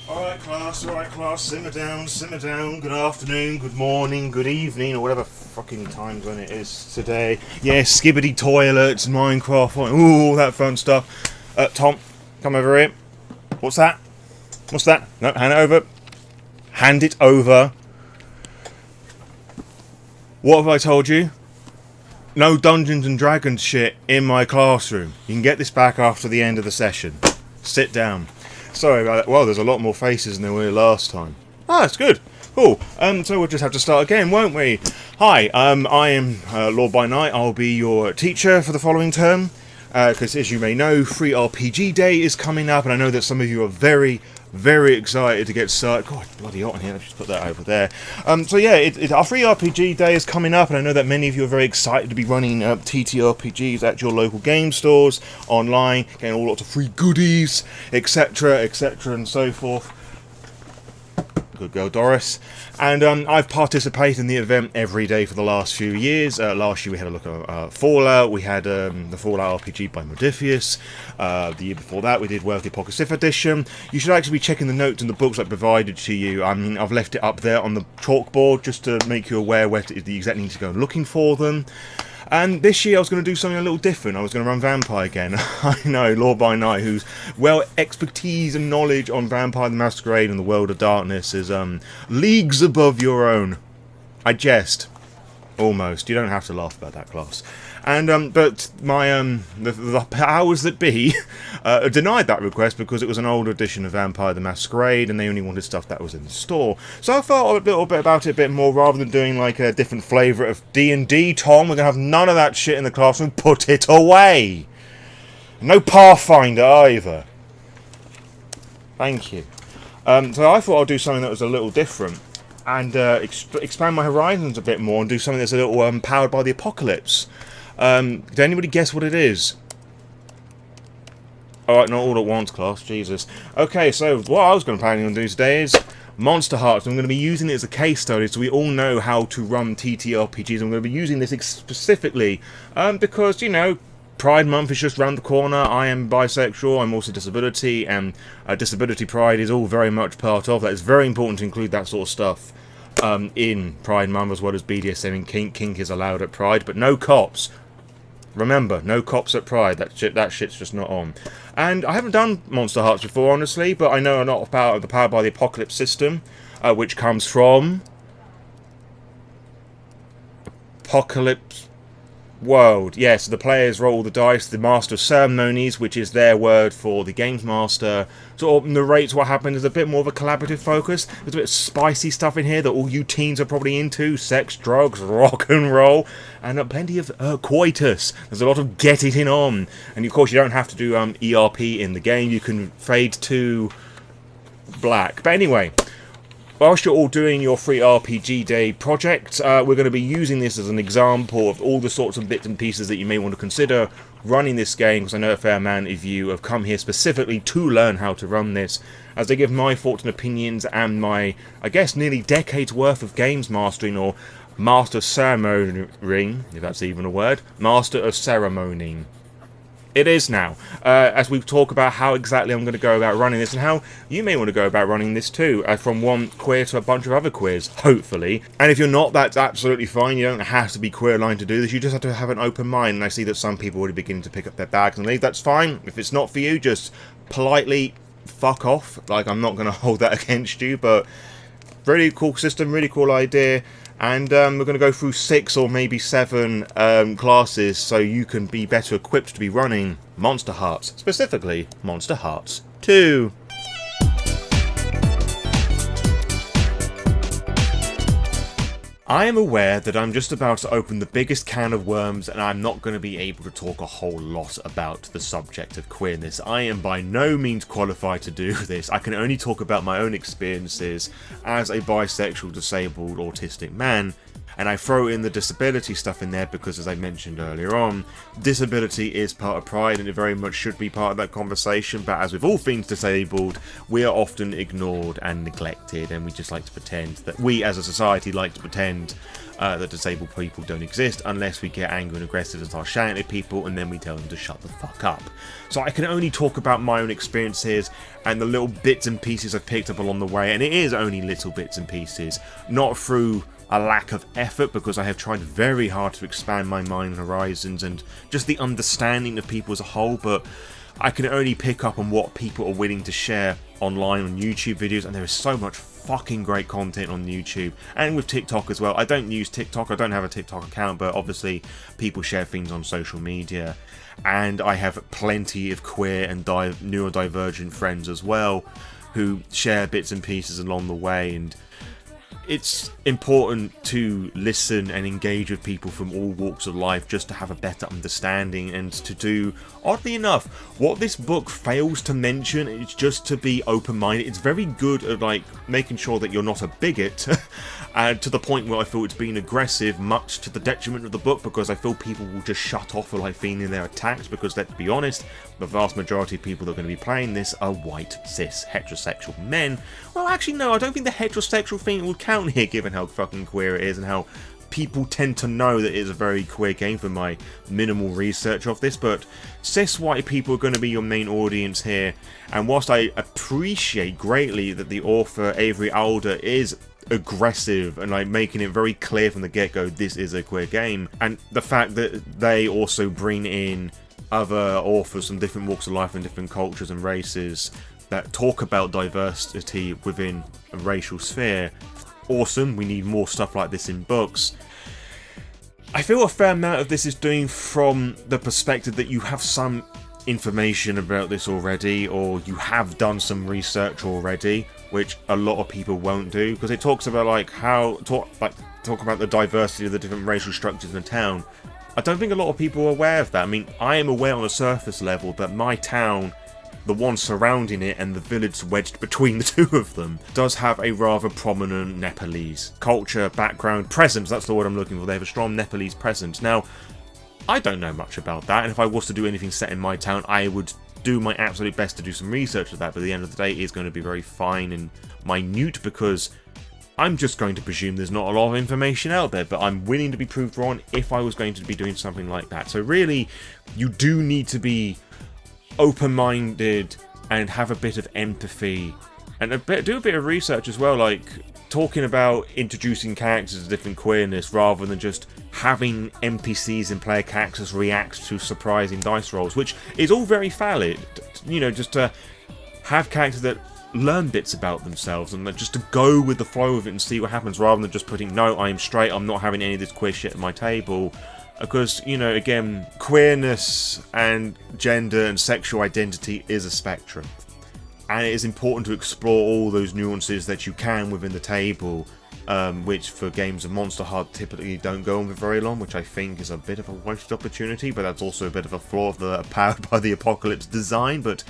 Alright class, simmer down, good afternoon, good morning, good evening, or whatever fucking time zone it is today. Yeah, skibbity toilets, Minecraft, ooh, all that fun stuff. Tom, come over here. What's that? What's that? No, hand it over. Hand it over. What have I told you? No Dungeons and Dragons shit in my classroom. You can get this back after the end of the session. Sit down. Sorry about that. Well, there's a lot more faces than there were last time. Ah, that's good. Cool. So we'll just have to start again, won't we? Hi, I am Lore by Night. I'll be your teacher for the following term. Because as you may know, Free RPG Day is coming up, and I know that some of you are very, very excited to get started. God, it's bloody hot in here. Let's just put that over there. So yeah, our Free RPG Day is coming up, and I know that many of you are very excited to be running TTRPGs at your local game stores, online, getting all lots of free goodies, etc., and so forth. Good girl, Doris. And I've participated in the event every day for the last few years. Last year we had a look at Fallout. We had the Fallout RPG by Modifius. The year before that we did Worthy Apocrypha Edition. You should actually be checking the notes and the books I provided to you. I mean, I've left it up there on the chalkboard just to make you aware where you exactly need to go looking for them. And this year I was going to do something a little different. I was going to run Vampire again. I know, Lore by Night, whose expertise and knowledge on Vampire the Masquerade and the World of Darkness is leagues above your own. I jest. Almost. You don't have to laugh about that, class. And but my the powers that be denied that request because it was an old edition of Vampire the Masquerade and they only wanted stuff that was in the store. So I thought a little bit about it a bit more rather than doing like a different flavour of D&D. Tom, we're gonna have none of that shit in the classroom. Put it away. No Pathfinder either. Thank you. So I thought I'd do something that was a little different and expand my horizons a bit more and do something that's a little powered by the apocalypse. Did anybody guess what it is? Alright, not all at once, class, Jesus. Okay, so what I was planning on doing today is Monsterhearts. I'm going to be using it as a case study so we all know how to run TTRPGs. I'm going to be using this specifically because, you know, Pride Month is just around the corner. I am bisexual, I'm also disability, and disability pride is all very much part of that. It's very important to include that sort of stuff in Pride Month, as well as BDSM and kink is allowed at Pride, but no cops. Remember, no cops at Pride. That shit's just not on. And I haven't done Monsterhearts before, honestly, but I know a lot about the Powered by the Apocalypse system, which comes from Apocalypse World. Yes, the players roll the dice. The Master of Ceremonies, which is their word for the Games Master, sort of narrates what happens. There's a bit more of a collaborative focus. There's a bit of spicy stuff in here that all you teens are probably into. Sex, drugs, rock and roll, and plenty of coitus. There's a lot of get it in on. And of course you don't have to do ERP in the game. You can fade to black. But anyway, whilst you're all doing your Free RPG Day project, we're going to be using this as an example of all the sorts of bits and pieces that you may want to consider running this game, because I know a fair amount of you have come here specifically to learn how to run this, as I give my thoughts and opinions and my, I guess, nearly decades worth of games mastering, or Master Ceremony, if that's even a word, Master of Ceremony. It is now, as we talk about how exactly I'm going to go about running this and how you may want to go about running this too, from one queer to a bunch of other queers, hopefully. And if you're not, that's absolutely fine. You don't have to be queer-aligned to do this. You just have to have an open mind, and I see that some people are already beginning to pick up their bags and leave. That's fine. If it's not for you, just politely fuck off. Like, I'm not going to hold that against you, but really cool system, really cool idea. And we're going to go through 6 or maybe 7 classes so you can be better equipped to be running Monsterhearts, specifically Monsterhearts 2. I am aware that I'm just about to open the biggest can of worms and I'm not going to be able to talk a whole lot about the subject of queerness. I am by no means qualified to do this. I can only talk about my own experiences as a bisexual, disabled, autistic man. And I throw in the disability stuff in there because, as I mentioned earlier on, disability is part of pride and it very much should be part of that conversation, but as with all things disabled, we are often ignored and neglected, and we just like to pretend that we as a society like to pretend that disabled people don't exist unless we get angry and aggressive and start shouting at people, and then we tell them to shut the fuck up. So I can only talk about my own experiences and the little bits and pieces I've picked up along the way, and it is only little bits and pieces, not through a lack of effort, because I have tried very hard to expand my mind horizons and just the understanding of people as a whole, but I can only pick up on what people are willing to share online on YouTube videos, and there is so much fucking great content on YouTube and with TikTok as well. I don't use TikTok, I don't have a TikTok account, but obviously people share things on social media, and I have plenty of queer and neurodivergent friends as well who share bits and pieces along the way, and it's important to listen and engage with people from all walks of life just to have a better understanding and to do, oddly enough, what this book fails to mention is just to be open-minded. It's very good at like making sure that you're not a bigot to the point where I feel it's been aggressive, much to the detriment of the book, because I feel people will just shut off or like feeling they're attacked, because let's be honest, the vast majority of people that are going to be playing this are white, cis, heterosexual men. Well, actually no, I don't think the heterosexual thing will count here, given how fucking queer it is and how people tend to know that it's a very queer game from my minimal research of this. But cis white people are going to be your main audience here, and whilst I appreciate greatly that the author Avery Alder is aggressive and like making it very clear from the get-go this is a queer game, and the fact that they also bring in other authors from different walks of life and different cultures and races that talk about diversity within a racial sphere, awesome. We need more stuff like this in books. I feel a fair amount of this is doing from the perspective that you have some information about this already, or you have done some research already, which a lot of people won't do, because it talks about like how talk about the diversity of the different racial structures in the town. I don't think a lot of people are aware of that. I mean, I am aware on a surface level that my town, the one surrounding it and the village wedged between the two of them, does have a rather prominent Nepalese culture, background, presence. That's the word I'm looking for. They have a strong Nepalese presence. Now, I don't know much about that, and if I was to do anything set in my town, I would do my absolute best to do some research of that, but at the end of the day, it is going to be very fine and minute, because I'm just going to presume there's not a lot of information out there, but I'm willing to be proved wrong if I was going to be doing something like that. So really, you do need to be open-minded and have a bit of empathy and do a bit of research as well, like talking about introducing characters of different queerness rather than just having NPCs and player characters react to surprising dice rolls, which is all very valid, you know, just to have characters that learn bits about themselves and just to go with the flow of it and see what happens, rather than just putting, no, I'm straight, I'm not having any of this queer shit at my table. Because, you know, again, queerness and gender and sexual identity is a spectrum, and it is important to explore all those nuances that you can within the table, which for games of Monsterhearts typically don't go on for very long, which I think is a bit of a wasted opportunity, but that's also a bit of a flaw of the Powered by the Apocalypse design, but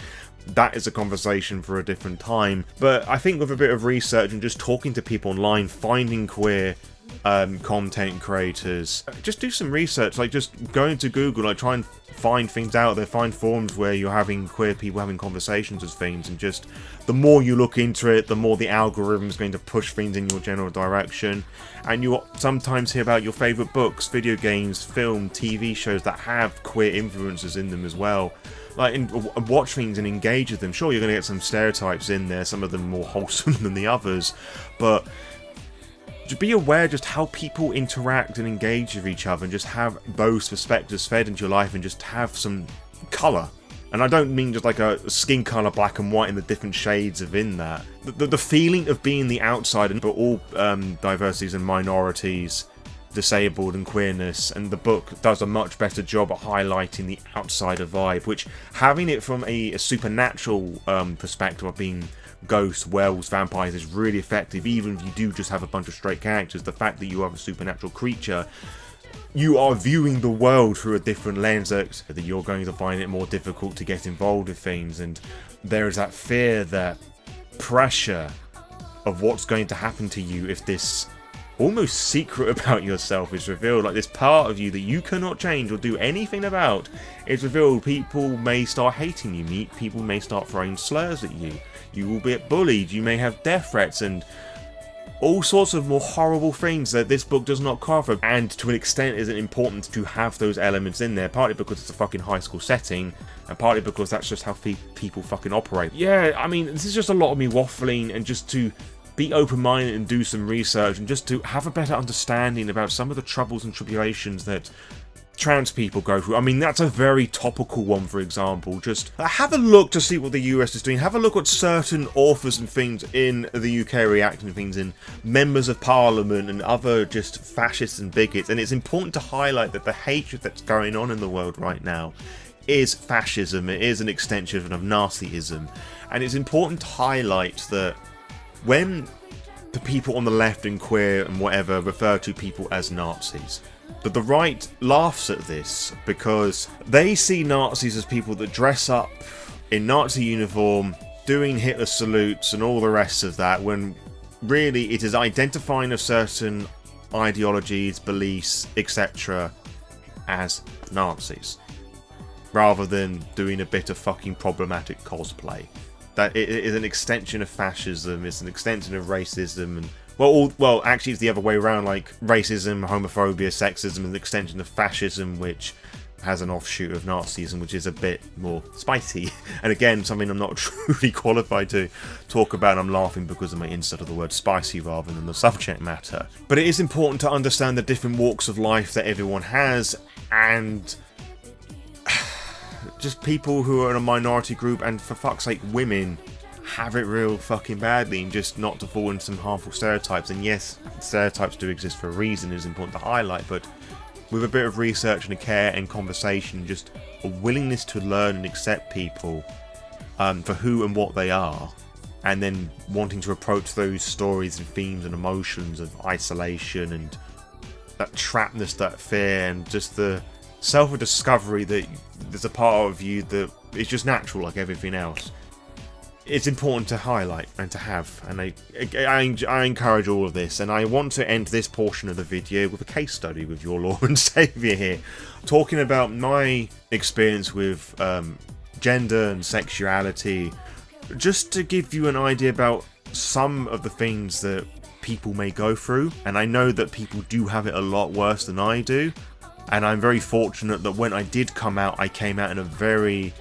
that is a conversation for a different time. But I think with a bit of research and just talking to people online, finding queer content creators, just do some research, like just go into Google, like try and find things out there, find forums where you're having queer people having conversations with things, and just the more you look into it, the more the algorithm is going to push things in your general direction. And you sometimes hear about your favourite books, video games, film, TV shows that have queer influences in them as well. Like, and watch things and engage with them. Sure, you're going to get some stereotypes in there, some of them more wholesome than the others, but just be aware just how people interact and engage with each other, and just have those perspectives fed into your life, and just have some colour. And I don't mean just like a skin colour, black and white, and the different shades within that. The feeling of being the outsider for all diversities and minorities, disabled and queerness, and the book does a much better job at highlighting the outsider vibe, which having it from a supernatural perspective of being ghosts, werewolves, vampires is really effective. Even if you do just have a bunch of straight characters, the fact that you have a supernatural creature, you are viewing the world through a different lens, that you're going to find it more difficult to get involved with things, and there is that fear, that pressure of what's going to happen to you if this almost secret about yourself is revealed. Like, this part of you that you cannot change or do anything about is revealed. People may start hating you. People may start throwing slurs at you. You will get bullied. You may have death threats and all sorts of more horrible things that this book does not cover. And to an extent, is it important to have those elements in there? Partly because it's a fucking high school setting, and partly because that's just how people fucking operate. Yeah, I mean, this is just a lot of me waffling, and just to be open-minded and do some research, and just to have a better understanding about some of the troubles and tribulations that trans people go through. I mean, that's a very topical one, for example. Just have a look to see what the US is doing. Have a look at certain authors and things in the UK reacting to things, in members of parliament and other just fascists and bigots. And it's important to highlight that the hatred that's going on in the world right now is fascism. It is an extension of Nazism. And it's important to highlight that when the people on the left and queer and whatever refer to people as Nazis, but the right laughs at this because they see Nazis as people that dress up in Nazi uniform, doing Hitler salutes and all the rest of that, when really it is identifying of certain ideologies, beliefs, etc. as Nazis, rather than doing a bit of fucking problematic cosplay. That it is an extension of fascism, it's an extension of racism, and well, actually it's the other way around. Like, racism, homophobia, sexism is an extension of fascism, which has an offshoot of Nazism, which is a bit more spicy. And again, something I'm not truly qualified to talk about, and I'm laughing because of my insert of the word spicy rather than the subject matter. But it is important to understand the different walks of life that everyone has, and just people who are in a minority group, and for fuck's sake, women have it real fucking badly, and just not to fall into some harmful stereotypes. And yes, stereotypes do exist for a reason, it's important to highlight, but with a bit of research and a care and conversation, just a willingness to learn and accept people for who and what they are, and then wanting to approach those stories and themes and emotions of isolation and that trappedness, that fear, and just the self-discovery that there's a part of you that is just natural like everything else. It's important to highlight and to have, and I encourage all of this. And I want to end this portion of the video with a case study with your Lore Saviour here, talking about my experience with gender and sexuality, just to give you an idea about some of the things that people may go through. And I know that people do have it a lot worse than I do, and I'm very fortunate that when I did come out, I came out in a very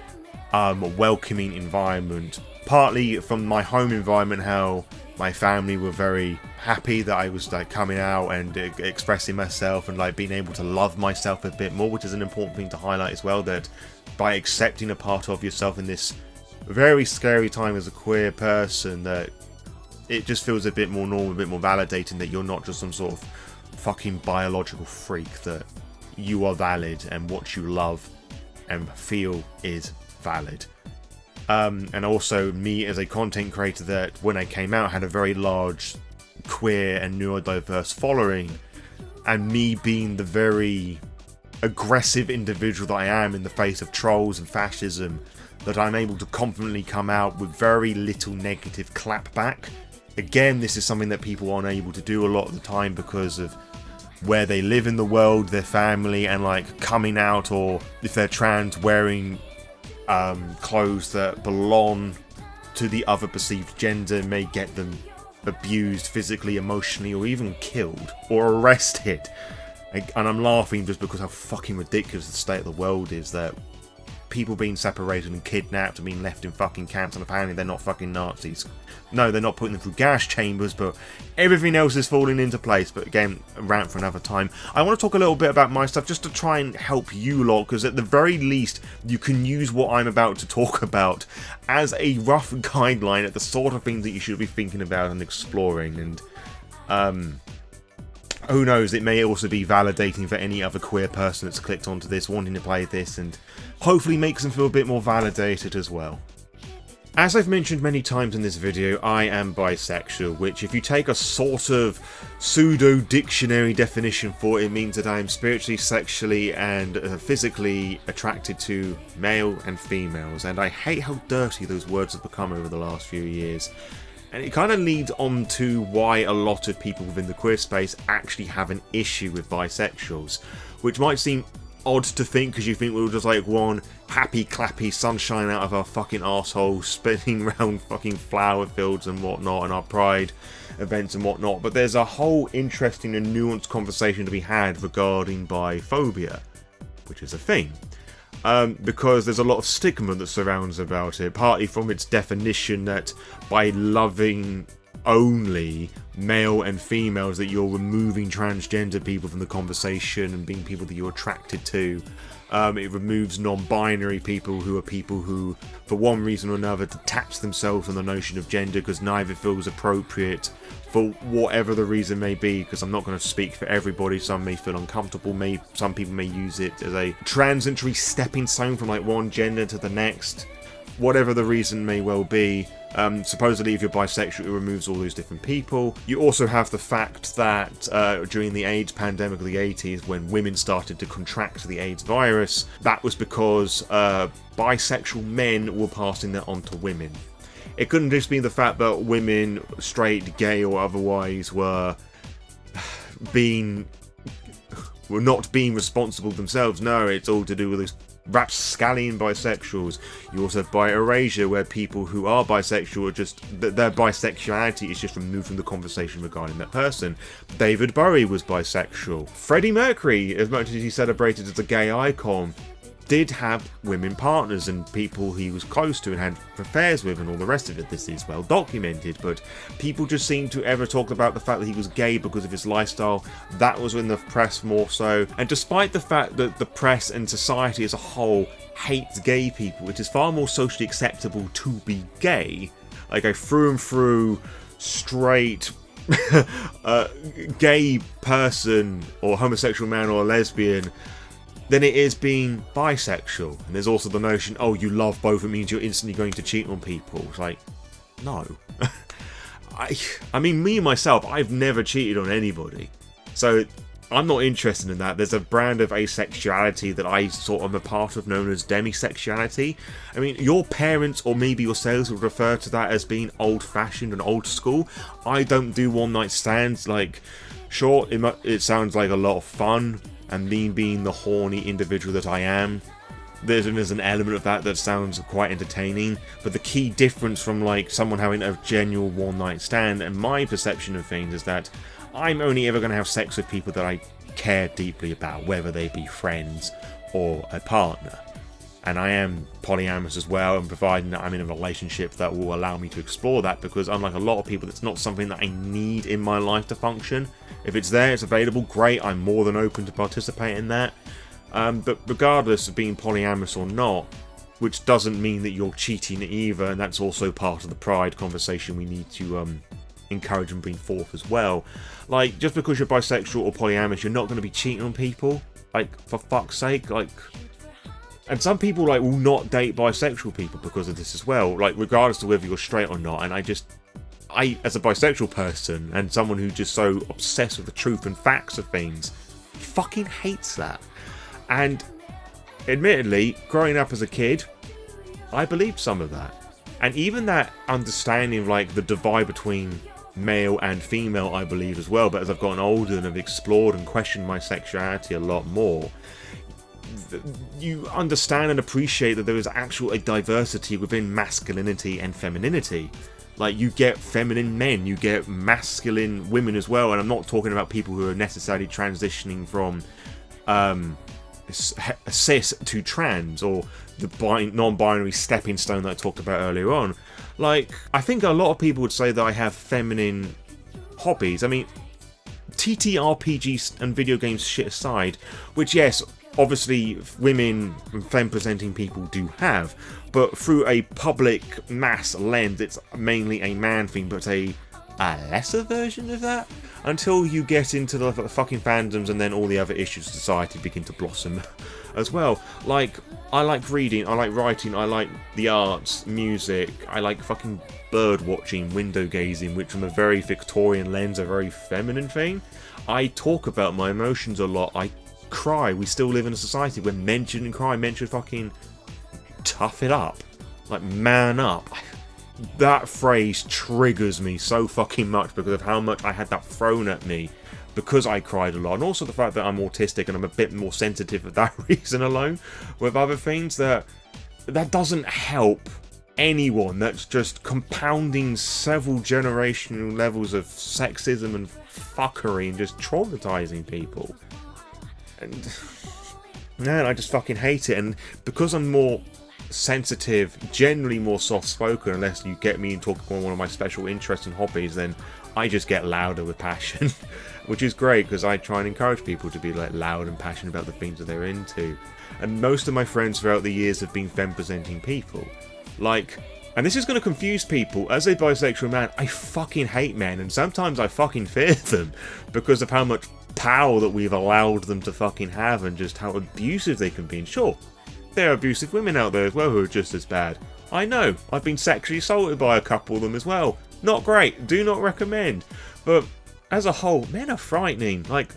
welcoming environment, partly from my home environment, how my family were very happy that I was like coming out and expressing myself and like being able to love myself a bit more, which is an important thing to highlight as well, that by accepting a part of yourself in this very scary time as a queer person, that it just feels a bit more normal, a bit more validating, that you're not just some sort of fucking biological freak, that you are valid and what you love and feel is valid. And also me as a content creator, that when I came out had a very large queer and neurodiverse following, and me being the very aggressive individual that I am in the face of trolls and fascism, that I'm able to confidently come out with very little negative clapback. Again, this is something that people aren't able to do a lot of the time because of where they live in the world, their family, and like coming out, or if they're trans, wearing clothes that belong to the other perceived gender may get them abused physically, emotionally, or even killed or arrested. And I'm laughing just because how fucking ridiculous the state of the world is, that people being separated and kidnapped and being left in fucking camps, and apparently they're not fucking Nazis. No, they're not putting them through gas chambers, but everything else is falling into place. But again, a rant for another time. I want to talk a little bit about my stuff, just to try and help you lot, because at the very least, you can use what I'm about to talk about as a rough guideline at the sort of things that you should be thinking about and exploring. And who knows, it may also be validating for any other queer person that's clicked onto this, wanting to play this, and hopefully makes them feel a bit more validated as well. As I've mentioned many times in this video, I am bisexual, which if you take a sort of pseudo-dictionary definition for it, means that I am spiritually, sexually, and physically attracted to male and females. And I hate how dirty those words have become over the last few years. And it kind of leads on to why a lot of people within the queer space actually have an issue with bisexuals, which might seem odd to think because you think we were just like one happy clappy sunshine out of our fucking arseholes spinning around fucking flower fields and whatnot and our pride events and whatnot, but there's a whole interesting and nuanced conversation to be had regarding biphobia, which is a thing. Because there's a lot of stigma that surrounds about it, partly from its definition that by loving only male and females that you're removing transgender people from the conversation and being people that you're attracted to. It removes non-binary people who, for one reason or another, detach themselves from the notion of gender because neither feels appropriate for whatever the reason may be, because I'm not going to speak for everybody. Some may feel uncomfortable, some people may use it as a transitory stepping stone from like one gender to the next. Whatever the reason may well be, supposedly if you're bisexual it removes all those different people. You also have the fact that during the AIDS pandemic of the 80s, when women started to contract the AIDS virus, that was because bisexual men were passing that on to women. It couldn't just be the fact that women, straight, gay or otherwise, were not being responsible themselves. No, it's all to do with this rapscallion bisexuals. You also have bi-erasure, where people who are bisexual are just, their bisexuality is just removed from the conversation regarding that person. David Bowie was bisexual. Freddie Mercury, as much as he celebrated as a gay icon, did have women partners and people he was close to and had affairs with and all the rest of it. This is well documented, but people just seem to ever talk about the fact that he was gay because of his lifestyle. That was in the press more so. And despite the fact that the press and society as a whole hates gay people, it is far more socially acceptable to be gay, like a through and through straight gay person or homosexual man or a lesbian, than it is being bisexual. And there's also the notion, oh, you love both, it means you're instantly going to cheat on people. It's like, no. I mean, me myself, I've never cheated on anybody. So I'm not interested in that. There's a brand of asexuality that I sort of am a part of known as demisexuality. I mean, your parents or maybe yourselves would refer to that as being old-fashioned and old school. I don't do one-night stands. Like, sure, it sounds like a lot of fun, and me being the horny individual that I am, there's an element of that sounds quite entertaining. But the key difference from like someone having a genuine one-night stand and my perception of things is that I'm only ever going to have sex with people that I care deeply about, whether they be friends or a partner. And I am polyamorous as well, and providing that I'm in a relationship that will allow me to explore that, because unlike a lot of people, it's not something that I need in my life to function. If it's there, it's available, great, I'm more than open to participate in that. But regardless of being polyamorous or not, which doesn't mean that you're cheating either, and that's also part of the pride conversation we need to encourage and bring forth as well. Like, just because you're bisexual or polyamorous, you're not going to be cheating on people. Like, for fuck's sake, like... And some people like will not date bisexual people because of this as well, like regardless of whether you're straight or not. And I as a bisexual person and someone who's just so obsessed with the truth and facts of things, fucking hates that. And admittedly, growing up as a kid, I believed some of that. And even that understanding of like the divide between male and female, I believe as well. But as I've gotten older and have explored and questioned my sexuality a lot more, you understand and appreciate that there is actually a diversity within masculinity and femininity. Like, you get feminine men, you get masculine women as well, and I'm not talking about people who are necessarily transitioning from cis to trans, or the non-binary stepping stone that I talked about earlier on. Like, I think a lot of people would say that I have feminine hobbies. I mean, TTRPGs and video games shit aside, which, yes, obviously women and femme-presenting people do have, but through a public mass lens, it's mainly a man thing, but a lesser version of that, until you get into the fucking fandoms and then all the other issues of society begin to blossom as well. Like, I like reading, I like writing, I like the arts, music, I like fucking bird watching, window gazing, which from a very Victorian lens, a very feminine thing. I talk about my emotions a lot, I cry. We still live in a society where men shouldn't cry, men should fucking tough it up, like man up. that phrase triggers me so fucking much because of how much I had that thrown at me because I cried a lot, and also the fact that I'm autistic and I'm a bit more sensitive for that reason alone with other things. That doesn't help anyone. That's just compounding several generational levels of sexism and fuckery and just traumatizing people. And man, I just fucking hate it. And because I'm more sensitive, generally more soft-spoken, unless you get me and talk about one of my special interests and hobbies, then I just get louder with passion, which is great because I try and encourage people to be like loud and passionate about the things that they're into. And most of my friends throughout the years have been femme-presenting people. Like, and this is going to confuse people, as a bisexual man, I fucking hate men, and sometimes I fucking fear them because of how much power that we've allowed them to fucking have and just how abusive they can be. And sure, there are abusive women out there as well who are just as bad. I know, I've been sexually assaulted by a couple of them as well. Not great, do not recommend. But as a whole, men are frightening. Like,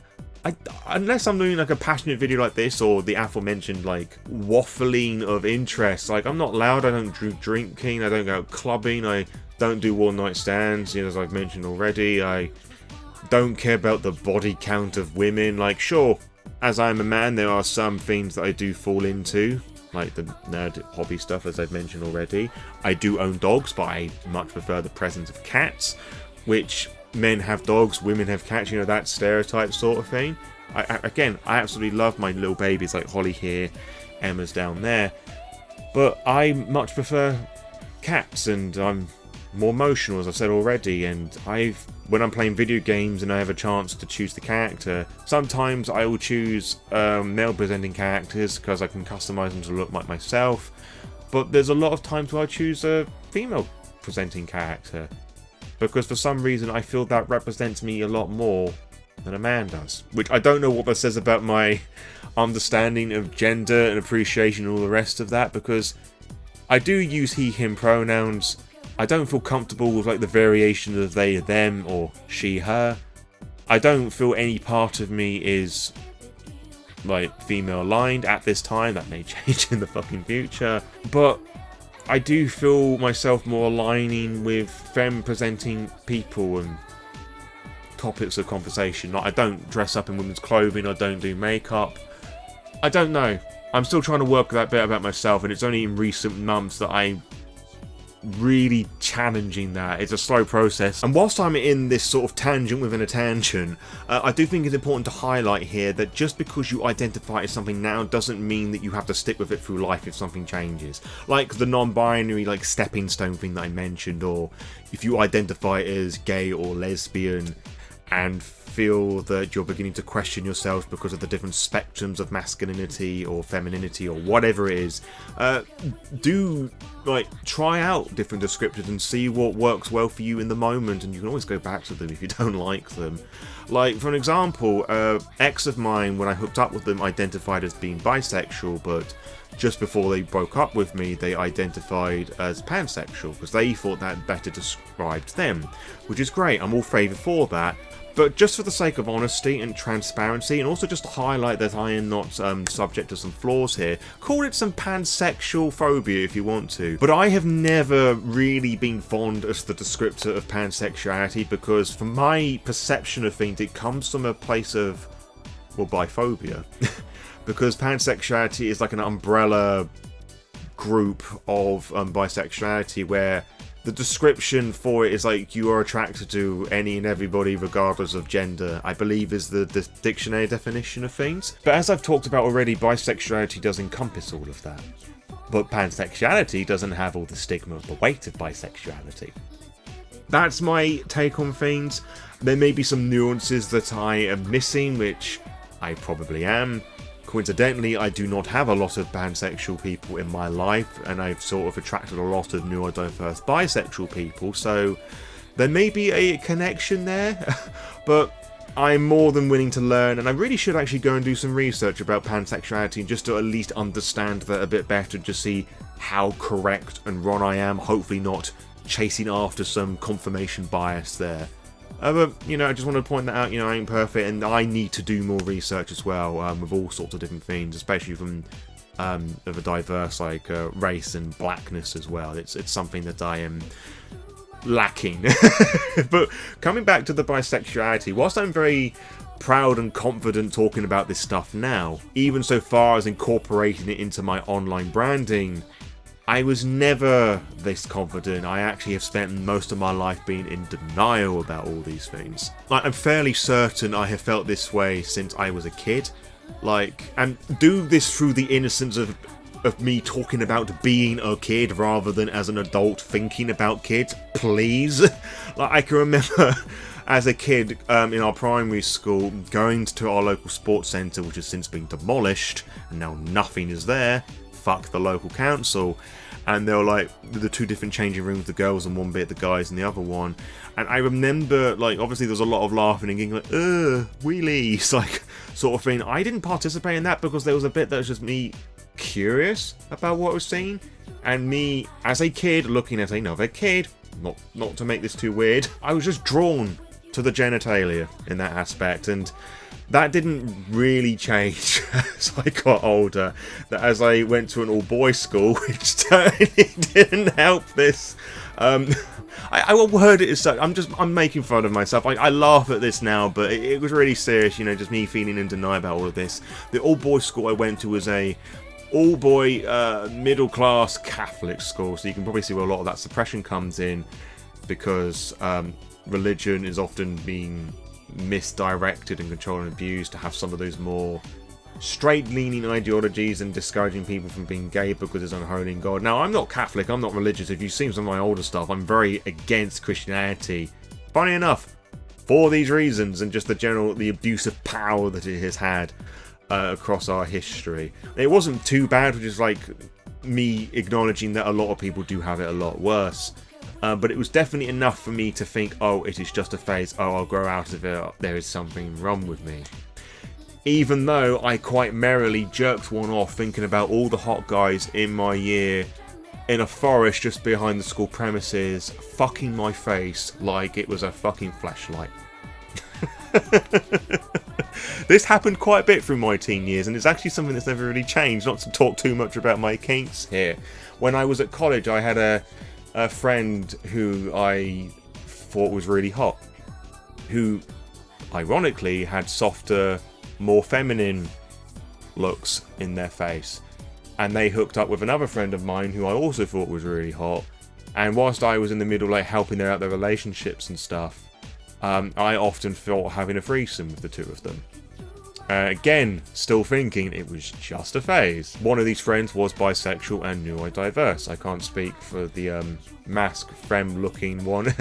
unless I'm doing like a passionate video like this or the aforementioned like waffling of interests, like I'm not loud, I don't do drinking, I don't go clubbing, I don't do one night stands, you know, as I've mentioned already. I don't care about the body count of women. Like, sure, as I'm a man, there are some things that I do fall into, like the nerd hobby stuff, as I've mentioned already. I do own dogs, but I much prefer the presence of cats, which men have dogs, women have cats, you know, that stereotype sort of thing. I absolutely love my little babies, like Holly here, Emma's down there, but I much prefer cats, and I'm more emotional, as I said already. And when I'm playing video games and I have a chance to choose the character, sometimes I will choose male presenting characters because I can customize them to look like myself, but there's a lot of times where I choose a female presenting character because for some reason I feel that represents me a lot more than a man does, which I don't know what that says about my understanding of gender and appreciation and all the rest of that, because I do use he, him pronouns. I don't feel comfortable with like the variation of they, them, or she, her. I don't feel any part of me is like female aligned at this time. That may change in the fucking future, but I do feel myself more aligning with femme presenting people and topics of conversation. Like, I don't dress up in women's clothing, I don't do makeup. I don't know. I'm still trying to work that bit about myself, and it's only in recent months that I'm really challenging that. It's a slow process. And whilst I'm in this sort of tangent within a tangent, I do think it's important to highlight here that just because you identify as something now doesn't mean that you have to stick with it through life if something changes. Like the non-binary like stepping stone thing that I mentioned, or if you identify as gay or lesbian and feel that you're beginning to question yourself because of the different spectrums of masculinity or femininity or whatever it is, do like try out different descriptors and see what works well for you in the moment, and you can always go back to them if you don't like them. Like, for an example, ex of mine, when I hooked up with them, identified as being bisexual, but just before they broke up with me, they identified as pansexual because they thought that better described them, which is great. I'm all favour for that. But just for the sake of honesty and transparency, and also just to highlight that I am not subject to some flaws here, call it some pansexual phobia if you want to. But I have never really been fond as the descriptor of pansexuality, because from my perception of things, it comes from a place of, well, biphobia. Because pansexuality is like an umbrella group of bisexuality where the description for it is like you are attracted to any and everybody regardless of gender, I believe is the dictionary definition of things. But as I've talked about already, bisexuality does encompass all of that. But pansexuality doesn't have all the stigma of the weight of bisexuality. That's my take on things. There may be some nuances that I am missing, which I probably am. Coincidentally, I do not have a lot of pansexual people in my life, and I've sort of attracted a lot of neurodiverse bisexual people, so there may be a connection there, but I'm more than willing to learn, and I really should actually go and do some research about pansexuality just to at least understand that a bit better, just see how correct and wrong I am, hopefully not chasing after some confirmation bias there. But, you know, I just want to point that out, you know, I ain't perfect, and I need to do more research as well, with all sorts of different things, especially from of a diverse like race and blackness as well. It's something that I am lacking. But coming back to the bisexuality, whilst I'm very proud and confident talking about this stuff now, even so far as incorporating it into my online branding, I was never this confident. I actually have spent most of my life being in denial about all these things. Like, I'm fairly certain I have felt this way since I was a kid. Like, and do this through the innocence of me talking about being a kid rather than as an adult thinking about kids, please. Like, I can remember as a kid in our primary school going to our local sports centre, which has since been demolished and now nothing is there. Fuck the local council. And there were like the two different changing rooms, the girls in one bit, the guys in the other one. And I remember, like, obviously there's a lot of laughing and giggling, like, wheelies, like, sort of thing. I didn't participate in that because there was a bit that was just me curious about what I was seeing, and me as a kid looking at another kid, not to make this too weird, I was just drawn to the genitalia in that aspect, and that didn't really change as I got older. That as I went to an all-boys school, which certainly didn't help this. I will word it as such. I'm making fun of myself. I laugh at this now, but it was really serious. You know, just me feeling in denial about all of this. The all-boys school I went to was a all-boy middle-class Catholic school, so you can probably see where a lot of that suppression comes in, because religion is often being misdirected and controlled and abused to have some of those more straight-leaning ideologies and discouraging people from being gay because it's unholy in God. Now, I'm not Catholic, I'm not religious. If you've seen some of my older stuff, I'm very against Christianity. Funny enough, for these reasons and just the abuse of power that it has had across our history. It wasn't too bad, which is like me acknowledging that a lot of people do have it a lot worse. But it was definitely enough for me to think, oh, it is just a phase, oh, I'll grow out of it, there is something wrong with me. Even though I quite merrily jerked one off thinking about all the hot guys in my year in a forest just behind the school premises, fucking my face like it was a fucking fleshlight. This happened quite a bit through my teen years, and it's actually something that's never really changed, not to talk too much about my kinks here. When I was at college, I had a friend who I thought was really hot, who ironically had softer, more feminine looks in their face, and they hooked up with another friend of mine who I also thought was really hot, and whilst I was in the middle like helping them out their relationships and stuff, I often thought having a threesome with the two of them. Again, still thinking it was just a phase. One of these friends was bisexual and neurodiverse. I can't speak for the mask femme looking one.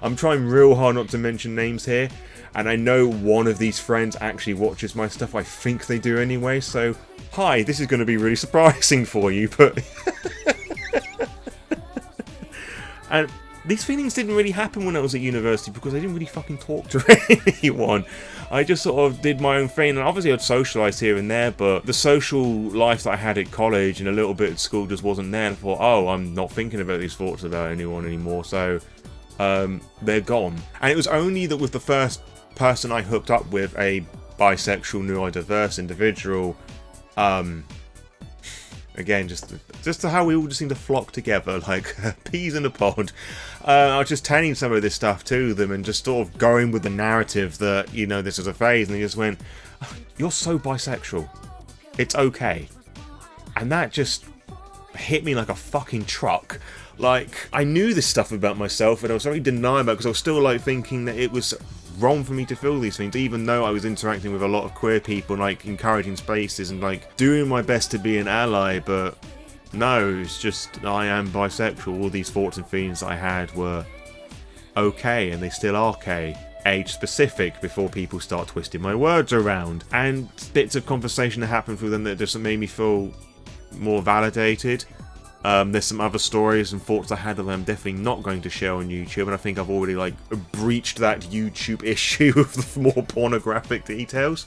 I'm trying real hard not to mention names here, and I know one of these friends actually watches my stuff. I think they do anyway, so hi, this is going to be really surprising for you, but and these feelings didn't really happen when I was at university because I didn't really fucking talk to anyone. I just sort of did my own thing, and obviously I'd socialise here and there, but the social life that I had at college and a little bit at school just wasn't there. And I thought, oh, I'm not thinking about these thoughts about anyone anymore, so they're gone. And it was only that with the first person I hooked up with, a bisexual, neurodiverse individual, again, just how we all just seem to flock together like peas in a pod. I was just telling some of this stuff to them and just sort of going with the narrative that, you know, this is a phase, and they just went, oh, you're so bisexual. It's okay. And that just hit me like a fucking truck. Like, I knew this stuff about myself, and I was very denied about it because I was still like thinking that it was wrong for me to feel these things, even though I was interacting with a lot of queer people and like encouraging spaces and like doing my best to be an ally. But no, it's just I am bisexual. All these thoughts and feelings I had were okay, and they still are okay, age specific, before people start twisting my words around, and bits of conversation that happened through them that just made me feel more validated. There's some other stories and thoughts I had that I'm definitely not going to share on YouTube, and I think I've already like breached that YouTube issue of the more pornographic details.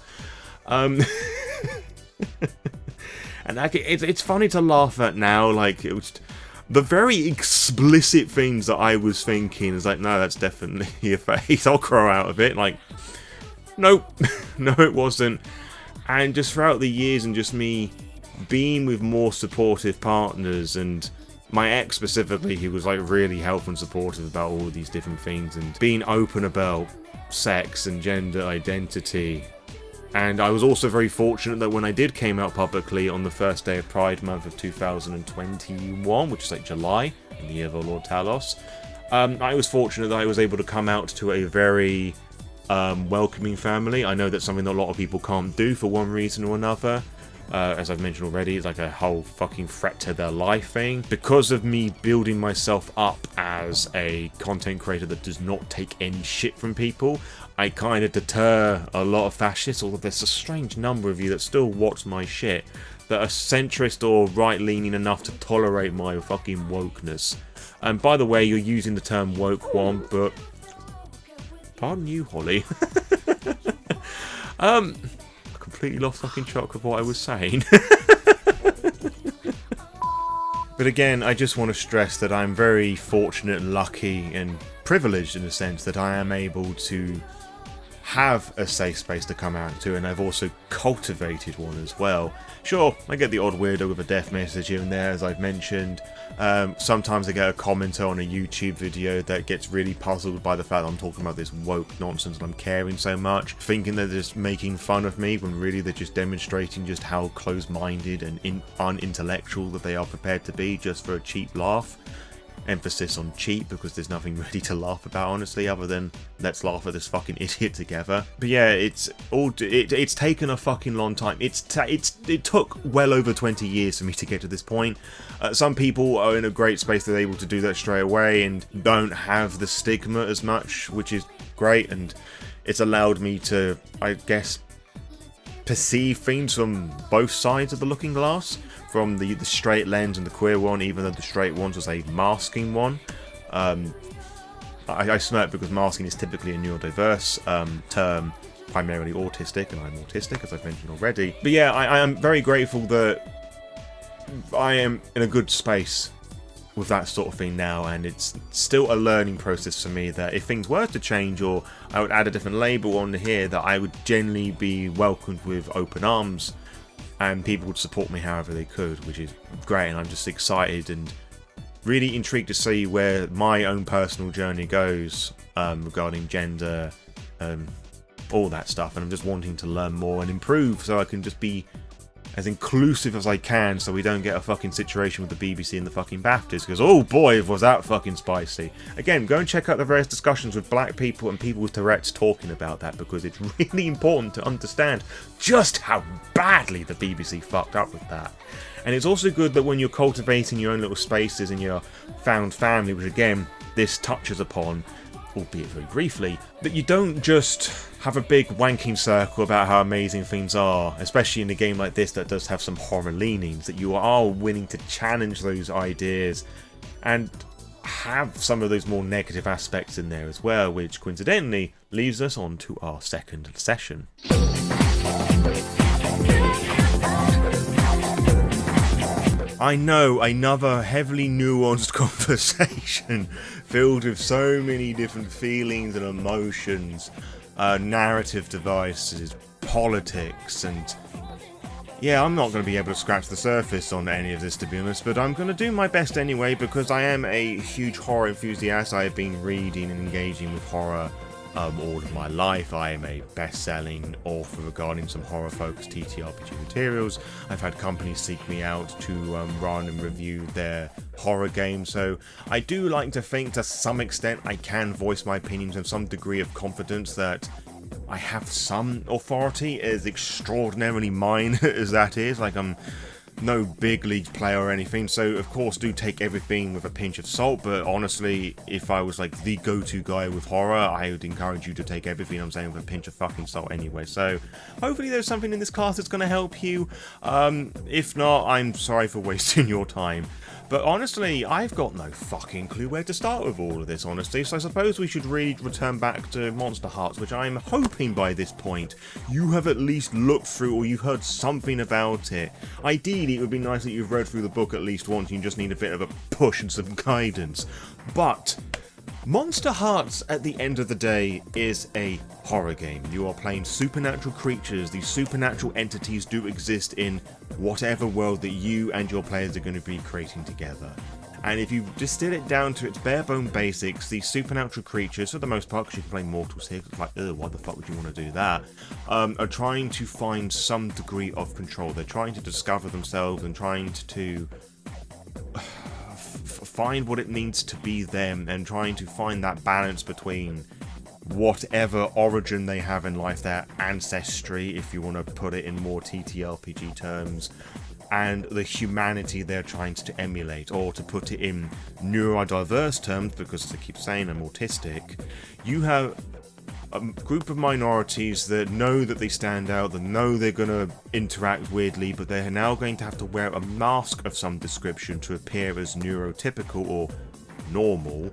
And like, it's funny to laugh at now. Like, it was the very explicit things that I was thinking is like, no, that's definitely a phase. I'll grow out of it. Like, nope, no, it wasn't. And just throughout the years and just me being with more supportive partners, and my ex specifically, who was like really helpful and supportive about all of these different things, and being open about sex and gender identity. And I was also very fortunate that when I did came out publicly on the first day of Pride Month of 2021, which is like July, in the year of our Lord Talos, I was fortunate that I was able to come out to a very welcoming family. I know that's something that a lot of people can't do for one reason or another. As I've mentioned already, it's like a whole fucking threat to their life thing. Because of me building myself up as a content creator that does not take any shit from people, I kind of deter a lot of fascists, although there's a strange number of you that still watch my shit, that are centrist or right-leaning enough to tolerate my fucking wokeness. And by the way, you're using the term woke one, but... pardon you, Holly. Completely lost fucking track of what I was saying. But again, I just want to stress that I'm very fortunate and lucky and privileged in the sense that I am able to have a safe space to come out to, and I've also cultivated one as well. Sure, I get the odd weirdo with a death message here and there, as I've mentioned. Sometimes I get a commenter on a YouTube video that gets really puzzled by the fact that I'm talking about this woke nonsense and I'm caring so much, thinking they're just making fun of me, when really they're just demonstrating just how close-minded and unintellectual that they are prepared to be just for a cheap laugh. Emphasis on cheap, because there's nothing really to laugh about, honestly, other than let's laugh at this fucking idiot together. But yeah, it's taken a fucking long time. It took well over 20 years for me to get to this point. Some people are in a great space, they're able to do that straight away and don't have the stigma as much, which is great, and it's allowed me to, I guess, perceive things from both sides of the looking glass, from the straight lens and the queer one, even though the straight one was a masking one. I smirk because masking is typically a neurodiverse term, primarily autistic, and I'm autistic, as I've mentioned already. But yeah, I am very grateful that I am in a good space with that sort of thing now, and it's still a learning process for me, that if things were to change, or I would add a different label on here, that I would generally be welcomed with open arms, and people would support me however they could, which is great, and I'm just excited and really intrigued to see where my own personal journey goes regarding gender, all that stuff, and I'm just wanting to learn more and improve so I can just be as inclusive as I can, so we don't get a fucking situation with the BBC and the fucking BAFTAs, because oh boy was that fucking spicy. Again, go and check out the various discussions with black people and people with Tourette's talking about that, because it's really important to understand just how badly the BBC fucked up with that. And it's also good that when you're cultivating your own little spaces and your found family, which again this touches upon, albeit very briefly, that you don't just have a big wanking circle about how amazing things are, especially in a game like this that does have some horror leanings, that you are willing to challenge those ideas and have some of those more negative aspects in there as well, which coincidentally leads us on to our second session. I know, another heavily nuanced conversation filled with so many different feelings and emotions, narrative devices, politics, and yeah, I'm not going to be able to scratch the surface on any of this, to be honest, but I'm going to do my best anyway, because I am a huge horror enthusiast. I have been reading and engaging with horror all of my life. I am a best-selling author regarding some horror-focused TTRPG materials. I've had companies seek me out to run and review their horror games, so I do like to think to some extent I can voice my opinions with some degree of confidence that I have some authority, as extraordinarily mine as that is. Like, I'm no big league player or anything, so of course do take everything with a pinch of salt, but honestly, if I was like the go-to guy with horror, I would encourage you to take everything I'm saying with a pinch of fucking salt anyway. So hopefully there's something in this class that's going to help you. If not, I'm sorry for wasting your time. But honestly, I've got no fucking clue where to start with all of this, honestly, so I suppose we should really return back to Monsterhearts, which I'm hoping by this point you have at least looked through, or you've heard something about it. Ideally, it would be nice that you've read through the book at least once, and you just need a bit of a push and some guidance. But Monsterhearts, at the end of the day, is a horror game. You are playing supernatural creatures. These supernatural entities do exist in whatever world that you and your players are going to be creating together. And if you distill it down to its bare-bone basics, these supernatural creatures, for the most part, because you can play mortals here, it's like, why the fuck would you want to do that, are trying to find some degree of control. They're trying to discover themselves and trying to find what it needs to be them, and trying to find that balance between whatever origin they have in life, their ancestry, if you want to put it in more TTRPG terms, and the humanity they're trying to emulate. Or to put it in neurodiverse terms, because as I keep saying, I'm autistic, you have a group of minorities that know that they stand out, that know they're going to interact weirdly, but they're now going to have to wear a mask of some description to appear as neurotypical or normal,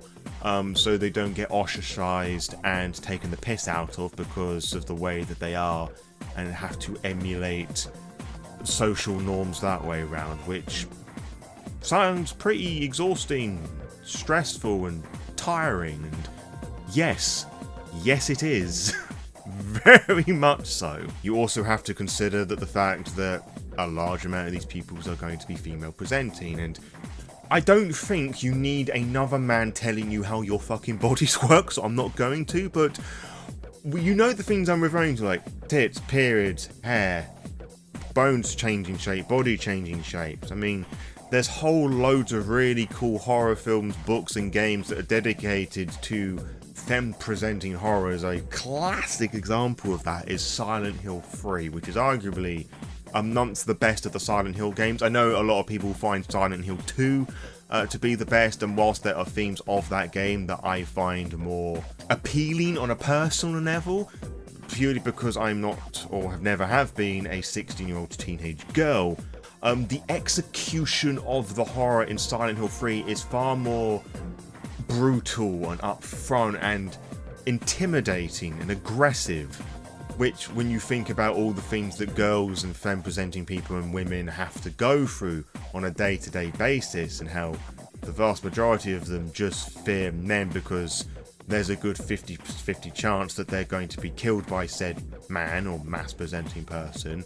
so they don't get ostracized and taken the piss out of because of the way that they are, and have to emulate social norms that way around, which sounds pretty exhausting, stressful and tiring, and yes it is. Very much so. You also have to consider that the fact that a large amount of these peoples are going to be female presenting, and I don't think you need another man telling you how your fucking bodies work, so I'm not going to, but you know the things I'm referring to, like tits, periods, hair, bones changing shape, body changing shapes. I mean, there's whole loads of really cool horror films, books and games that are dedicated to them presenting horrors. A classic example of that is Silent Hill 3, which is arguably amongst the best of the Silent Hill games. I know a lot of people find Silent Hill 2 to be the best, and whilst there are themes of that game that I find more appealing on a personal level, purely because I'm not, or have never have been, a 16-year-old teenage girl, the execution of the horror in Silent Hill 3 is far more brutal and upfront and intimidating and aggressive, which, when you think about all the things that girls and femme-presenting people and women have to go through on a day-to-day basis, and how the vast majority of them just fear men because there's a good 50-50 chance that they're going to be killed by said man or mass-presenting person,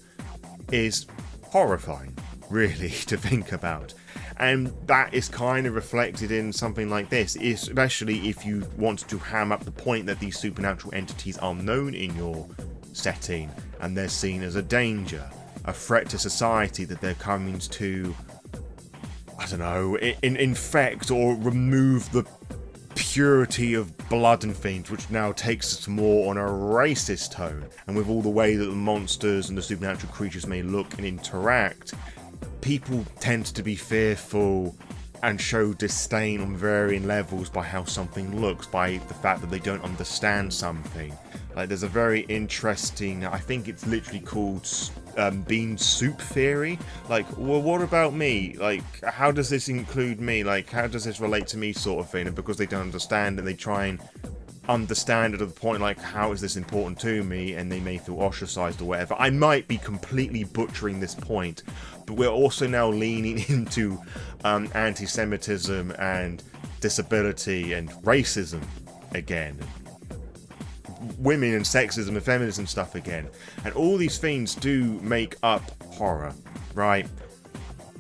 is horrifying, really, to think about. And that is kind of reflected in something like this, especially if you want to ham up the point that these supernatural entities are known in your setting, and they're seen as a danger, a threat to society, that they're coming to, I don't know, infect or remove the purity of blood and things, which now takes us more on a racist tone. And with all the way that the monsters and the supernatural creatures may look and interact, people tend to be fearful and show disdain on varying levels by how something looks, by the fact that they don't understand something. Like, there's a very interesting, I think it's literally called bean soup theory. Like, well, what about me? Like, how does this include me? Like, how does this relate to me, sort of thing? And because they don't understand, and they try and understand it to the point, like, how is this important to me, and they may feel ostracized or whatever. I might be completely butchering this point, but we're also now leaning into anti-Semitism and disability and racism again, women and sexism and feminism stuff again, and all these things do make up horror, right?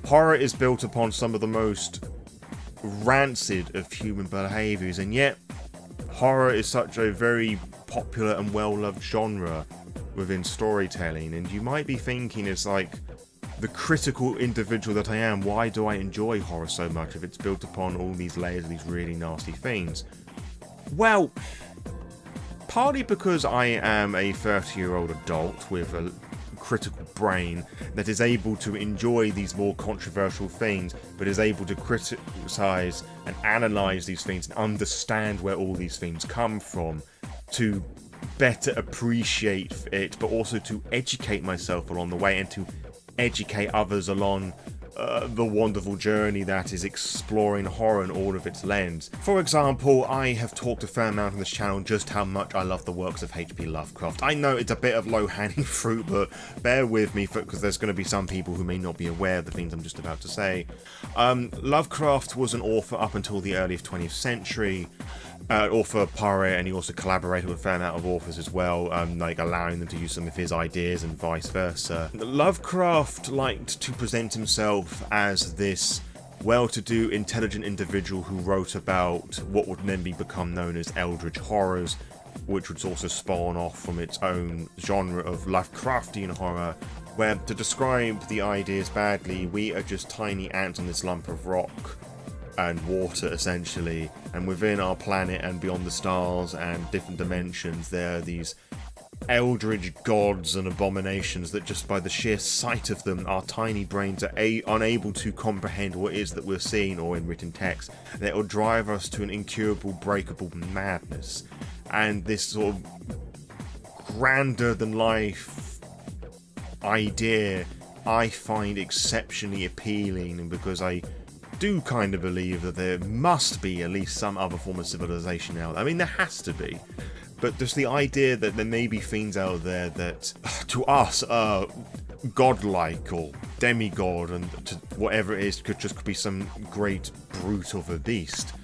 Horror is built upon some of the most rancid of human behaviors, and yet horror is such a very popular and well-loved genre within storytelling. And you might be thinking, it's like, the critical individual that I am, why do I enjoy horror so much if it's built upon all these layers of these really nasty things? Well, partly because I am a 30-year-old adult with a critical brain that is able to enjoy these more controversial things, but is able to criticize and analyze these things and understand where all these things come from, to better appreciate it, but also to educate myself along the way, and to educate others along the wonderful journey that is exploring horror in all of its lens. For example, I have talked a fair amount on this channel just how much I love the works of H.P. Lovecraft. I know it's a bit of low-hanging fruit, but bear with me, because there's going to be some people who may not be aware of the things I'm just about to say. Lovecraft was an author up until the early 20th century author pirate, and he also collaborated with a fair amount of authors as well, like allowing them to use some of his ideas and vice versa. Lovecraft liked to present himself as this well-to-do, intelligent individual who wrote about what would then become known as eldritch horrors, which would also spawn off from its own genre of Lovecraftian horror, where, to describe the ideas badly, we are just tiny ants on this lump of rock and water, essentially, and within our planet and beyond the stars and different dimensions, there are these eldritch gods and abominations that, just by the sheer sight of them, our tiny brains are unable to comprehend what it is that we're seeing or in written text. And it will drive us to an incurable, breakable madness. And this sort of grander than life idea I find exceptionally appealing, and because I do kind of believe that there must be at least some other form of civilization out there. I mean, there has to be. But just the idea that there may be things out there that, to us, are godlike or demigod, and to whatever it is, could just be some great brute of a beast.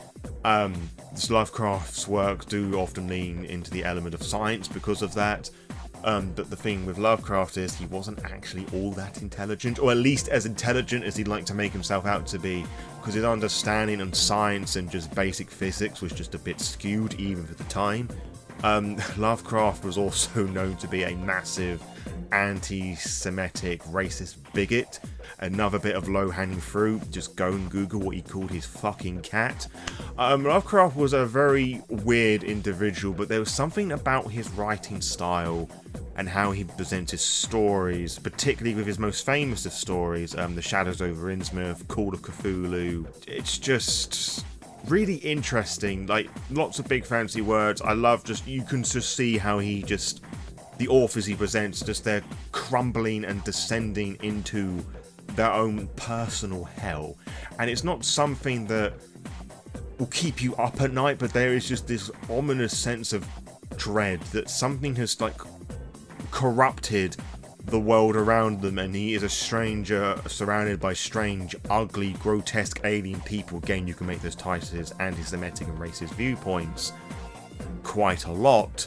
This Lovecraft's works do often lean into the element of science because of that. But the thing with Lovecraft is he wasn't actually all that intelligent, or at least as intelligent as he'd like to make himself out to be, because his understanding on science and just basic physics was just a bit skewed even for the time. Lovecraft was also known to be a massive anti-Semitic, racist bigot. Another bit of low-hanging fruit, just go and Google what he called his fucking cat. Lovecraft was a very weird individual, but there was something about his writing style and how he presents his stories, particularly with his most famous of stories, The Shadows over Innsmouth, Call of Cthulhu. It's just really interesting, like lots of big fancy words. I love you can just see how the authors he presents, just they're crumbling and descending into their own personal hell. And it's not something that will keep you up at night, but there is just this ominous sense of dread that something has like corrupted the world around them, and he is a stranger surrounded by strange, ugly, grotesque alien people. Again, you can make those ties to his anti-Semitic and racist viewpoints quite a lot,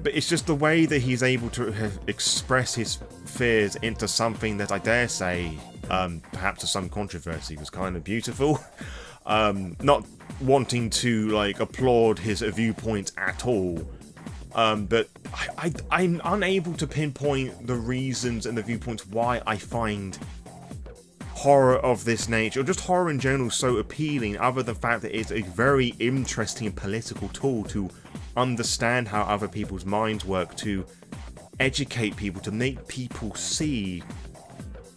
but it's just the way that he's able to express his fears into something that I dare say, perhaps to some controversy, was kind of beautiful. Not wanting to like applaud his viewpoint at all, but I'm unable to pinpoint the reasons and the viewpoints why I find horror of this nature, or just horror in general, so appealing, other than the fact that it's a very interesting political tool to understand how other people's minds work, to educate people, to make people see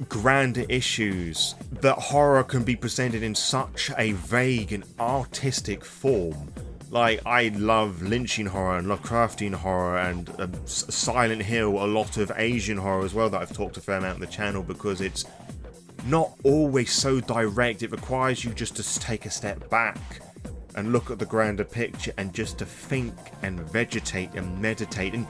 grander issues, that horror can be presented in such a vague and artistic form. Like, I love lynching horror and Lovecraftian horror and Silent Hill, a lot of Asian horror as well that I've talked a fair amount on the channel, because it's not always so direct. It requires you just to take a step back and look at the grander picture and just to think and vegetate and meditate. And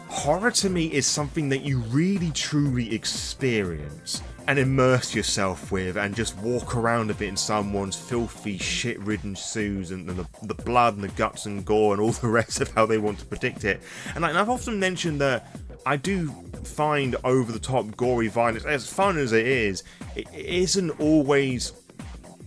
horror to me is something that you really truly experience and immerse yourself with, and just walk around a bit in someone's filthy, shit-ridden zoos, and the blood and the guts and gore and all the rest of how they want to predict it. And I've often mentioned that I do find over-the-top gory violence, as fun as it isn't always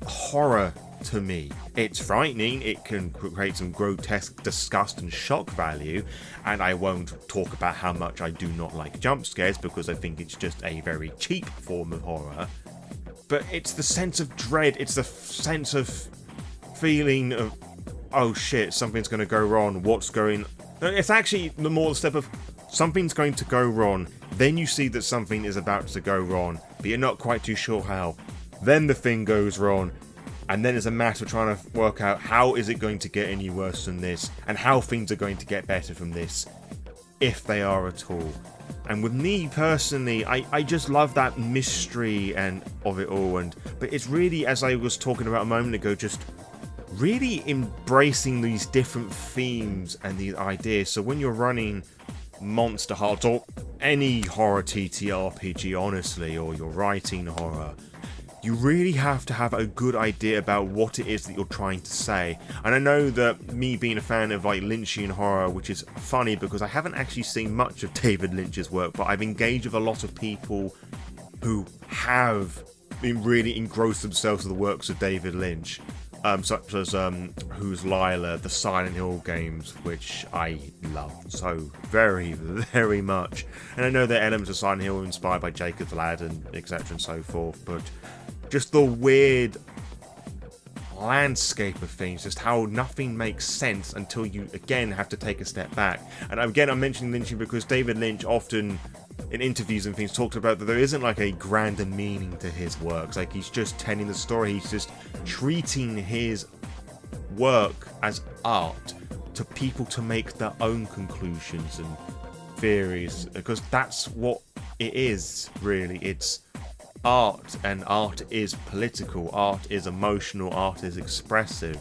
horror to me. It's frightening, it can create some grotesque disgust and shock value, and I won't talk about how much I do not like jump scares, because I think it's just a very cheap form of horror. But it's the sense of dread, it's the sense of feeling of, oh shit, something's going to go wrong, what's going... It's actually the step of, something's going to go wrong, then you see that something is about to go wrong, but you're not quite too sure how. Then the thing goes wrong, and then it's a matter of trying to work out how is it going to get any worse than this, and how things are going to get better from this, if they are at all. And with me personally, I just love that mystery and of it all. But it's really, as I was talking about a moment ago, just really embracing these different themes and these ideas. So when you're running Monsterhearts, or any horror TTRPG honestly, or you're writing horror, you really have to have a good idea about what it is that you're trying to say. And I know that me being a fan of like Lynchian horror, which is funny because I haven't actually seen much of David Lynch's work, but I've engaged with a lot of people who have been really engrossed themselves with the works of David Lynch, such as Who's Lila, the Silent Hill games, which I love so very, very much. And I know that elements of Silent Hill are inspired by Jacob's Ladder and etc. and so forth, but just the weird landscape of things, just how nothing makes sense until you again have to take a step back. And again, I'm mentioning Lynch because David Lynch often in interviews and things talks about that there isn't like a grander meaning to his works. Like, he's just telling the story, he's just treating his work as art to people to make their own conclusions and theories, because that's what it is really. It's art, and art is political, art is emotional, art is expressive.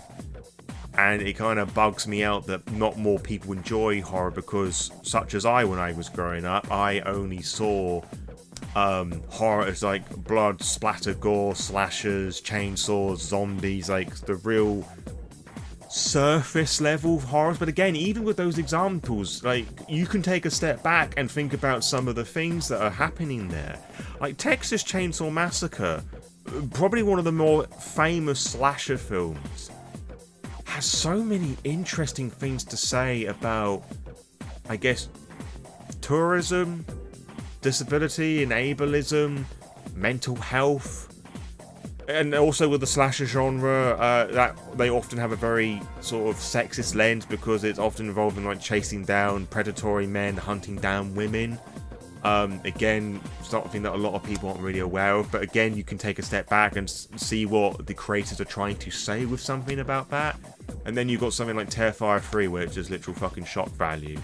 And it kind of bugs me out that not more people enjoy horror, because such as I, when I was growing up, I only saw horror as like blood, splatter, gore, slashers, chainsaws, zombies, like the real surface level horrors. But again, even with those examples, like, you can take a step back and think about some of the things that are happening there. Like Texas Chainsaw Massacre, probably one of the more famous slasher films, has so many interesting things to say about, I guess, tourism, disability, and ableism, mental health. And also with the slasher genre, that they often have a very sort of sexist lens, because it's often involving like chasing down predatory men, hunting down women. Again, something that a lot of people aren't really aware of, but again, you can take a step back and see what the creators are trying to say with something about that. And then you've got something like Terrifier 3, where it's just literal fucking shock value,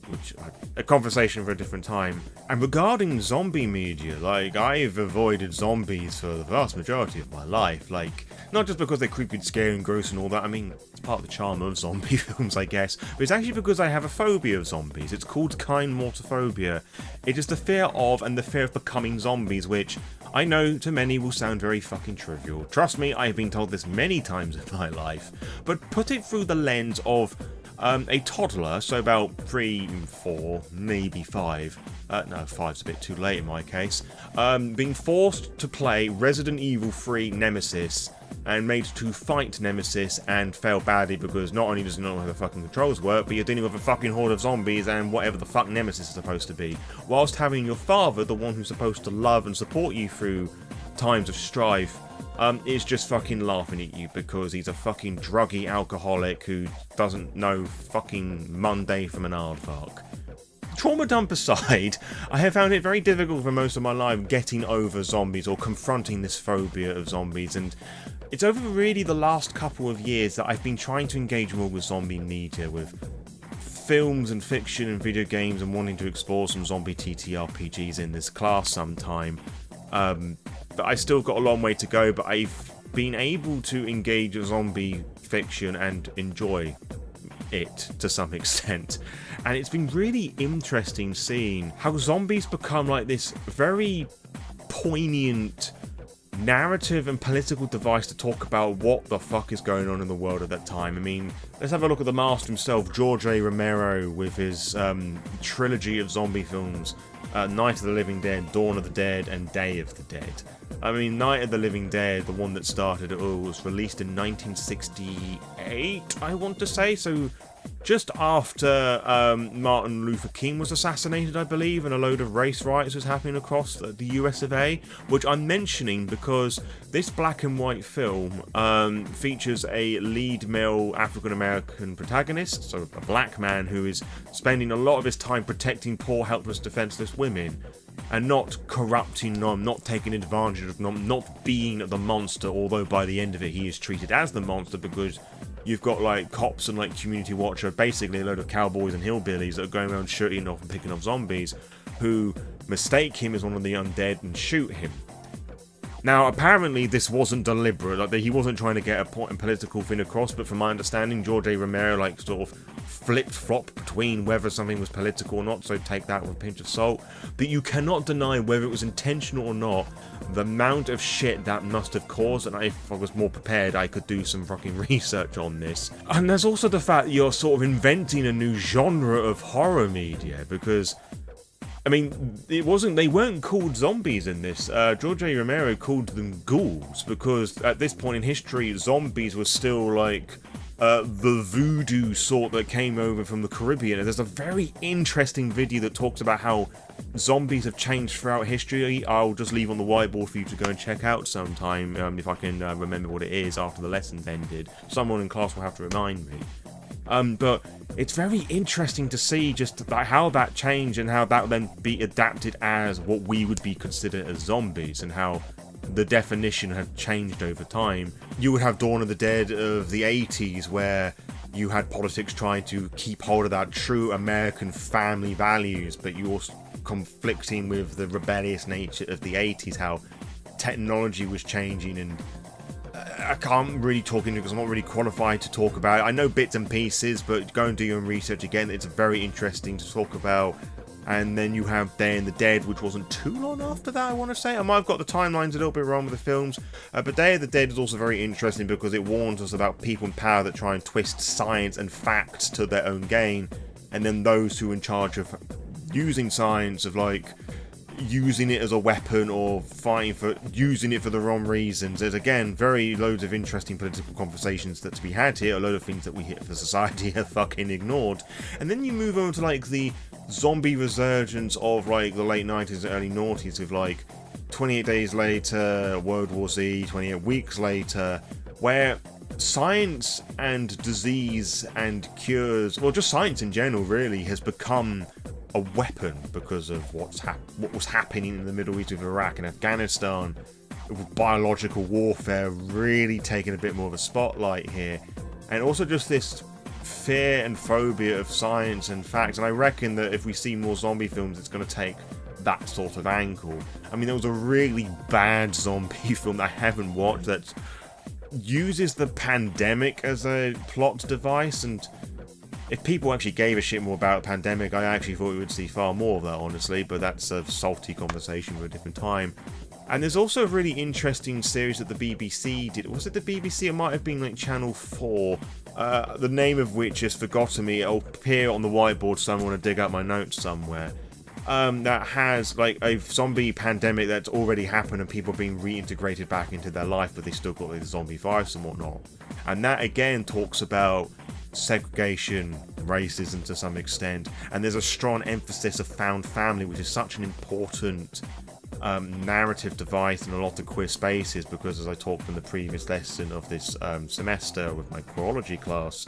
which a conversation for a different time. And regarding zombie media, like, I've avoided zombies for the vast majority of my life. Like, not just because they're creepy and scary and gross and all that. I mean, it's part of the charm of zombie films, I guess. But it's actually because I have a phobia of zombies. It's called kind mortophobia. It is the fear of and the fear of becoming zombies, which I know to many will sound very fucking trivial. Trust me, I have been told this many times in my life. But put it through the lens of a toddler, so about 3, 4, maybe 5. No, 5's a bit too late in my case. Being forced to play Resident Evil 3 Nemesis, and made to fight Nemesis and fail badly, because not only does he not know how the fucking controls work, but you're dealing with a fucking horde of zombies and whatever the fuck Nemesis is supposed to be, whilst having your father, the one who's supposed to love and support you through times of strife, is just fucking laughing at you because he's a fucking druggy alcoholic who doesn't know fucking Monday from an aardvark. Trauma dump aside, I have found it very difficult for most of my life getting over zombies or confronting this phobia of zombies, and it's over really the last couple of years that I've been trying to engage more with zombie media, with films and fiction and video games, and wanting to explore some zombie TTRPGs in this class sometime. But I still got a long way to go, but I've been able to engage with zombie fiction and enjoy it to some extent. And it's been really interesting seeing how zombies become like this very poignant narrative and political device to talk about what the fuck is going on in the world at that time. I mean, let's have a look at the master himself, George A. Romero, with his trilogy of zombie films, Night of the Living Dead, Dawn of the Dead, and Day of the Dead. I mean, Night of the Living Dead, the one that started it all, was released in 1968, I want to say, so just after Martin Luther King was assassinated, I believe, and a load of race riots was happening across the US of A, which I'm mentioning because this black and white film features a lead male African-American protagonist, so a black man who is spending a lot of his time protecting poor, helpless, defenseless women, and not corrupting them, not taking advantage of them, not being the monster, although by the end of it he is treated as the monster, because you've got like cops and like community watcher, basically a load of cowboys and hillbillies that are going around shooting off and picking off zombies, who mistake him as one of the undead and shoot him. Now, apparently this wasn't deliberate, like he wasn't trying to get a point and political thing across, but from my understanding, George A. Romero like sort of flip-flop between whether something was political or not, so take that with a pinch of salt. But you cannot deny whether it was intentional or not, the amount of shit that must have caused, and if I was more prepared, I could do some fucking research on this. And there's also the fact that you're sort of inventing a new genre of horror media, because I mean, they weren't called zombies in this. George A. Romero called them ghouls, because at this point in history, zombies were still like the voodoo sort that came over from the Caribbean. And there's a very interesting video that talks about how zombies have changed throughout history. I'll just leave on the whiteboard for you to go and check out sometime, if I can remember what it is after the lesson's ended. Someone in class will have to remind me. But it's very interesting to see just how that changed and how that would then be adapted as what we would be considered as zombies, and how the definition had changed over time. You would have Dawn of the Dead of the 80s, where you had politics trying to keep hold of that true American family values, but you also conflicting with the rebellious nature of the 80s, how technology was changing. And I can't really talk into it because I'm not really qualified to talk about it. I know bits and pieces, but go and do your own research again. It's very interesting to talk about. And then you have Day of the Dead, which wasn't too long after that, I want to say. I might have got the timelines a little bit wrong with the films. But Day of the Dead is also very interesting because it warns us about people in power that try and twist science and facts to their own gain. And then those who are in charge of using science, of like using it as a weapon or fighting for using it for the wrong reasons. There's again loads of interesting political conversations that to be had here, a load of things that we here for society have fucking ignored. And then you move on to like the zombie resurgence of like the late 90s and early noughties, with like 28 Days Later, World War Z, 28 Weeks Later, where science and disease and cures, well, just science in general really, has become a weapon because of what was happening in the Middle East with Iraq and Afghanistan, with biological warfare really taking a bit more of a spotlight here. And also just this fear and phobia of science and facts. And I reckon that if we see more zombie films, it's going to take that sort of angle. I mean, there was a really bad zombie film that I haven't watched that uses the pandemic as a plot device, and if people actually gave a shit more about the pandemic, I actually thought we would see far more of that, honestly, but that's a salty conversation for a different time. And there's also a really interesting series that the BBC did. Was it the BBC? It might have been like Channel 4, the name of which has forgotten me. It'll appear on the whiteboard, so I want to dig out my notes somewhere. That has like a zombie pandemic that's already happened and people being reintegrated back into their life, but they still got like the zombie virus and whatnot. And that again talks about segregation, racism to some extent, and there's a strong emphasis of found family, which is such an important narrative device in a lot of queer spaces, because as I talked in the previous lesson of this semester with my Queerology class,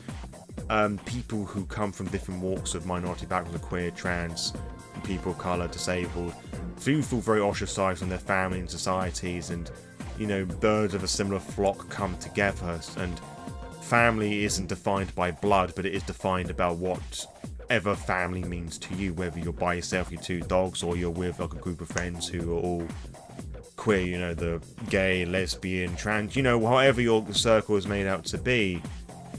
people who come from different walks of minority backgrounds, queer, trans, people of colour, disabled, do feel very ostracised from their family and societies, and you know, birds of a similar flock come together. And family isn't defined by blood, but it is defined about whatever family means to you, whether you're by yourself, your two dogs, or you're with like a group of friends who are all queer, you know, the gay, lesbian, trans, you know, however your circle is made out to be.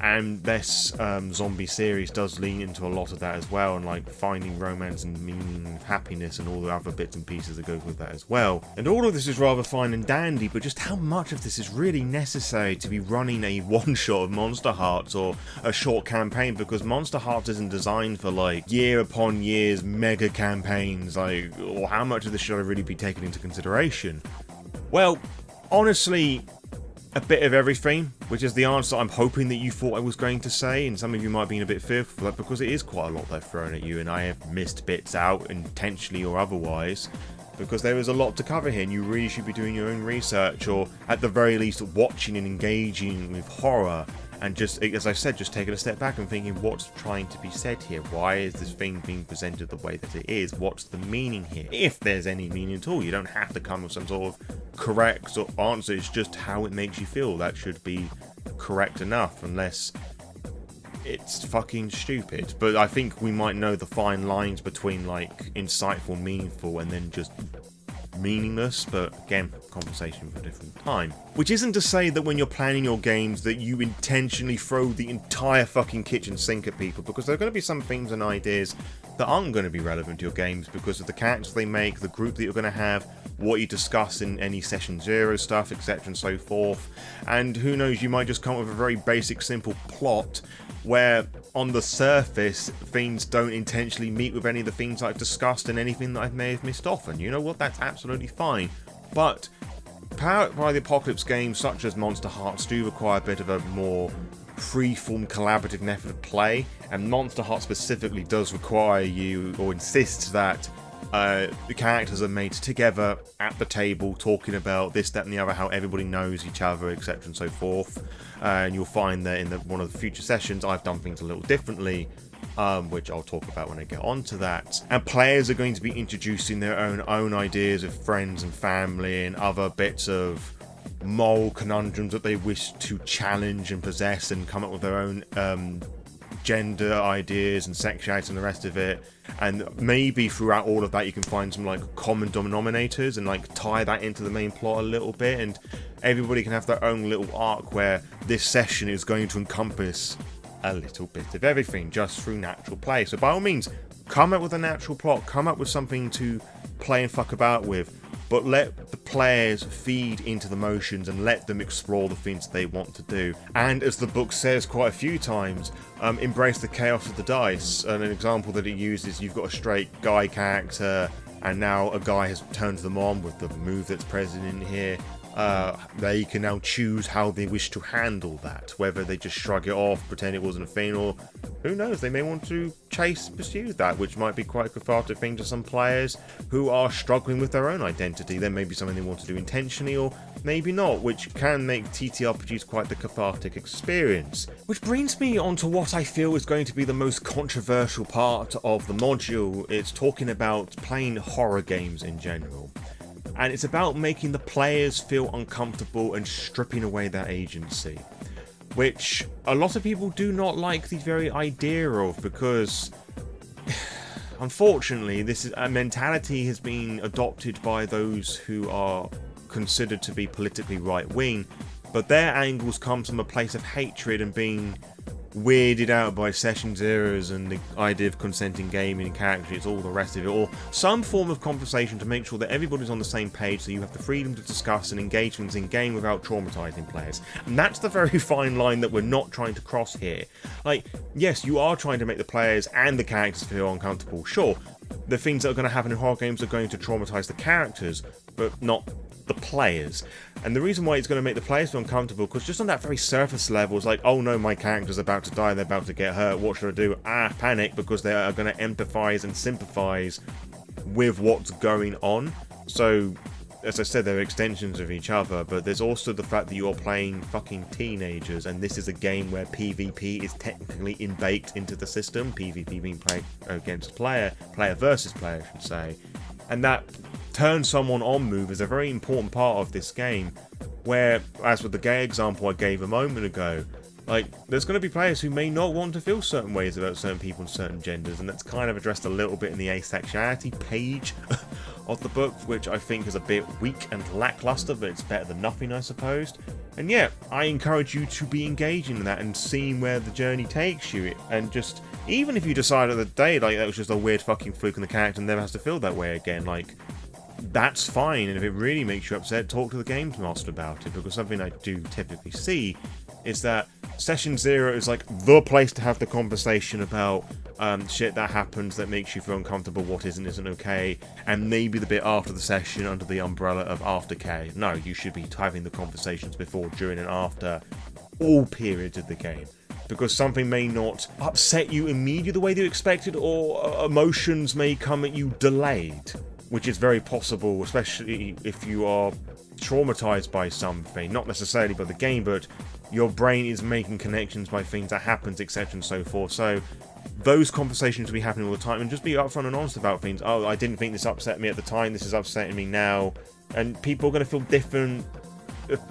And this zombie series does lean into a lot of that as well, and like finding romance and meaning and happiness and all the other bits and pieces that goes with that as well. And all of this is rather fine and dandy, but just how much of this is really necessary to be running a one-shot of Monsterhearts or a short campaign, because Monsterhearts isn't designed for like year upon years mega campaigns, like, or how much of this should I really be taken into consideration? Well, honestly, a bit of everything, which is the answer I'm hoping that you thought I was going to say, and some of you might be a bit fearful of that, because it is quite a lot they're throwing at you, and I have missed bits out, intentionally or otherwise, because there is a lot to cover here, and you really should be doing your own research, or at the very least watching and engaging with horror, and just, as I said, just taking a step back and thinking, what's trying to be said here? Why is this thing being presented the way that it is? What's the meaning here? If there's any meaning at all, you don't have to come with some sort of correct answer. It's just how it makes you feel. That should be correct enough, unless it's fucking stupid. But I think we might know the fine lines between like insightful, meaningful, and then just meaningless, but again, conversation for a different time. Which isn't to say that when you're planning your games that you intentionally throw the entire fucking kitchen sink at people, because there are going to be some things and ideas that aren't going to be relevant to your games because of the characters they make, the group that you're going to have, what you discuss in any session 0 stuff, etc. and so forth. And who knows, you might just come up with a very basic, simple plot where on the surface things don't intentionally meet with any of the things I've discussed and anything that I may have missed off. And you know what, that's absolutely fine. But powered by the Apocalypse games such as Monsterhearts do require a bit of a more free-form collaborative method of play, and Monsterhearts specifically does require you, or insists that the characters are made together at the table talking about this, that and the other, how everybody knows each other, etc. and so forth. And you'll find that in one of the future sessions I've done things a little differently, which I'll talk about when I get onto that. And players are going to be introducing their own ideas of friends and family and other bits of moral conundrums that they wish to challenge and possess and come up with their own gender ideas and sexuality and the rest of it. And maybe throughout all of that you can find some like common denominators and like tie that into the main plot a little bit, and everybody can have their own little arc where this session is going to encompass a little bit of everything just through natural play. So by all means, come up with a natural plot, come up with something to play and fuck about with, but let the players feed into the motions and let them explore the things they want to do. And as the book says quite a few times, embrace the chaos of the dice. And an example that it uses, you've got a straight guy character and now a guy has turned them on with the move that's present in here. They can now choose how they wish to handle that, whether they just shrug it off, pretend it wasn't a thing, or who knows, they may want to pursue that, which might be quite a cathartic thing to some players who are struggling with their own identity. There may be something they want to do intentionally, or maybe not, which can make TTRPGs quite the cathartic experience. Which brings me on to what I feel is going to be the most controversial part of the module. It's talking about playing horror games in general. And it's about making the players feel uncomfortable and stripping away their agency, which a lot of people do not like the very idea of, because unfortunately this is a mentality has been adopted by those who are considered to be politically right-wing, but their angles come from a place of hatred and being weirded out by session zeros and the idea of consenting gaming and characters, all the rest of it, or some form of conversation to make sure that everybody's on the same page so you have the freedom to discuss and engage things in game without traumatizing players. And that's the very fine line that we're not trying to cross here. Like, yes, you are trying to make the players and the characters feel uncomfortable, sure. The things that are going to happen in horror games are going to traumatize the characters, but not the players. And the reason why it's going to make the players feel uncomfortable, because just on that very surface level, it's like, oh no, my character's about to die, they're about to get hurt, what should I do? Panic, because they are going to empathize and sympathize with what's going on. So, as I said, they're extensions of each other, but there's also the fact that you're playing fucking teenagers, and this is a game where PvP is technically baked into the system, PvP being player against player, player versus player, I should say. And that turn someone on move is a very important part of this game, where, as with the gay example I gave a moment ago, like, there's going to be players who may not want to feel certain ways about certain people and certain genders, and that's kind of addressed a little bit in the asexuality page of the book, which I think is a bit weak and lackluster, but it's better than nothing, I suppose. And yeah, I encourage you to be engaging in that and seeing where the journey takes you, and just, even if you decide at the day, like, that was just a weird fucking fluke in the character and never has to feel that way again, like, that's fine. And if it really makes you upset, talk to the games master about it, because something I do typically see is that session 0 is like the place to have the conversation about shit that happens that makes you feel uncomfortable, what isn't okay, and maybe the bit after the session under the umbrella of aftercare. No, you should be having the conversations before, during, and after all periods of the game, because something may not upset you immediately the way you expected, or emotions may come at you delayed, which is very possible, especially if you are traumatized by something, not necessarily by the game, but your brain is making connections by things that happens, etc. and so forth. So those conversations will be happening all the time, and just be upfront and honest about things. Oh, I didn't think this upset me at the time, this is upsetting me now. And people are going to feel different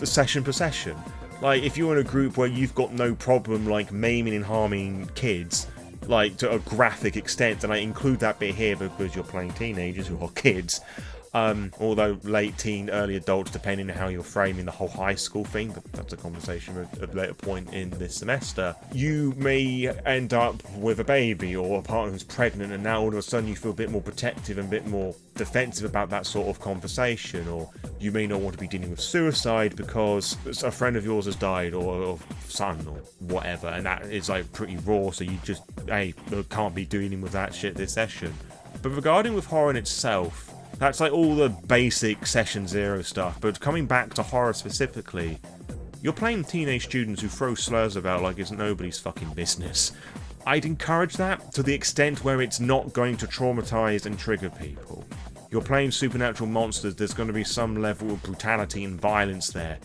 session per session. Like, if you're in a group where you've got no problem, like, maiming and harming kids, like, to a graphic extent, and I include that bit here because you're playing teenagers who are kids, Although late teen, early adults, depending on how you're framing the whole high school thing, but that's a conversation at a later point in this semester. You may end up with a baby or a partner who's pregnant, and now all of a sudden you feel a bit more protective and a bit more defensive about that sort of conversation. Or you may not want to be dealing with suicide because a friend of yours has died, or son, or whatever, and that is like pretty raw, so you just, hey, can't be dealing with that shit this session. But regarding with horror in itself, that's like all the basic session 0 stuff, but coming back to horror specifically, you're playing teenage students who throw slurs about like it's nobody's fucking business. I'd encourage that to the extent where it's not going to traumatize and trigger people. You're playing supernatural monsters, there's going to be some level of brutality and violence there,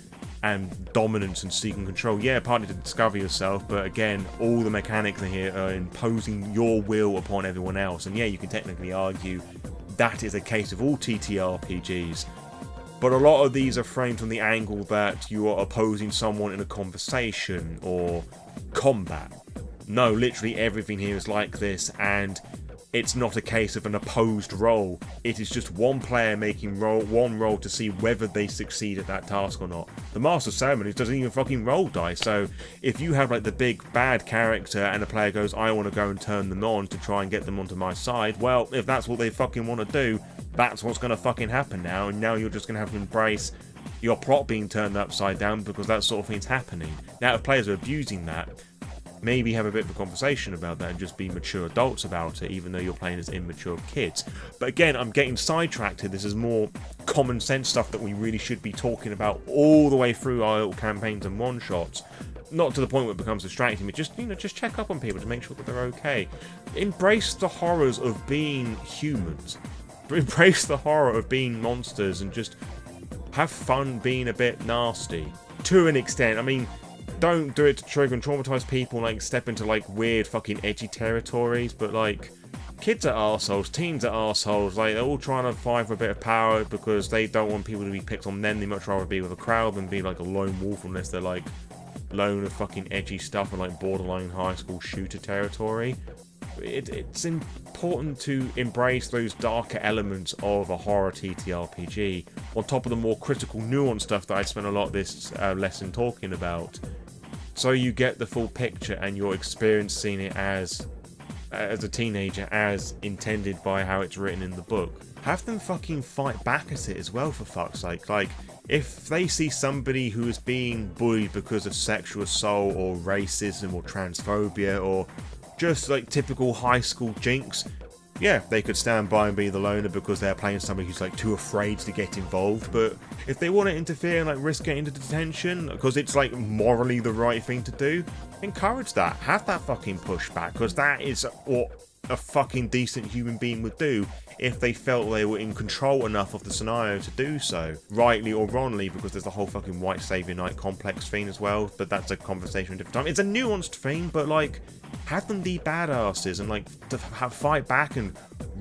and dominance and seeking control. Yeah, partly to discover yourself, but again, all the mechanics in here are imposing your will upon everyone else, and yeah, you can technically argue that is a case of all TTRPGs, but a lot of these are framed from the angle that you are opposing someone in a conversation or combat. No, literally everything here is like this, and it's not a case of an opposed roll. It is just one player making one roll to see whether they succeed at that task or not. The Master of Ceremonies doesn't even fucking roll dice, so if you have like the big bad character and the player goes, I want to go and turn them on to try and get them onto my side, well, if that's what they fucking want to do, that's what's going to fucking happen now, and now you're just going to have to embrace your plot being turned upside down because that sort of thing's happening. Now, if players are abusing that, maybe have a bit of a conversation about that and just be mature adults about it, even though you're playing as immature kids. But again, I'm getting sidetracked here. This is more common sense stuff that we really should be talking about all the way through our little campaigns and one-shots. Not to the point where it becomes distracting, but just, just check up on people to make sure that they're okay. Embrace the horrors of being humans. Embrace the horror of being monsters and just have fun being a bit nasty. To an extent. I mean, don't do it to trigger and traumatize people, like step into like weird fucking edgy territories, but like kids are arseholes, teens are arseholes, like they're all trying to fight for a bit of power because they don't want people to be picked on them. They much rather be with a crowd than be like a lone wolf, unless they're like loan of fucking edgy stuff and like borderline high school shooter territory. It's important to embrace those darker elements of a horror TTRPG on top of the more critical nuanced stuff that I spent a lot of this lesson talking about, so you get the full picture and you're experiencing it as a teenager as intended by how it's written in the book. Have them fucking fight back at it as well, for fuck's sake. Like, if they see somebody who is being bullied because of sexual assault or racism or transphobia or just like typical high school jinx, yeah, they could stand by and be the loner because they're playing somebody who's like too afraid to get involved. But if they want to interfere and like risk getting into detention because it's like morally the right thing to do, encourage that. Have that fucking pushback, because that is what a fucking decent human being would do if they felt they were in control enough of the scenario to do so, rightly or wrongly, because there's the whole fucking white savior knight complex thing as well, but that's a conversation at a different time. It's a nuanced thing, but like, have them be badasses and like to fight back and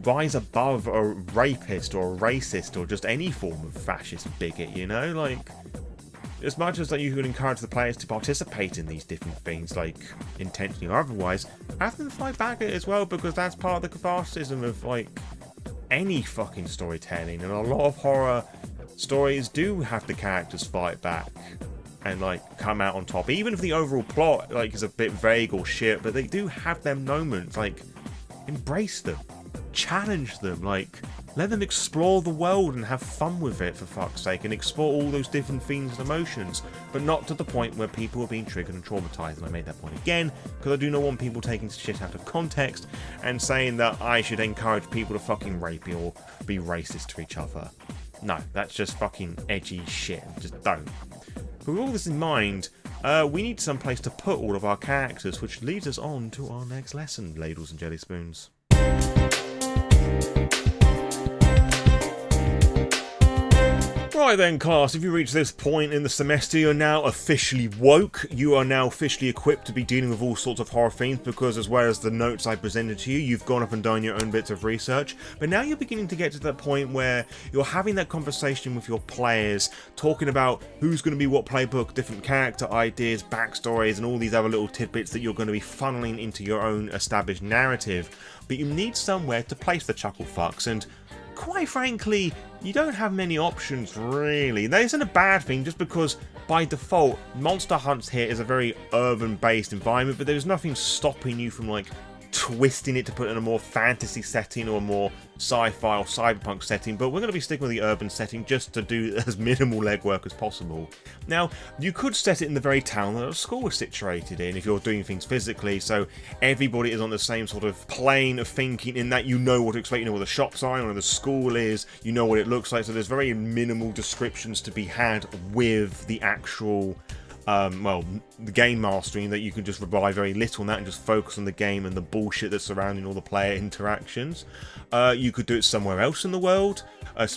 rise above a rapist or a racist or just any form of fascist bigot, you know? Like, as much as that you can encourage the players to participate in these different things, like intentionally or otherwise, have them fight back at it as well, because that's part of the catharsis of like any fucking storytelling, and a lot of horror stories do have the characters fight back and like come out on top, even if the overall plot like is a bit vague or shit, but they do have them moments. Like, embrace them, challenge them, like let them explore the world and have fun with it, for fuck's sake, and explore all those different themes and emotions, but not to the point where people are being triggered and traumatized. And I made that point again because I do not want people taking shit out of context and saying that I should encourage people to fucking rape or be racist to each other. No, that's just fucking edgy shit. Just don't. But with all this in mind, we need some place to put all of our characters, which leads us on to our next lesson, ladles and jelly spoons. Right then, class, if you reach this point in the semester, you're now officially woke. You are now officially equipped to be dealing with all sorts of horror themes, because as well as the notes I presented to you, you've gone up and done your own bits of research. But now you're beginning to get to that point where you're having that conversation with your players, talking about who's going to be what playbook, different character ideas, backstories, and all these other little tidbits that you're going to be funneling into your own established narrative. But you need somewhere to place the chuckle fucks, and quite frankly, you don't have many options, really. That isn't a bad thing, just because, by default, Monster Hunts here is a very urban-based environment, but there's nothing stopping you from, like, twisting it to put it in a more fantasy setting or a more sci-fi or cyberpunk setting, but we're going to be sticking with the urban setting just to do as minimal legwork as possible. Now, you could set it in the very town that a school is situated in if you're doing things physically, so everybody is on the same sort of plane of thinking in that you know what to expect, you know where the shops are, where the school is, you know what it looks like, so there's very minimal descriptions to be had with the actual the game mastering, that you can just rely very little on that and just focus on the game and the bullshit that's surrounding all the player interactions. You could do it somewhere else in the world,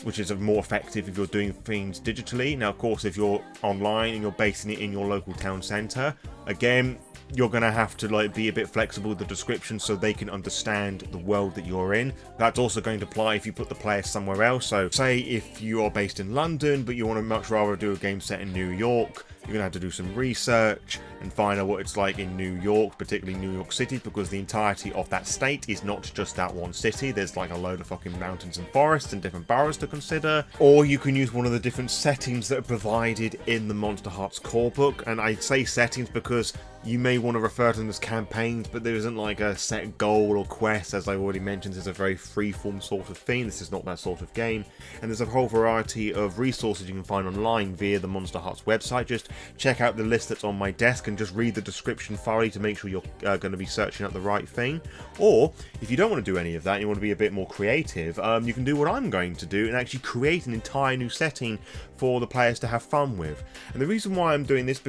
which is more effective if you're doing things digitally. Now, of course, if you're online and you're basing it in your local town centre, again, you're going to have to like be a bit flexible with the description so they can understand the world that you're in. That's also going to apply if you put the player somewhere else. So say if you are based in London but you want to much rather do a game set in New York, you're going to have to do some research and find out what it's like in New York, particularly New York City, because the entirety of that state is not just that one city. There's like a load of fucking mountains and forests and different boroughs to consider. Or you can use one of the different settings that are provided in the Monster Hearts core book. And I say settings because you may want to refer to them as campaigns, but there isn't like a set goal or quest. As I already mentioned, it's a very freeform sort of thing. This is not that sort of game. And there's a whole variety of resources you can find online via the Monster Hearts website. Just check out the list that's on my desk and just read the description thoroughly to make sure you're going to be searching out the right thing. Or if you don't want to do any of that and you want to be a bit more creative, you can do what I'm going to do and actually create an entire new setting for the players to have fun with. And the reason why I'm doing this,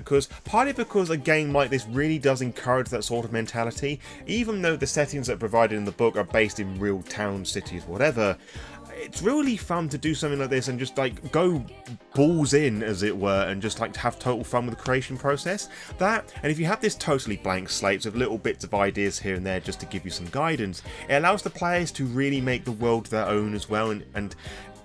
partly because a game like this really does encourage that sort of mentality. Even though the settings that are provided in the book are based in real towns, cities, whatever, it's really fun to do something like this and just like go balls in, as it were, and just like to have total fun with the creation process. That, and if you have this totally blank slate with little bits of ideas here and there just to give you some guidance, it allows the players to really make the world their own as well, and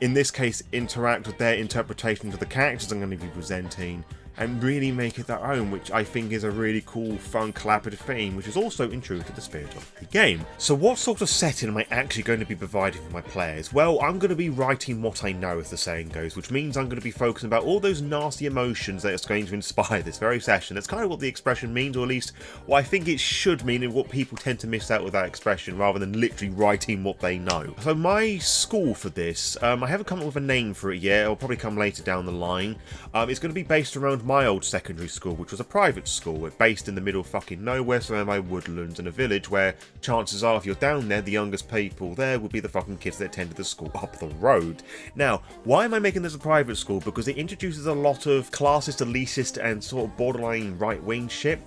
in this case interact with their interpretations of the characters I'm going to be presenting and really make it their own, which I think is a really cool, fun, collaborative theme, which is also in true to the spirit of the game. So what sort of setting am I actually going to be providing for my players? Well, I'm going to be writing what I know, as the saying goes, which means I'm going to be focusing about all those nasty emotions that it's going to inspire this very session. That's kind of what the expression means, or at least what I think it should mean, and what people tend to miss out with that expression, rather than literally writing what they know. So my school for this, I haven't come up with a name for it yet. It'll probably come later down the line. It's going to be based around my old secondary school, which was a private school based in the middle of fucking nowhere, surrounded by woodlands and a village where chances are if you're down there, the youngest people there would be the fucking kids that attended the school up the road. Now, why am I making this a private school? Because it introduces a lot of classist, elitist and sort of borderline right-wing shit.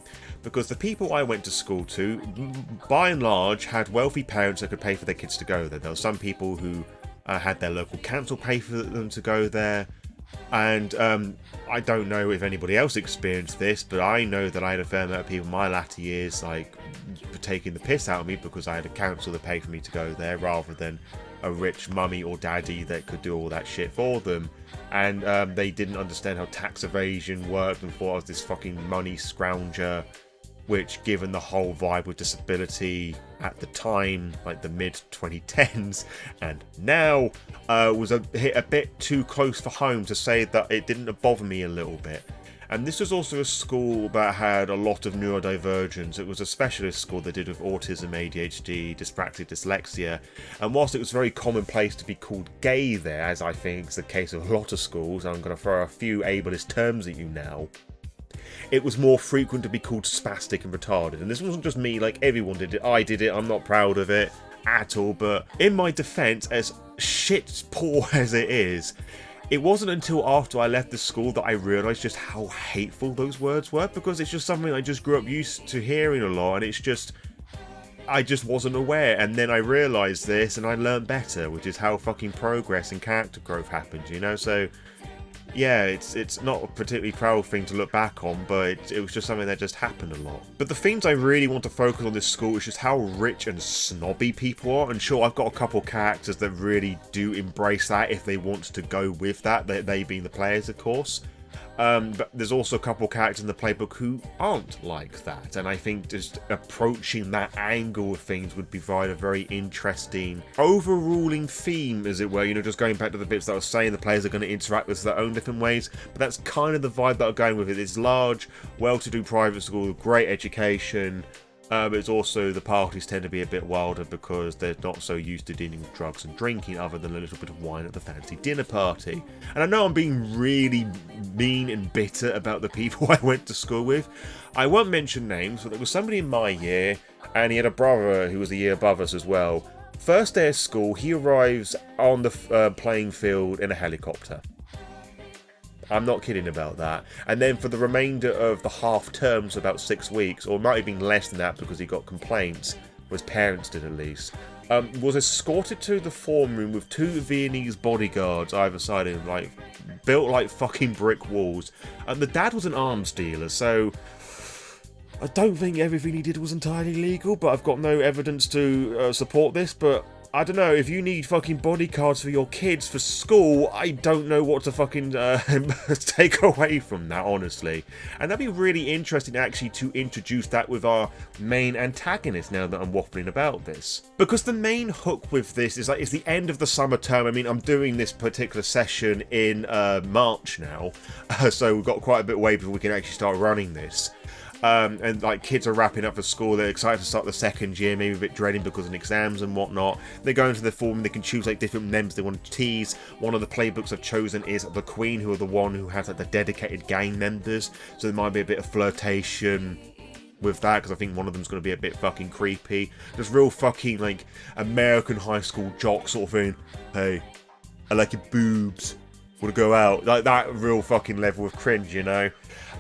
Because the people I went to school to, by and large, had wealthy parents that could pay for their kids to go there. There were some people who had their local council pay for them to go there. And I don't know if anybody else experienced this, but I know that I had a fair amount of people in my latter years like taking the piss out of me because I had a council that paid for me to go there rather than a rich mummy or daddy that could do all that shit for them. And they didn't understand how tax evasion worked and thought I was this fucking money scrounger, which, given the whole vibe with disability at the time, like the mid-2010s, and now, was hit a bit too close for home to say that it didn't bother me a little bit. And this was also a school that had a lot of neurodivergence. It was a specialist school that did with autism, ADHD, dyspraxic, dyslexia, and whilst it was very commonplace to be called gay there, as I think is the case of a lot of schools, I'm going to throw a few ableist terms at you now, it was more frequent to be called spastic and retarded. And this wasn't just me, like everyone did it. I did it, I'm not proud of it at all, but in my defence, as shit poor as it is, it wasn't until after I left the school that I realised just how hateful those words were, because it's just something I just grew up used to hearing a lot, and it's just, I just wasn't aware. And then I realised this and I learned better, which is how fucking progress and character growth happens, you know? So yeah, it's not a particularly proud thing to look back on, but it was just something that just happened a lot. But the themes I really want to focus on this school is just how rich and snobby people are. And sure, I've got a couple characters that really do embrace that if they want to go with that, they being the players, of course. But there's also a couple of characters in the playbook who aren't like that, and I think just approaching that angle of things would provide a very interesting overruling theme, as it were. You know, just going back to the bits that I was saying, the players are going to interact with their own different ways, but that's kind of the vibe that I'm going with it. It's large, well-to-do private school, great education. It's also the parties tend to be a bit wilder because they're not so used to dealing with drugs and drinking other than a little bit of wine at the fancy dinner party. And I know I'm being really mean and bitter about the people I went to school with. I won't mention names, but there was somebody in my year, and he had a brother who was a year above us as well. First day of school, he arrives on the playing field in a helicopter. I'm not kidding about that. And then for the remainder of the half term, so about 6 weeks, or it might have been less than that because he got complaints, or his parents did at least, was escorted to the form room with 2 Viennese bodyguards either side of him, like, built like fucking brick walls. And the dad was an arms dealer, so I don't think everything he did was entirely legal, but I've got no evidence to support this, but I don't know, if you need fucking bodyguards for your kids for school, I don't know what to fucking take away from that, honestly. And that'd be really interesting actually to introduce that with our main antagonist now that I'm waffling about this. Because the main hook with this is like, it's the end of the summer term. I mean, I'm doing this particular session in March now, so we've got quite a bit away before we can actually start running this. And like kids are wrapping up for school, they're excited to start the second year, maybe a bit dreading because of exams and whatnot. They go into the form, they can choose like different members they want to tease. One of the playbooks I've chosen is the Queen, who are the one who has like the dedicated gang members, so there might be a bit of flirtation with that, because I think one of them's going to be a bit fucking creepy. Just real fucking like American high school jock sort of thing. Hey, I like your boobs, wanna go out? Like that real fucking level of cringe, you know?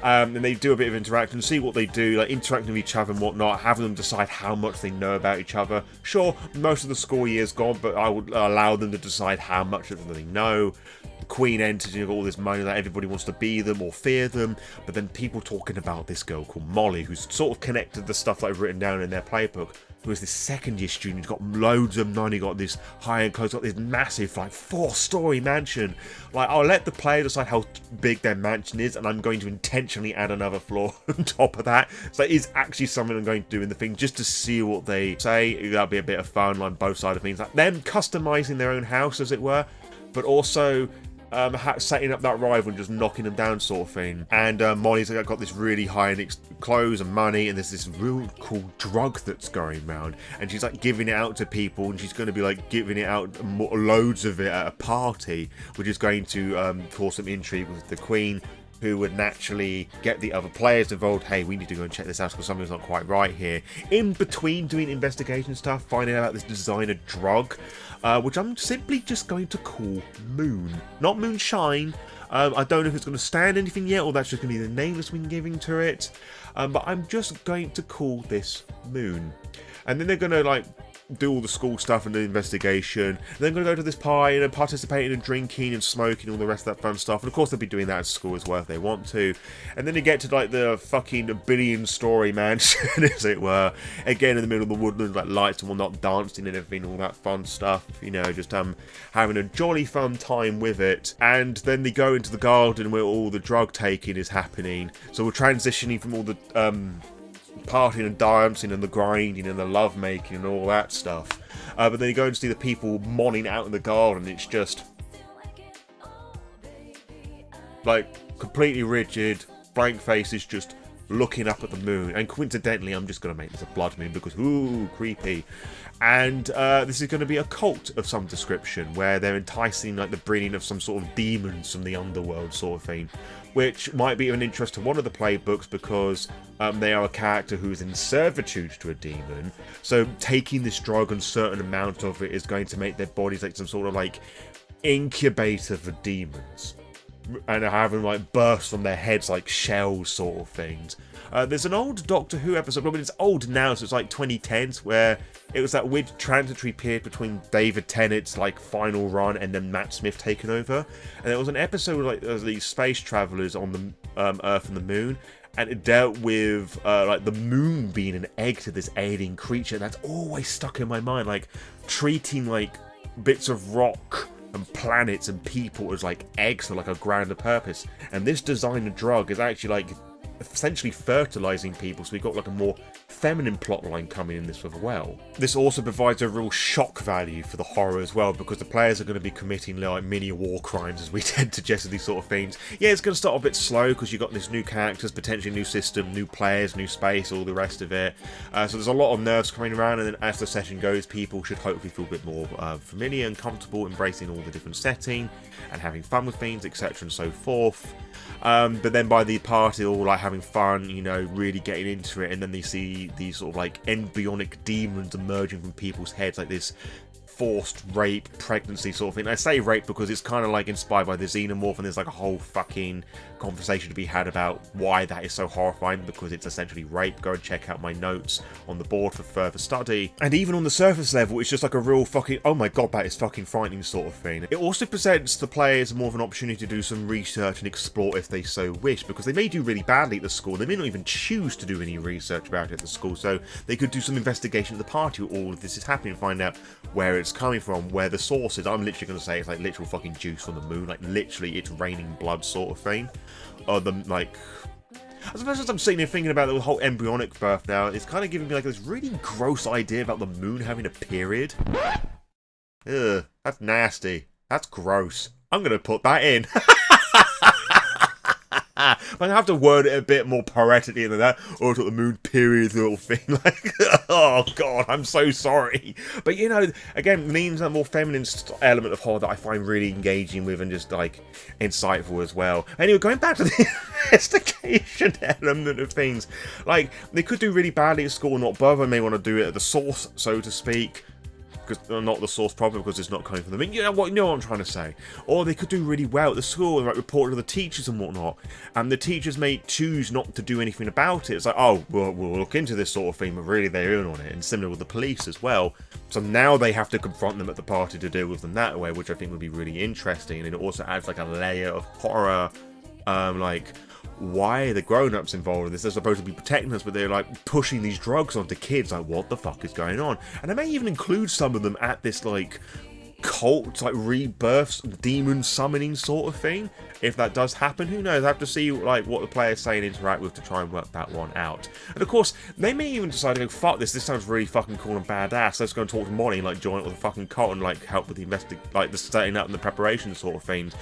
And they do a bit of interaction, see what they do, like interacting with each other and whatnot, having them decide how much they know about each other. Sure, most of the school year's gone, but I would allow them to decide how much of them they know. The Queen enters, you've got all this money that everybody wants to be them or fear them, but then people talking about this girl called Molly, who's sort of connected the stuff that I've written down in their playbook, who is this second year student, who's got loads of money, got this high-end clothes, got this massive, like, 4-story mansion. Like, I'll let the player decide how big their mansion is, and I'm going to intentionally add another floor on top of that. So it is actually something I'm going to do in the thing, just to see what they say. That'll be a bit of fun, like, both sides of things. Like, them customizing their own house, as it were, but also setting up that rival and just knocking them down sort of thing. And Molly's got this really high-end clothes and money, and there's this real cool drug that's going around, and she's like giving it out to people, and she's going to be like giving it out loads of it at a party, which is going to cause some intrigue with the Queen, who would naturally get the other players involved. Hey, we need to go and check this out because something's not quite right here. In between doing investigation stuff, finding out about this designer drug, which I'm simply just going to call Moon. Not Moonshine. I don't know if it's going to stand anything yet, or that's just going to be the name that's been given to it. But I'm just going to call this Moon. And then they're going to, like, do all the school stuff and the investigation. And they're going to go to this party and participate in drinking and smoking, all the rest of that fun stuff. And of course they'll be doing that at school as well if they want to. And then they get to like the fucking billion-story mansion, as it were. Again in the middle of the woodland, like lights and whatnot, dancing and everything, all that fun stuff. You know, just having a jolly fun time with it. And then they go into the garden where all the drug taking is happening. So we're transitioning from all the partying and dancing and the grinding and the love making and all that stuff, but then you go and see the people monning out in the garden. It's just like completely rigid, blank faces, just looking up at the moon. And coincidentally, I'm just going to make this a blood moon because ooh, creepy. And this is going to be a cult of some description, where they're enticing like the bringing of some sort of demons from the underworld sort of thing, which might be of an interest to one of the playbooks because they are a character who is in servitude to a demon. So taking this drug and certain amount of it is going to make their bodies like some sort of like incubator for demons, and having like bursts from their heads like shells sort of things. There's an old Doctor Who episode, but it's old now, so it's like 2010s, where it was that weird transitory period between David Tennant's like final run and then Matt Smith taking over. And there was an episode like these space travelers on the Earth and the Moon, and it dealt with like the moon being an egg to this alien creature. That's always stuck in my mind, like treating like bits of rock and planets and people as like eggs for like a grander purpose. And this designer drug is actually like essentially fertilizing people, so we've got like a more feminine plotline coming in this as well. This also provides a real shock value for the horror as well, because the players are going to be committing like mini war crimes, as we tend to suggest with these sort of themes. Yeah, it's going to start a bit slow because you've got these new characters, potentially new system, new players, new space, all the rest of it. So there's a lot of nerves coming around, and then as the session goes, people should hopefully feel a bit more familiar and comfortable embracing all the different setting and having fun with things, etc. and so forth. But then by the party, all like having fun, you know, really getting into it, and then they see these sort of like embryonic demons emerging from people's heads, like this forced rape, pregnancy sort of thing. I say rape because it's kind of like inspired by the xenomorph, and there's like a whole fucking conversation to be had about why that is so horrifying, because it's essentially rape. Go and check out my notes on the board for further study. And even on the surface level, it's just like a real fucking, oh my god, that is fucking frightening sort of thing. It also presents the players more of an opportunity to do some research and explore if they so wish, because they may do really badly at the school. They may not even choose to do any research about it at the school, so they could do some investigation at the party where all of this is happening and find out where it's coming from, where the source is. I'm literally going to say it's like literal fucking juice from the moon, like literally it's raining blood sort of thing. Or the, like, I suppose as I'm sitting here thinking about the whole embryonic birth now, it's kind of giving me like this really gross idea about the moon having a period. Ugh, that's nasty. That's gross. I'm going to put that in. I have to word it a bit more poetically than that, or the moon period little thing. Like, oh god, I'm so sorry. But you know, again, means a more feminine element of horror that I find really engaging with and just like insightful as well. Anyway, going back to the investigation element of things, like they could do really badly at school, not bother. They may want to do it at the source, so to speak. Because not the source problem, because it's not coming from them. You know what I'm trying to say. Or they could do really well at the school and like report to the teachers and whatnot, and the teachers may choose not to do anything about it. It's like, oh, we'll look into this sort of thing, but really they're in on it. And similar with the police as well. So now they have to confront them at the party to deal with them that way, which I think would be really interesting. And it also adds like a layer of horror, like, why are the grown-ups involved in this? They're supposed to be protecting us, but they're like pushing these drugs onto kids. Like, what the fuck is going on? And I may even include some of them at this like cult, like rebirths, demon summoning sort of thing. If that does happen, who knows? I have to see like what the players say and interact with to try and work that one out. And of course, they may even decide to go, fuck this sounds really fucking cool and badass. Let's go and talk to Molly and like join up with the fucking cult and like help with the the setting up and the preparation sort of things.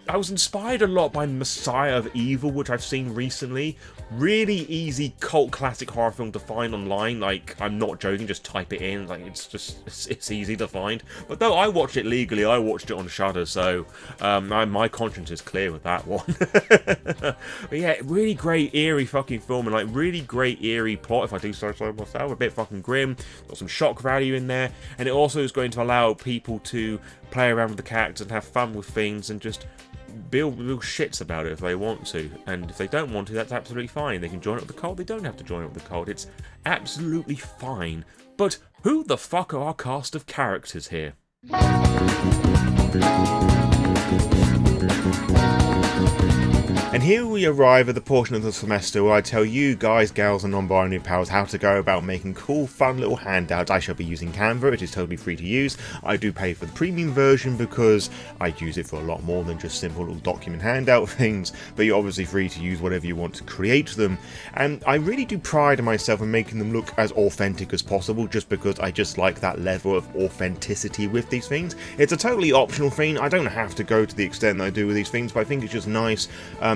I was inspired a lot by Messiah of Evil, which I've seen recently. Really easy cult classic horror film to find online. Like, I'm not joking, just type it in. Like, it's easy to find. But though I watched it legally, I watched it on Shudder, so my conscience is clear with that one. But yeah, really great eerie fucking film, and like really great eerie plot, if I do so myself. A bit fucking grim, got some shock value in there, and it also is going to allow people to play around with the characters and have fun with things and just build real shits about it if they want to. And if they don't want to, that's absolutely fine. They can join up with the cult, they don't have to join up with the cult. It's absolutely fine. But who the fuck are our cast of characters here? And here we arrive at the portion of the semester where I tell you guys, gals and non-binary pals how to go about making cool, fun little handouts. I shall be using Canva, it is totally free to use. I do pay for the premium version because I use it for a lot more than just simple little document handout things, but you're obviously free to use whatever you want to create them. And I really do pride myself in making them look as authentic as possible, just because I just like that level of authenticity with these things. It's a totally optional thing, I don't have to go to the extent that I do with these things, but I think it's just nice.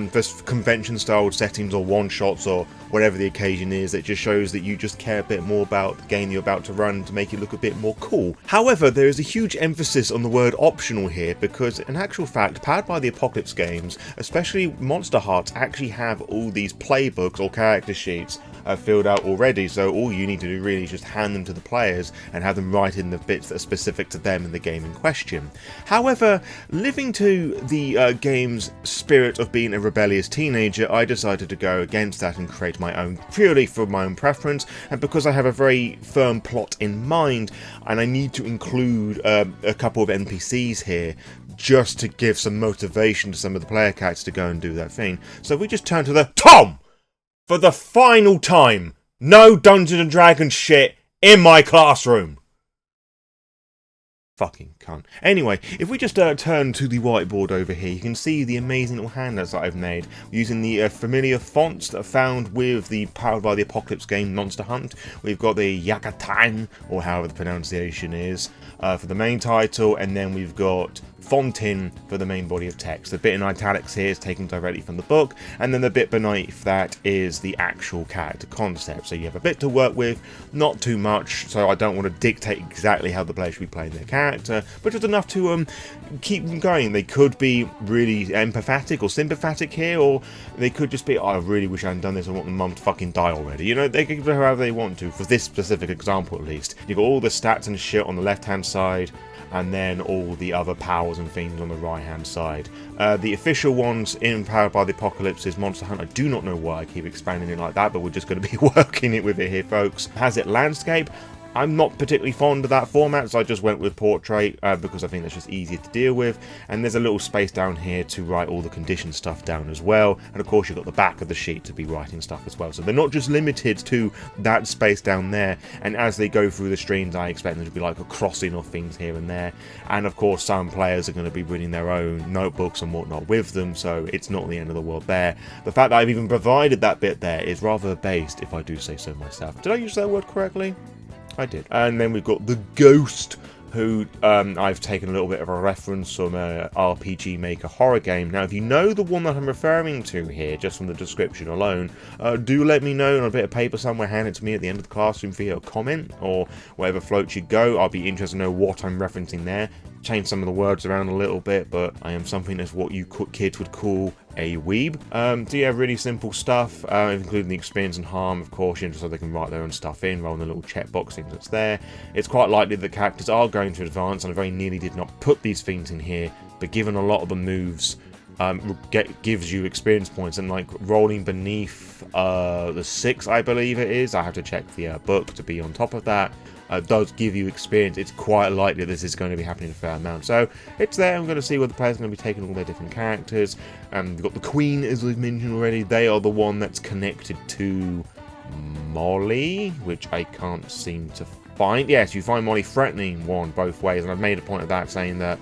For convention style settings or one shots or whatever the occasion is, it just shows that you just care a bit more about the game you're about to run to make it look a bit more cool. However, there is a huge emphasis on the word optional here, because in actual fact, powered by the Apocalypse games, especially Monsterhearts, actually have all these playbooks or character sheets filled out already, so all you need to do really is just hand them to the players and have them write in the bits that are specific to them in the game in question. However, living to the game's spirit of being a rebellious teenager, I decided to go against that and create my own, purely for my own preference, and because I have a very firm plot in mind, and I need to include a couple of NPCs here, just to give some motivation to some of the player characters to go and do that thing. So we just turn to the Tom! For the final time, no Dungeons and Dragons shit in my classroom! Fucking cunt. Anyway, if we just turn to the whiteboard over here, you can see the amazing little handouts that I've made using the familiar fonts that are found with the Powered by the Apocalypse game Monster Hunt. We've got the Yakatan, or however the pronunciation is, for the main title, and then we've got Fontin for the main body of text. The bit in italics here is taken directly from the book, and then the bit beneath that is the actual character concept. So you have a bit to work with, not too much, so I don't want to dictate exactly how the player should be playing their character, but just enough to keep them going. They could be really empathetic or sympathetic here, or they could just be, oh, I really wish I hadn't done this, I want the mum to fucking die already. You know, they can do however they want to, for this specific example at least. You've got all the stats and shit on the left hand side, and then all the other powers and things on the right hand side. The official ones in Powered by the Apocalypse is Monster Hunt. I do not know why I keep expanding it like that, but we're just going to be working it with it here, folks. Has it landscape? I'm not particularly fond of that format, so I just went with portrait because I think that's just easier to deal with. And there's a little space down here to write all the condition stuff down as well. And of course you've got the back of the sheet to be writing stuff as well. So they're not just limited to that space down there. And as they go through the streams, I expect them to be like a crossing of things here and there. And of course some players are going to be bringing their own notebooks and whatnot with them, so it's not the end of the world there. The fact that I've even provided that bit there is rather based, if I do say so myself. Did I use that word correctly? I did. And then we've got the Ghost, who I've taken a little bit of a reference from a RPG Maker horror game. Now, if you know the one that I'm referring to here, just from the description alone, do let me know on a bit of paper somewhere, hand it to me at the end of the classroom via a comment, or whatever floats you go. I'll be interested to know what I'm referencing there. Change some of the words around a little bit, but I am something that's what you kids would call a weeb. So yeah, really simple stuff, including the experience and harm, of course, just so they can write their own stuff in, rather than the little checkbox things that's there. It's quite likely that characters are going to advance, and I very nearly did not put these things in here, but given a lot of the moves gives you experience points, and like rolling beneath the 6, I believe it is, I have to check the book to be on top of that, does give you experience. It's quite likely this is going to be happening a fair amount, so it's there. I'm going to see where the players are going to be taking all their different characters. We've got the Queen, as we've mentioned already. They are the one that's connected to Molly, which I can't seem to find. Yes, you find Molly threatening one both ways, and I've made a point of that, saying that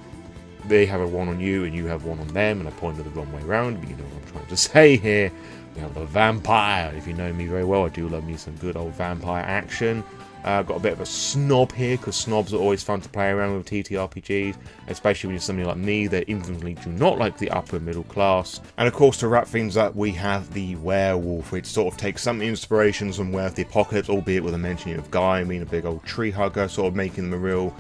they have a one on you and you have one on them, and I pointed the wrong way around, but you know what I'm trying to say here. We have the vampire. If you know me very well, I do love me some good old vampire action. Got a bit of a snob here, because snobs are always fun to play around with TTRPGs, especially when you're somebody like me that infinitely do not like the upper middle class. And of course, to wrap things up, we have the werewolf, which sort of takes some inspirations from Where of the Apocalypse, albeit with a mention of Guy being a big old tree hugger, sort of making them a real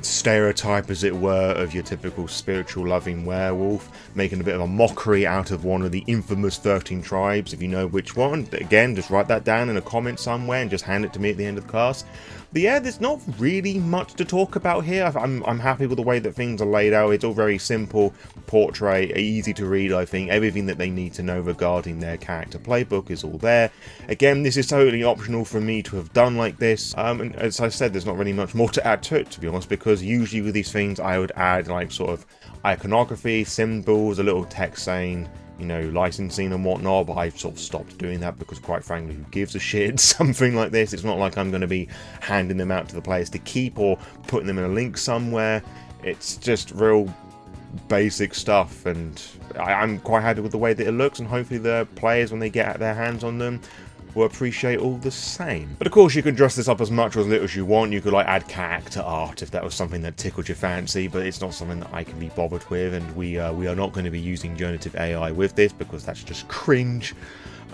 stereotype, as it were, of your typical spiritual loving werewolf, making a bit of a mockery out of one of the infamous 13 tribes. If you know which one, again, just write that down in a comment somewhere and just hand it to me at the end of the class. But yeah, there's not really much to talk about here. I'm happy with the way that things are laid out. It's all very simple, portrait, easy to read. I think everything that they need to know regarding their character playbook is all there. Again, this is totally optional for me to have done like this. And as I said, there's not really much more to add to it, to be honest, because usually with these things I would add like sort of iconography, symbols, a little text saying, you know, licensing and whatnot, but I've sort of stopped doing that because, quite frankly, who gives a shit? Something like this, it's not like I'm going to be handing them out to the players to keep or putting them in a link somewhere. It's just real basic stuff, and I'm quite happy with the way that it looks, and hopefully the players, when they get their hands on them, will appreciate all the same. But of course, you can dress this up as much or as little as you want. You could like add character art if that was something that tickled your fancy, but it's not something that I can be bothered with, and we are not going to be using generative AI with this, because that's just cringe.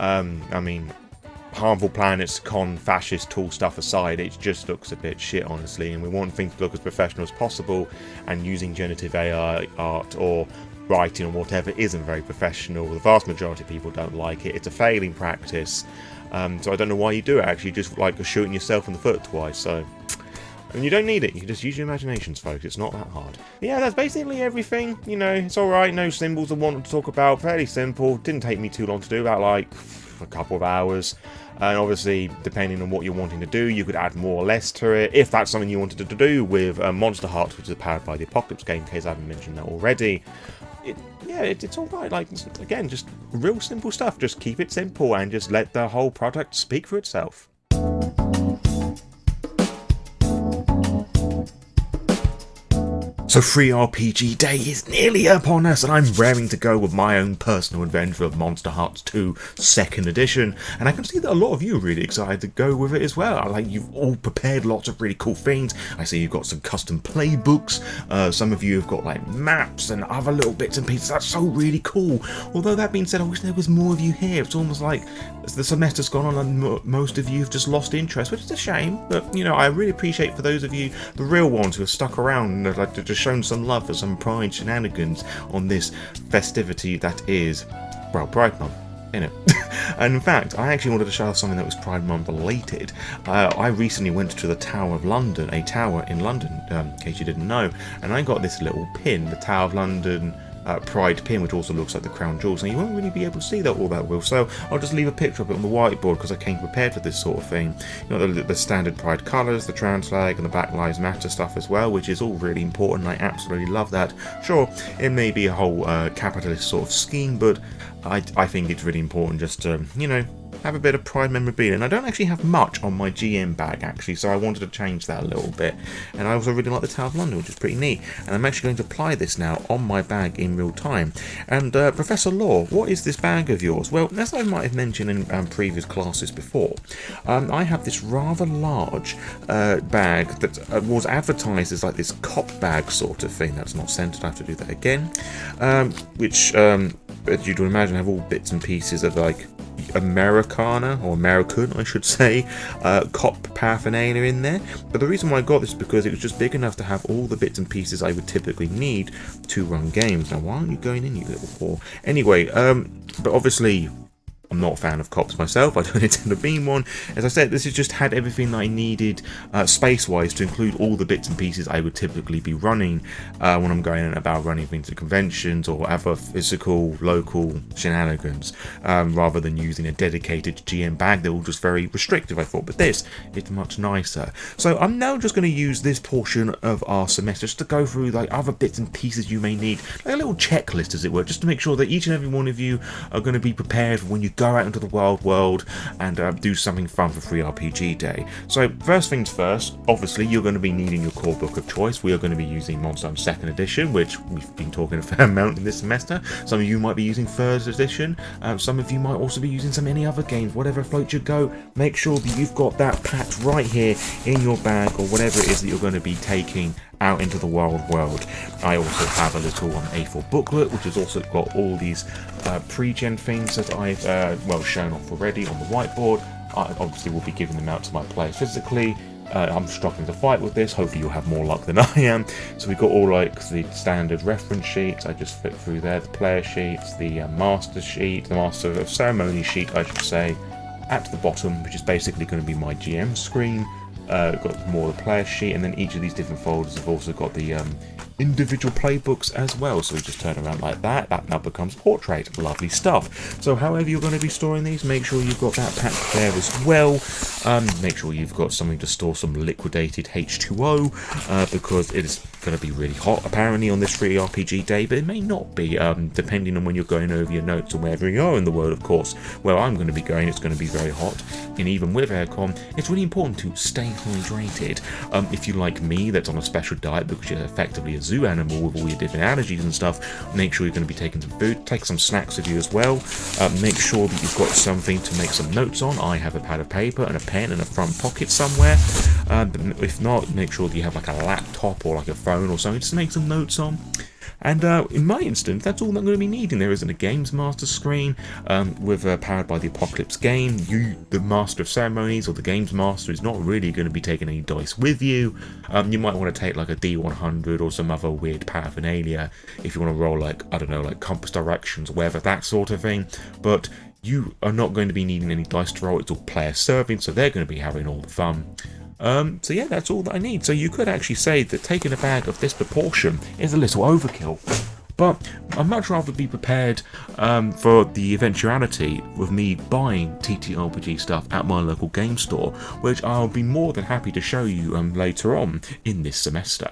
I mean, harmful planets, fascist tool stuff aside, it just looks a bit shit, honestly, and we want things to look as professional as possible, and using generative AI art or writing or whatever isn't very professional. The vast majority of people don't like it. It's a failing practice. So I don't know why you do it, actually, just like shooting yourself in the foot twice, so... And you don't need it, you can just use your imaginations, folks, it's not that hard. But yeah, that's basically everything, you know, it's alright, no symbols I wanted to talk about, fairly simple, didn't take me too long to do, about like a couple of hours. And obviously, depending on what you're wanting to do, you could add more or less to it, if that's something you wanted to do with Monsterhearts, which is Powered by the Apocalypse game, in case I haven't mentioned that already. It's alright, like, again, just real simple stuff. Just keep it simple and just let the whole product speak for itself. So Free RPG Day is nearly upon us, and I'm raring to go with my own personal adventure of Monsterhearts 2 2nd Edition, and I can see that a lot of you are really excited to go with it as well. Like, you've all prepared lots of really cool things. I see you've got some custom playbooks, some of you have got like maps and other little bits and pieces. That's so really cool. Although that being said, I wish there was more of you here. It's almost like the semester's gone on and most of you have just lost interest, which is a shame, but you know, I really appreciate for those of you, the real ones who have stuck around and have like to just shown some love for some Pride shenanigans on this festivity that is, well, Pride Month, innit? And in fact, I actually wanted to show something that was Pride Month related. I recently went to the Tower of London, a tower in London, in case you didn't know, and I got this little pin, the Tower of London Pride pin, which also looks like the crown jewels, and you won't really be able to see that all that well, so I'll just leave a picture of it on the whiteboard because I came prepared for this sort of thing. You know, the standard Pride colours, the trans flag and the Black Lives Matter stuff as well, which is all really important. I absolutely love that. Sure, it may be a whole capitalist sort of scheme, but I think it's really important just to, you know, have a bit of Pride memorabilia. And I don't actually have much on my GM bag actually, so I wanted to change that a little bit. And I also really like the Tower of London, which is pretty neat. And I'm actually going to apply this now on my bag in real time. And Professor Lore, what is this bag of yours? Well, as I might have mentioned in previous classes before, I have this rather large bag that was advertised as like this cop bag sort of thing. That's not centered, I have to do that again. Which, as you'd imagine, have all bits and pieces of like Americana, or American I should say, cop paraphernalia in there. But the reason why I got this is because it was just big enough to have all the bits and pieces I would typically need to run games. Now why aren't you going in, you little whore? Anyway, but obviously I'm not a fan of cops myself, I don't intend to be one. As I said, this has just had everything that I needed space-wise to include all the bits and pieces I would typically be running when I'm going about running things to conventions or other physical, local shenanigans, rather than using a dedicated GM bag. They're all just very restrictive, I thought, but this is much nicer. So I'm now just going to use this portion of our semester just to go through like other bits and pieces you may need, like a little checklist as it were, just to make sure that each and every one of you are going to be prepared for when you go out into the wild world and do something fun for Free RPG Day. So first things first, obviously you're going to be needing your core book of choice. We are going to be using Monsterhearts 2nd Edition, which we've been talking a fair amount in this semester. Some of you might be using 3rd Edition, some of you might also be using some any other games, whatever floats your go. Make sure that you've got that packed right here in your bag or whatever it is that you're going to be taking out into the wild world. I also have a little A4 booklet which has also got all these pre-gen things that I've well shown off already on the whiteboard. I obviously will be giving them out to my players physically. I'm struggling to fight with this, hopefully you'll have more luck than I am. So we've got all like the standard reference sheets, I just flick through there, the player sheets, the master sheet, the master of ceremony sheet I should say, at the bottom, which is basically going to be my GM screen. Got more of the player sheet, and then each of these different folders have also got the individual playbooks as well. So we just turn around like that, that now becomes portrait. Lovely stuff. So however you're going to be storing these, make sure you've got that packed there as well. Make sure you've got something to store some liquidated H2O, because it is going to be really hot apparently on this Free RPG Day, but it may not be, depending on when you're going over your notes or wherever you are in the world, of course. Where I'm going to be going, it's going to be very hot, and even with aircon, it's really important to stay hydrated. If you like me, that's on a special diet because you're effectively a zoo animal with all your different allergies and stuff, make sure you're going to be taking some food, take some snacks with you as well. Make sure that you've got something to make some notes on. I have a pad of paper and a pen in a front pocket somewhere. If not, make sure that you have like a laptop or like a phone or something to make some notes on. And in my instance, that's all I'm going to be needing. There isn't a Games Master screen with Powered by the Apocalypse game. You, the Master of Ceremonies or the Games Master, is not really going to be taking any dice with you. You might want to take like a D100 or some other weird paraphernalia if you want to roll like, I don't know, like compass directions or whatever, that sort of thing. But you are not going to be needing any dice to roll. It's all player serving, so they're going to be having all the fun. So yeah, that's all that I need. So you could actually say that taking a bag of this proportion is a little overkill. But I'd much rather be prepared for the eventuality of me buying TTRPG stuff at my local game store, which I'll be more than happy to show you later on in this semester.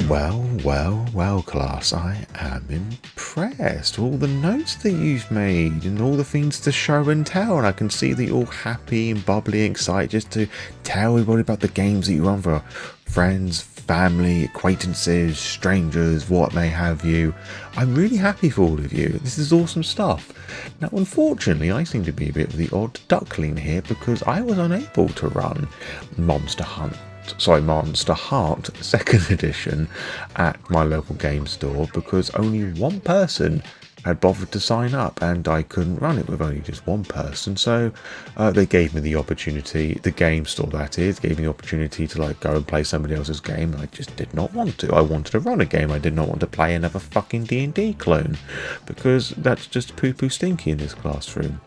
Well, class, I am impressed. impressed with all the notes that you've made and all the things to show and tell, and I can see that you're all happy and bubbly and excited just to tell everybody about the games that you run for friends, family, acquaintances, strangers, what may have you. I'm really happy for all of you. This is awesome stuff. Now, unfortunately, I seem to be a bit of the odd duckling here because I was unable to run Monster Heart 2nd edition at my local game store because only one person had bothered to sign up and I couldn't run it with only just one person. So they gave me the opportunity, the game store that is, gave me the opportunity to like go and play somebody else's game. I just did not want to. I wanted to run a game. I did not want to play another fucking D&D clone because that's just poo-poo stinky in this classroom.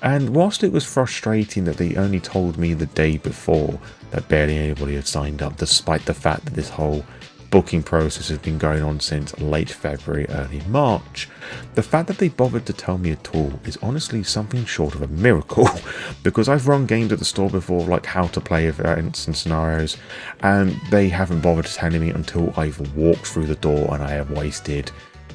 And whilst it was frustrating that they only told me the day before that barely anybody had signed up, despite the fact that this whole booking process has been going on since late February, early March, the fact that they bothered to tell me at all is honestly something short of a miracle because I've run games at the store before, like how to play events and scenarios, and they haven't bothered telling me until I've walked through the door and I have wasted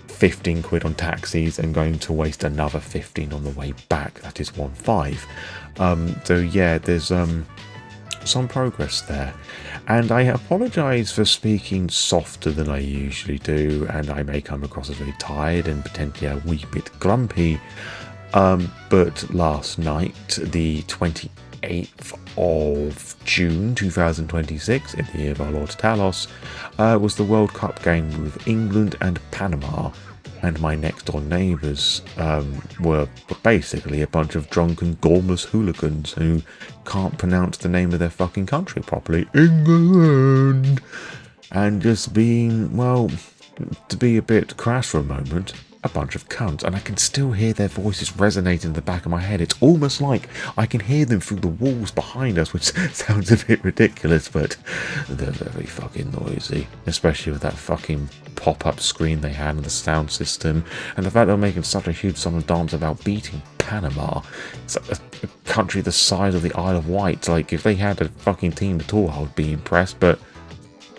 15 quid on taxis and going to waste another 15 on the way back. That is 1.5. So yeah, there's some progress there, and I apologise for speaking softer than I usually do, and I may come across as very tired and potentially a wee bit grumpy, but last night, the 28th of June 2026, in the year of our Lord Talos, was the World Cup game with England and Panama, and my next door neighbours were basically a bunch of drunken, gormless hooligans who can't pronounce the name of their fucking country properly, England, and just being, well, to be a bit crass for a moment, a bunch of cunts. And I can still hear their voices resonating in the back of my head. It's almost like I can hear them through the walls behind us, which sounds a bit ridiculous, but they're very fucking noisy, especially with that fucking pop-up screen they had and the sound system, and the fact they're making such a huge song and dance about beating Panama. It's a country the size of the Isle of Wight. Like, if they had a fucking team at all, I would be impressed, but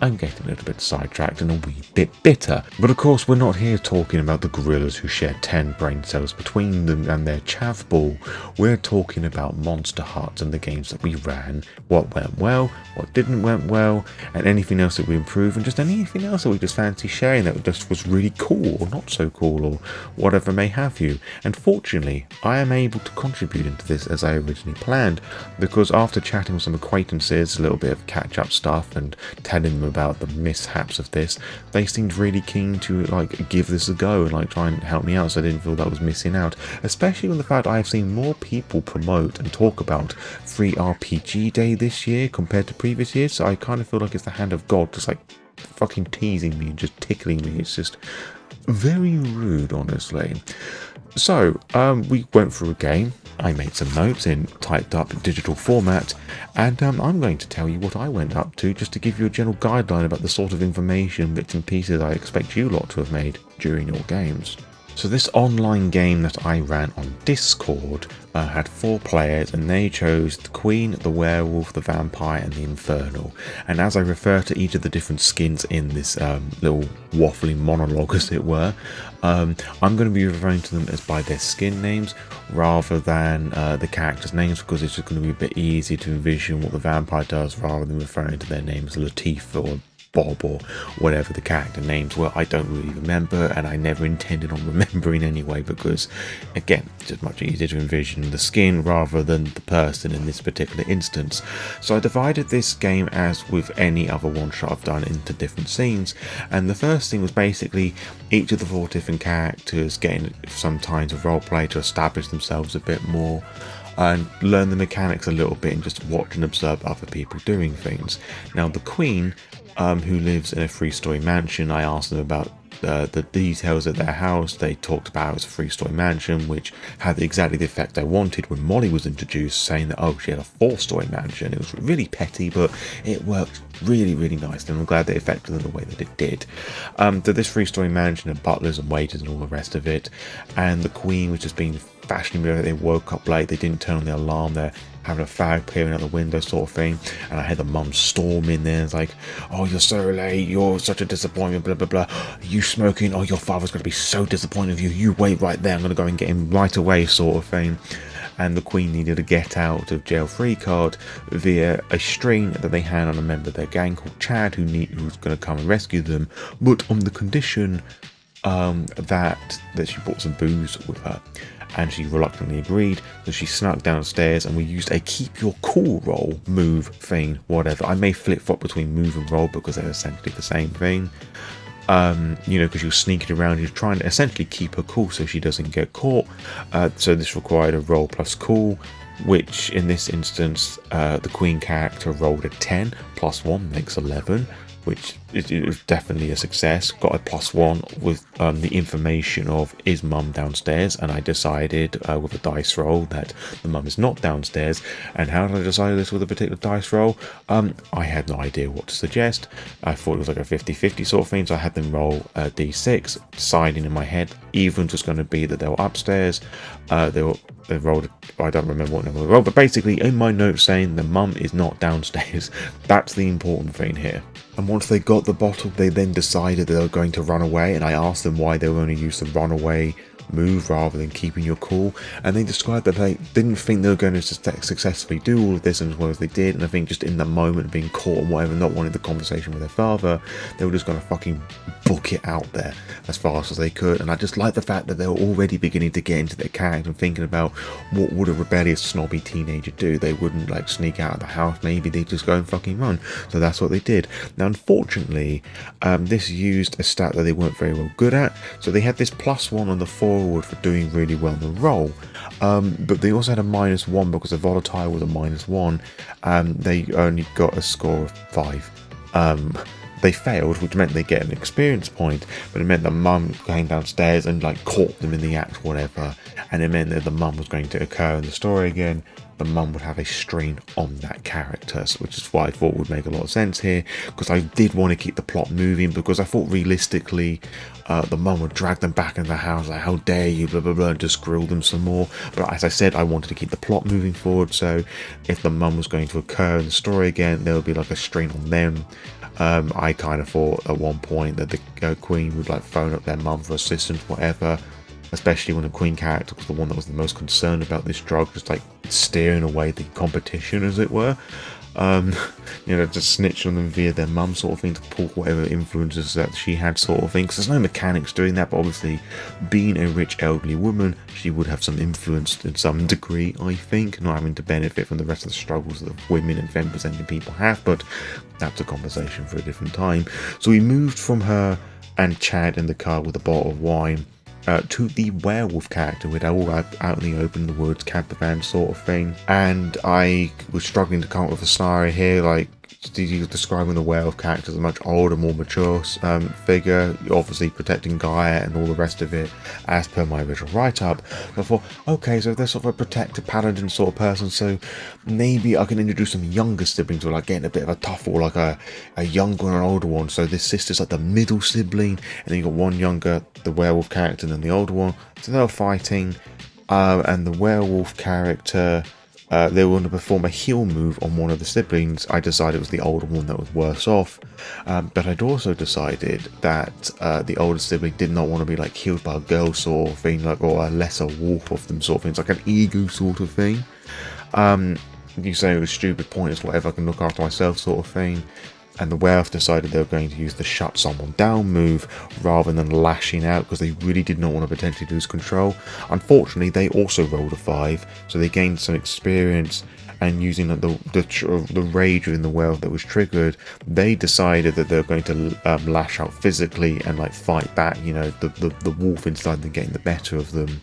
I'm getting a little bit sidetracked and a wee bit bitter. But of course, we're not here talking about the gorillas who share 10 brain cells between them and their chav ball. We're talking about Monsterhearts and the games that we ran, what went well, what didn't went well, and anything else that we improved, and just anything else that we just fancy sharing that just was really cool or not so cool or whatever may have you. And fortunately, I am able to contribute into this as I originally planned, because after chatting with some acquaintances, a little bit of catch-up stuff and telling them about the mishaps of this, they seemed really keen to like give this a go and like try and help me out, so I didn't feel that I was missing out, especially with the fact I have seen more people promote and talk about Free RPG Day this year compared to previous years. So I kind of feel like it's the hand of God just like fucking teasing me and just tickling me. It's just very rude, honestly. So we went through a game. I made some notes in typed up digital format, and I'm going to tell you what I went up to, just to give you a general guideline about the sort of information, bits and pieces I expect you lot to have made during your games. So this online game that I ran on Discord had 4 players, and they chose the Queen, the Werewolf, the Vampire and the Infernal. And as I refer to each of the different skins in this little waffling monologue, as it were, I'm going to be referring to them as by their skin names rather than the characters' names, because it's just going to be a bit easier to envision what the vampire does rather than referring to their names Latif or Bob or whatever the character names were. I don't really remember, and I never intended on remembering anyway, because again, it's just much easier to envision the skin rather than the person in this particular instance. So I divided this game, as with any other one shot I've done, into different scenes, and the first thing was basically each of the 4 different characters getting some kinds of roleplay to establish themselves a bit more and learn the mechanics a little bit, and just watch and observe other people doing things. Now the Queen, who lives in a 3-story mansion, I asked them about the details of their house. They talked about it was a 3-story mansion, which had exactly the effect I wanted when Molly was introduced, saying that, oh, she had a 4-story mansion. It was really petty, but it worked really, really nice, and I'm glad they affected them the way that it did. So this 3-story mansion had butlers and waiters and all the rest of it, and the Queen was just being fashionably, they woke up late, they didn't turn on the alarm, they're having a fag peering out the window sort of thing, and I had the mum storm in there. It's like, oh, you're so late, you're such a disappointment, blah blah blah. You smoking? Oh, your father's going to be so disappointed with you. You wait right there, I'm going to go and get him right away, sort of thing. And the Queen needed a get out of jail free card via a string that they had on a member of their gang called Chad, who was going to come and rescue them, but on the condition that she brought some booze with her. And she reluctantly agreed, so she snuck downstairs, and we used a keep your cool roll, move, feign, whatever. I may flip-flop between move and roll because they're essentially the same thing. Because you're sneaking around, you're trying to essentially keep her cool so she doesn't get caught. So this required a roll plus cool, which in this instance, the Queen character rolled a 10, plus 1 makes 11, which is definitely a success. Got a +1 with the information of, is mum downstairs? And I decided with a dice roll that the mum is not downstairs. And how did I decide this with a particular dice roll? I had no idea what to suggest. I thought it was like a 50-50 sort of thing, so I had them roll a d6, deciding in my head even was going to be that they were upstairs. They rolled, I don't remember what number they rolled, but basically in my notes saying the mum is not downstairs. That's the important thing here. And once they got the bottle, they then decided they were going to run away, and I asked them why they were only used the runaway move rather than keeping your cool, and they described that they didn't think they were going to successfully do all of this as well as they did, and I think just in the moment of being caught and whatever, not wanting the conversation with their father, they were just going to fucking book it out there as fast as they could. And I just like the fact that they were already beginning to get into their character and thinking about what would a rebellious snobby teenager do. They wouldn't like sneak out of the house, maybe they'd just go and fucking run. So that's what they did. Now unfortunately, this used a stat that they weren't very well good at, so they had this +1 on the forward for doing really well in the roll, but they also had a -1 because the volatile was a -1. They only got a score of 5. They failed, which meant they get an experience point, but it meant the mum came downstairs and like caught them in the act, whatever, and it meant that the mum was going to occur in the story again. The mum would have a strain on that character, which is why I thought would make a lot of sense here, because I did want to keep the plot moving, because I thought realistically the mum would drag them back in the house, like, how dare you, blah blah blah, and just grill them some more. But as I said, I wanted to keep the plot moving forward, so if the mum was going to occur in the story again, there would be like a strain on them. I kind of thought at one point that the Queen would like phone up their mum for assistance, whatever, especially when the Queen character was the one that was the most concerned about this drug, just like steering away the competition, as it were. Just snitch on them via their mum sort of thing, to pull whatever influences that she had sort of thing, because there's no mechanics doing that, but obviously being a rich elderly woman, she would have some influence in some degree, I think, not having to benefit from the rest of the struggles that women and femme-presenting people have, but that's a conversation for a different time. So we moved from her and Chad in the car with a bottle of wine to the werewolf character, with all out in the open, the woods, cab the van sort of thing. And I was struggling to come up with a scenario here, like describing the werewolf character as a much older, more mature figure, obviously protecting Gaia and all the rest of it, as per my original write-up. So I thought, okay, so they're sort of a protective paladin sort of person, so maybe I can introduce some younger siblings, or like getting a bit of a tuffle, like a younger and an older one. So this sister's like the middle sibling, and then you got one younger, the werewolf character, and then the older one. So they were fighting, and the werewolf character, they were going to perform a heal move on one of the siblings. I decided it was the older one that was worse off, but I'd also decided that the older sibling did not want to be like healed by a girl sort of thing, like, or a lesser wolf of them sort of thing. It's like an ego sort of thing. You say it was stupid, pointless, whatever, I can look after myself sort of thing. And the werewolf decided they were going to use the shut someone down move rather than lashing out, because they really did not want to potentially lose control. Unfortunately, they also rolled a 5, so they gained some experience, and using the rage within the werewolf that was triggered, they decided that they were going to lash out physically and like fight back, the wolf inside them getting the better of them.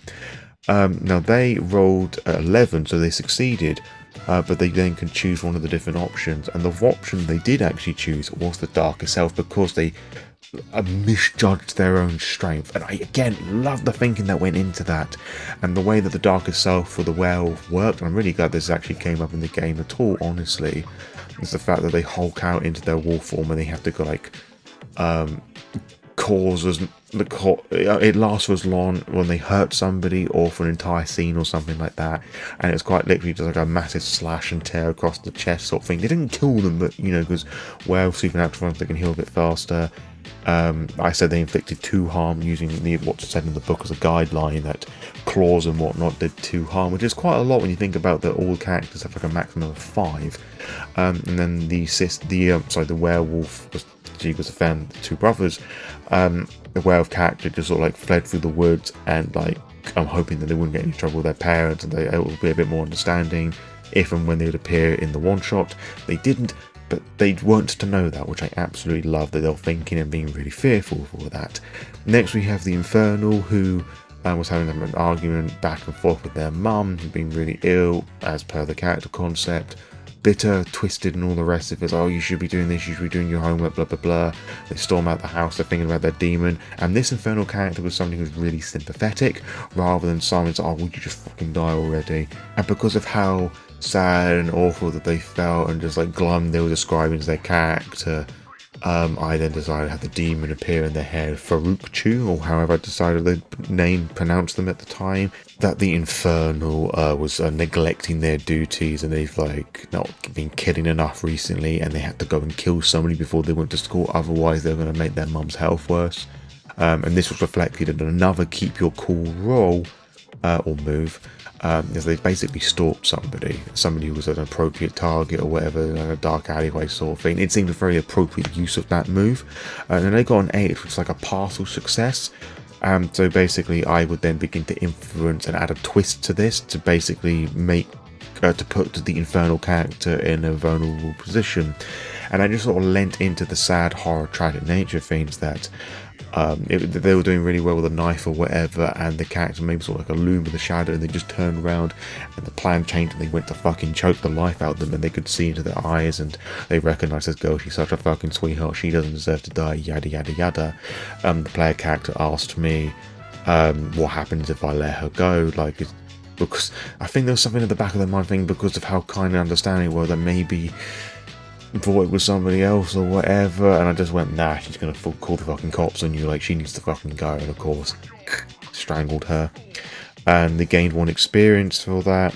Now they rolled 11, so they succeeded. But they then can choose one of the different options, and the option they did actually choose was the darker self, because they misjudged their own strength. And I again love the thinking that went into that, and the way that the darker self for the werewolf worked. And I'm really glad this actually came up in the game at all, honestly, is the fact that they hulk out into their wolf form and they have to go like causes it lasts for as long when they hurt somebody or for an entire scene or something like that, and it's quite literally just like a massive slash and tear across the chest sort of thing. They didn't kill them, but because werewolf supernatural ones, they can heal a bit faster. I said they inflicted 2 harm using what's said in the book as a guideline, that claws and whatnot did 2 harm, which is quite a lot when you think about that all characters have like a maximum of 5. And then the werewolf she was a fan of the 2 brothers. The werewolf character just sort of like fled through the woods, and like I'm hoping that they wouldn't get any trouble with their parents, and it would be a bit more understanding if and when they would appear in the one shot. They didn't, but they weren't to know that, which I absolutely love, that they're thinking and being really fearful for that. Next we have the Infernal, who was having an argument back and forth with their mum, who'd been really ill, as per the character concept. Bitter, twisted, and all the rest of it. Oh, you should be doing this, you should be doing your homework, blah blah blah. They storm out the house, they're thinking about their demon, and this Infernal character was somebody who's really sympathetic, rather than someone who's, oh, would you just fucking die already? And because of how sad and awful that they felt, and just like glum they were describing as their character, I then decided to have the demon appear in their head, Farouk, or however I decided the name pronounced them at the time. That the Infernal was neglecting their duties, and they've like not been killing enough recently, and they had to go and kill somebody before they went to school, otherwise they're going to make their mum's health worse. And this was reflected in another keep your cool roll or move, as they basically stalked somebody who was an appropriate target or whatever, in a dark alleyway sort of thing. It seemed a very appropriate use of that move, and they got an 8, which was like a partial success. So basically I would then begin to influence and add a twist to this to basically make to put the Infernal character in a vulnerable position, and I just sort of lent into the sad, horror, tragic nature of things, that they were doing really well with a knife or whatever, and the character maybe sort of like a loom with a shadow, and they just turned around and the plan changed, and they went to fucking choke the life out of them, and they could see into their eyes, and they recognised this girl, she's such a fucking sweetheart, she doesn't deserve to die, yada yada yada. The player character asked me what happens if I let her go, because I think there was something in the back of their mind thing, because of how kind and understanding it were, that maybe thought it was somebody else or whatever, and I just went, nah, she's gonna call the fucking cops on you, like she needs to fucking go, and of course strangled her, and they gained 1 experience for that.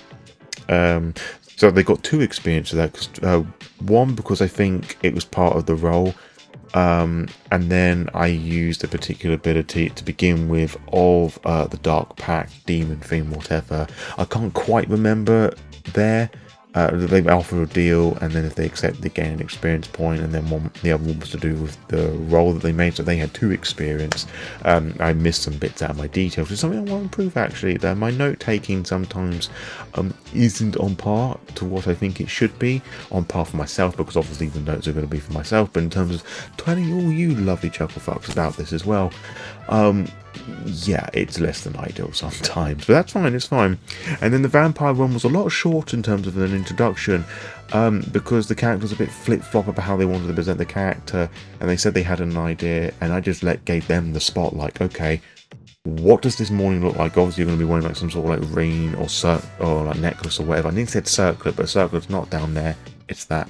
So they got 2 experience for that, because 1 because I think it was part of the role, and then I used a particular ability to begin with of the Dark Pact demon thing, whatever. I can't quite remember there. They offer a deal, and then if they accept, they gain an experience point, and then the other one was to do with the role that they made, so they had 2 experience. I missed some bits out of my details, which is something I want to improve actually. That my note taking sometimes isn't on par to what I think it should be, on par for myself, because obviously the notes are going to be for myself, but in terms of telling all you lovely chuckle fucks about this as well, yeah, it's less than ideal sometimes, but that's fine, it's fine. And then the vampire one was a lot shorter in terms of an introduction, because the character was a bit flip-flop about how they wanted to present the character, and they said they had an idea, and I just gave them the spot, like, okay, what does this morning look like? Obviously you're going to be wearing like some sort of like ring or like necklace or whatever. I think it said circlet, but a circlet's not down there. It's like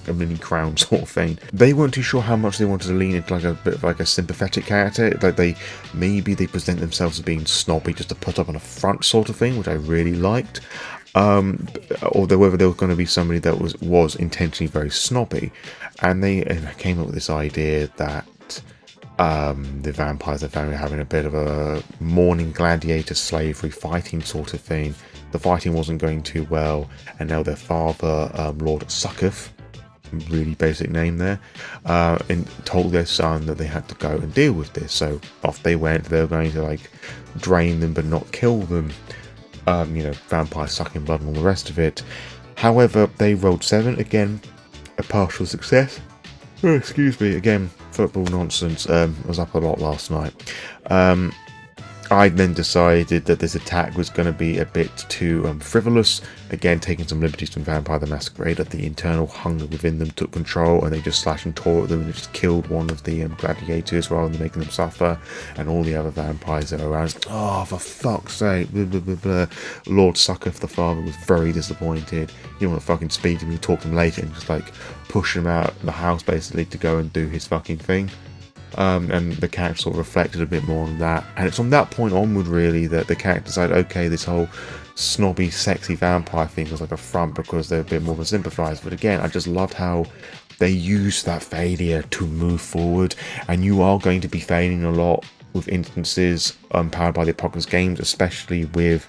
a mini crown sort of thing. They weren't too sure how much they wanted to lean into like a bit of like a sympathetic character. Like they present themselves as being snobby just to put up on a front sort of thing, which I really liked. Or whether there was going to be somebody that was intentionally very snobby, and they came up with this idea that the vampires are having a bit of a morning gladiator slavery fighting sort of thing. The fighting wasn't going too well, and now their father, Lord Succoth, really basic name there, and told their son that they had to go and deal with this. So off they went. They were going to like drain them but not kill them. Vampires sucking blood and all the rest of it. However, they rolled 7, again, a partial success. Oh, excuse me, again, football nonsense. I was up a lot last night. I then decided that this attack was going to be a bit too frivolous. Again, taking some liberties from Vampire the Masquerade, that the internal hunger within them took control, and they just slashed and tore at them, and just killed one of the gladiators rather than making them suffer, and all the other vampires that are around. Oh, for fuck's sake! Blah, blah, blah, blah. Lord Succoth, the father, was very disappointed. He didn't want to fucking speak to him. He talked to him later and just like push him out of the house basically to go and do his fucking thing. and the character sort of reflected a bit more on that. And it's from that point onward, really, that the character decided, okay, this whole snobby, sexy vampire thing was like a front because they're a bit more of a sympathizer. But again, I just loved how they used that failure to move forward, and you are going to be failing a lot with instances powered by the Apocalypse games, especially with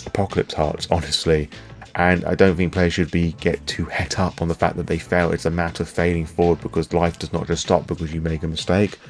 Apocalypse Hearts, honestly. And I don't think players should get too het up on the fact that they fail. It's a matter of failing forward, because life does not just stop because you make a mistake.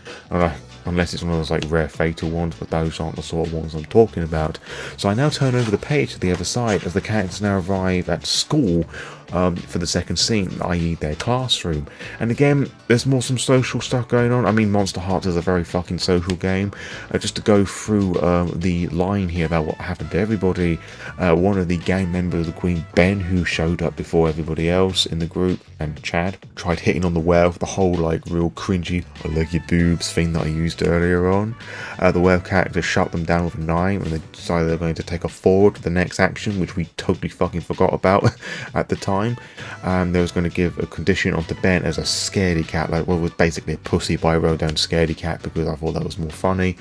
Unless it's one of those like rare fatal ones, but those aren't the sort of ones I'm talking about. So I now turn over the page to the other side as the characters now arrive at school for the second scene, i.e. their classroom. And again, there's some social stuff going on. I mean, Monsterhearts is a very fucking social game. Just to go through the line here about what happened to everybody, one of the gang members of the Queen, Ben, who showed up before everybody else in the group, and Chad, tried hitting on the whale, the whole like real cringy "I like your boobs" thing that I used earlier on. The whale character shut them down with a knife, and they decided they were going to take a forward to the next action, which we totally fucking forgot about at the time. They was going to give a condition onto Ben as a scaredy cat, like, well, it was basically a pussy, but I wrote down scaredy cat because I thought that was more funny,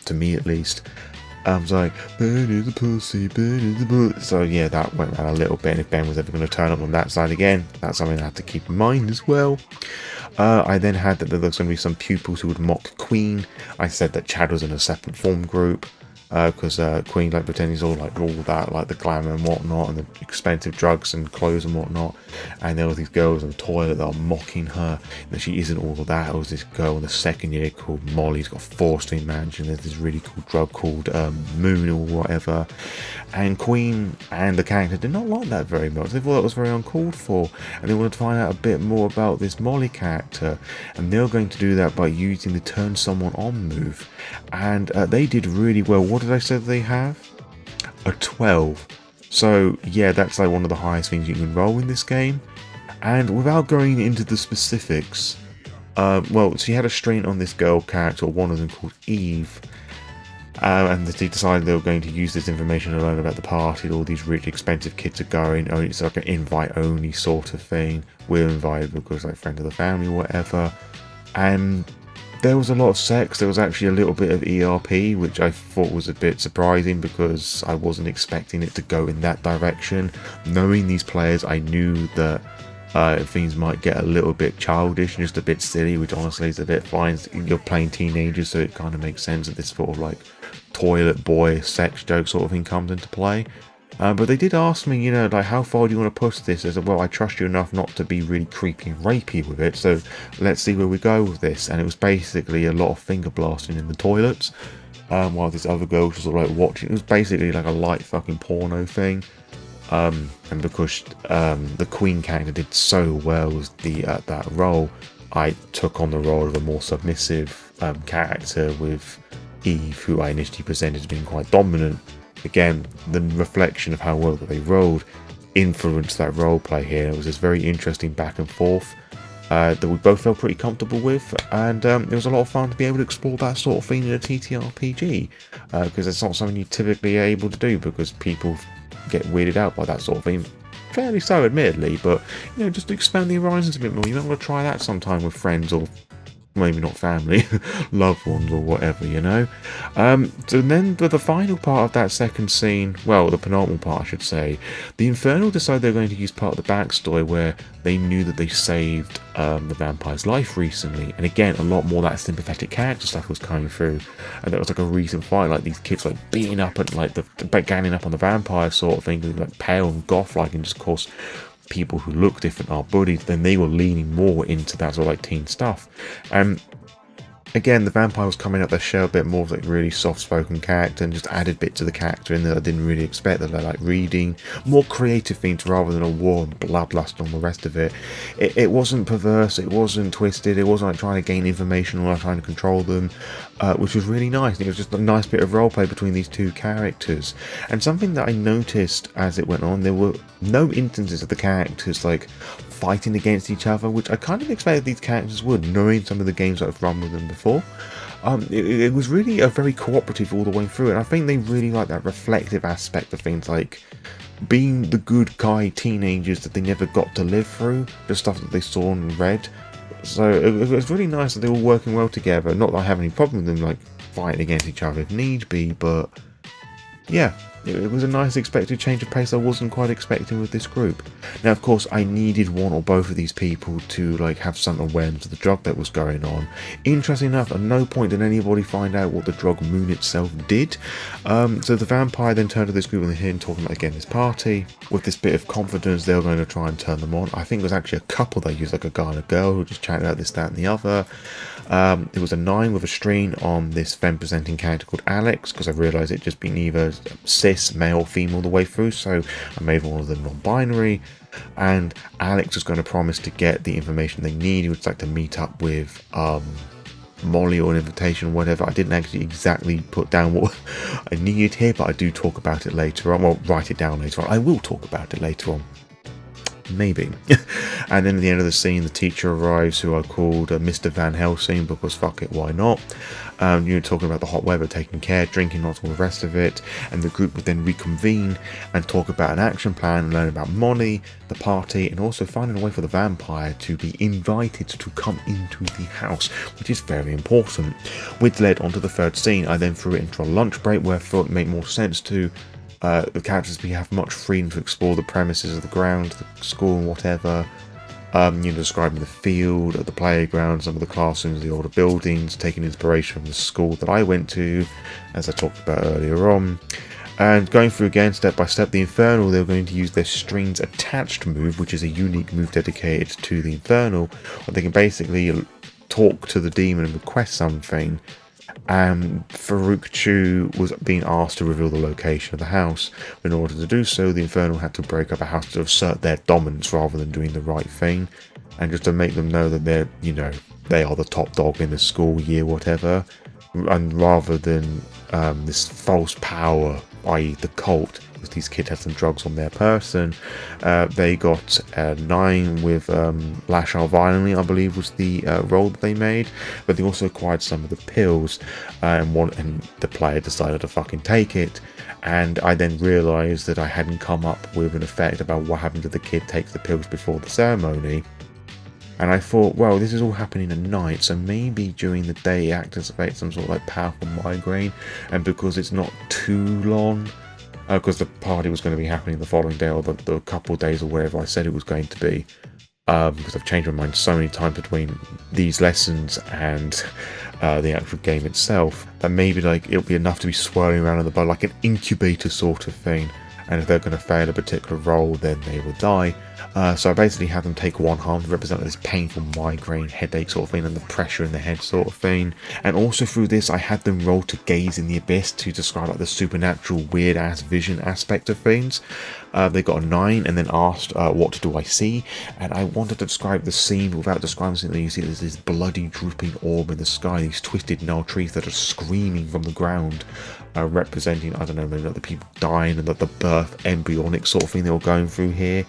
to me at least. I was like, Ben is a pussy, Ben is a pussy. So yeah, that went around a little bit, and if Ben was ever going to turn up on that side again, that's something I had to keep in mind as well. I then had that there was going to be some pupils who would mock Queen. I said that Chad was in a separate form group, because Queen like pretending he's all that, like the glamour and whatnot, and the expensive drugs and clothes and whatnot. And there was these girls in the toilet that are mocking her, that she isn't all of that. It was this girl in the second year called Molly, who's got forced to imagine there's this really cool drug called Moon or whatever. And Queen and the character did not like that very much. They thought that was very uncalled for, and they wanted to find out a bit more about this Molly character, and they were going to do that by using the turn someone on move. And they did really well. What did I say they have? A 12. So yeah, that's like one of the highest things you can roll in this game. And without going into the specifics, well, so you had a strain on this girl character, one of them called Eve, and they decided they were going to use this information to learn about the party that all these rich, expensive kids are going. It's like an invite-only sort of thing. We're invited because like friend of the family or whatever. And there was a lot of sex. There was actually a little bit of ERP, which I thought was a bit surprising because I wasn't expecting it to go in that direction. Knowing these players, I knew that things might get a little bit childish and just a bit silly, which honestly is a bit fine. You're playing teenagers, so it kind of makes sense that this sort of like toilet boy sex joke sort of thing comes into play. But they did ask me, you know, like, how far do you want to push this? I said, well, I trust you enough not to be really creepy and rapey with it, so let's see where we go with this. And it was basically a lot of finger blasting in the toilets, while this other girl was sort of like watching. It was basically like a light fucking porno thing. And because the Queen character did so well with that role, I took on the role of a more submissive character with Eve, who I initially presented as being quite dominant. Again, the reflection of how well that they rolled influenced that roleplay here. It was this very interesting back and forth that we both felt pretty comfortable with, and it was a lot of fun to be able to explore that sort of thing in a TTRPG, because it's not something you're typically able to do, because people get weirded out by that sort of thing. Fairly so, admittedly, but you know, just to expand the horizons a bit more. You might want to try that sometime with friends, or maybe not family, loved ones or whatever, you know. So then the final part of that second scene, well, the penultimate part I should say, the Infernal decided they were going to use part of the backstory where they knew that they saved the vampire's life recently, and again a lot more of that sympathetic character stuff was coming through, and there was like a recent fight, like these kids like beating up at like ganging up on the vampire sort of thing, like pale and goth like, and just of course people who look different are bullied. Then they were leaning more into that sort of like teen stuff. Again, the vampire was coming out their shell a bit more of like really soft-spoken character, and just added bits of the character in that I didn't really expect. That they're like reading more creative things rather than a war and bloodlust on the rest of it. It wasn't perverse, it wasn't twisted, it wasn't like trying to gain information or like trying to control them, which was really nice. It was just a nice bit of roleplay between these two characters. And something that I noticed as it went on, there were no instances of the characters like fighting against each other, which I kind of expected these characters would, knowing some of the games that I've run with them before. It was really a very cooperative all the way through, and I think they really like that reflective aspect of things, like being the good guy teenagers that they never got to live through, the stuff that they saw and read. So it was really nice that they were working well together. Not that I have any problem with them like fighting against each other if need be, but yeah, it was a nice expected change of pace I wasn't quite expecting with this group. Now, of course, I needed one or both of these people to like have some awareness of the drug that was going on. Interesting enough, at no point did anybody find out what the drug Moon itself did. So the vampire then turned to this group and they're talking about again this party. With this bit of confidence, they were going to try and turn them on. I think it was actually a couple they used, like a guy and a girl, who just chatted about this, that, and the other. It was a 9 with a string on this femme presenting character called Alex, because I realised it just been either cis, male, female the way through, so I made one of them non-binary. And Alex was going to promise to get the information they need. He would like to meet up with Molly or an invitation or whatever. I didn't actually exactly put down what I needed here, but I do talk about it later on. Well, write it down later on. I will talk about it later on. Maybe. And then at the end of the scene, the teacher arrives, who I called Mr. Van Helsing, because fuck it, why not? You're talking about the hot weather, taking care, drinking, not all the rest of it. And the group would then reconvene and talk about an action plan and learn about Molly, the party, and also finding a way for the vampire to be invited to come into the house, which is very important. Which led onto the third scene. I then threw it into a lunch break where I thought it made more sense to the characters we have much freedom to explore the premises of the ground, the school and whatever. Describing the field, the playground, some of the classrooms, the older buildings, taking inspiration from the school that I went to, as I talked about earlier on. And going through again, step by step, the Infernal, they were going to use their strings attached move, which is a unique move dedicated to the Infernal, where they can basically talk to the demon and request something. And Farouk Chu was being asked to reveal the location of the house. In order to do so, the Infernal had to break up a house to assert their dominance rather than doing the right thing, and just to make them know that they're, they are the top dog in the school year, whatever. And rather than this false power, i.e. the cult, because these kids had some drugs on their person, they got a 9 with lash out violently, I believe was the roll that they made, but they also acquired some of the pills, and the player decided to fucking take it. And I then realised that I hadn't come up with an effect about what happened if the kid takes the pills before the ceremony. And I thought, well, this is all happening at night, so maybe during the day it activates some sort of like powerful migraine, and because it's not too long, because the party was going to be happening the following day or the couple of days or wherever I said it was going to be, because I've changed my mind so many times between these lessons and the actual game itself, that maybe like it'll be enough to be swirling around in the blood, like an incubator sort of thing. And if they're going to fail a particular role, then they will die. So I basically had them take one harm to represent this painful migraine, headache sort of thing, and the pressure in the head sort of thing. And also through this, I had them roll to gaze in the abyss to describe like the supernatural, weird ass vision aspect of things. They got a 9 and then asked, what do I see? And I wanted to describe the scene without describing something. You see there's this bloody drooping orb in the sky, these twisted gnarled trees that are screaming from the ground, representing, I don't know, maybe like the people dying and the birth embryonic sort of thing they were going through here,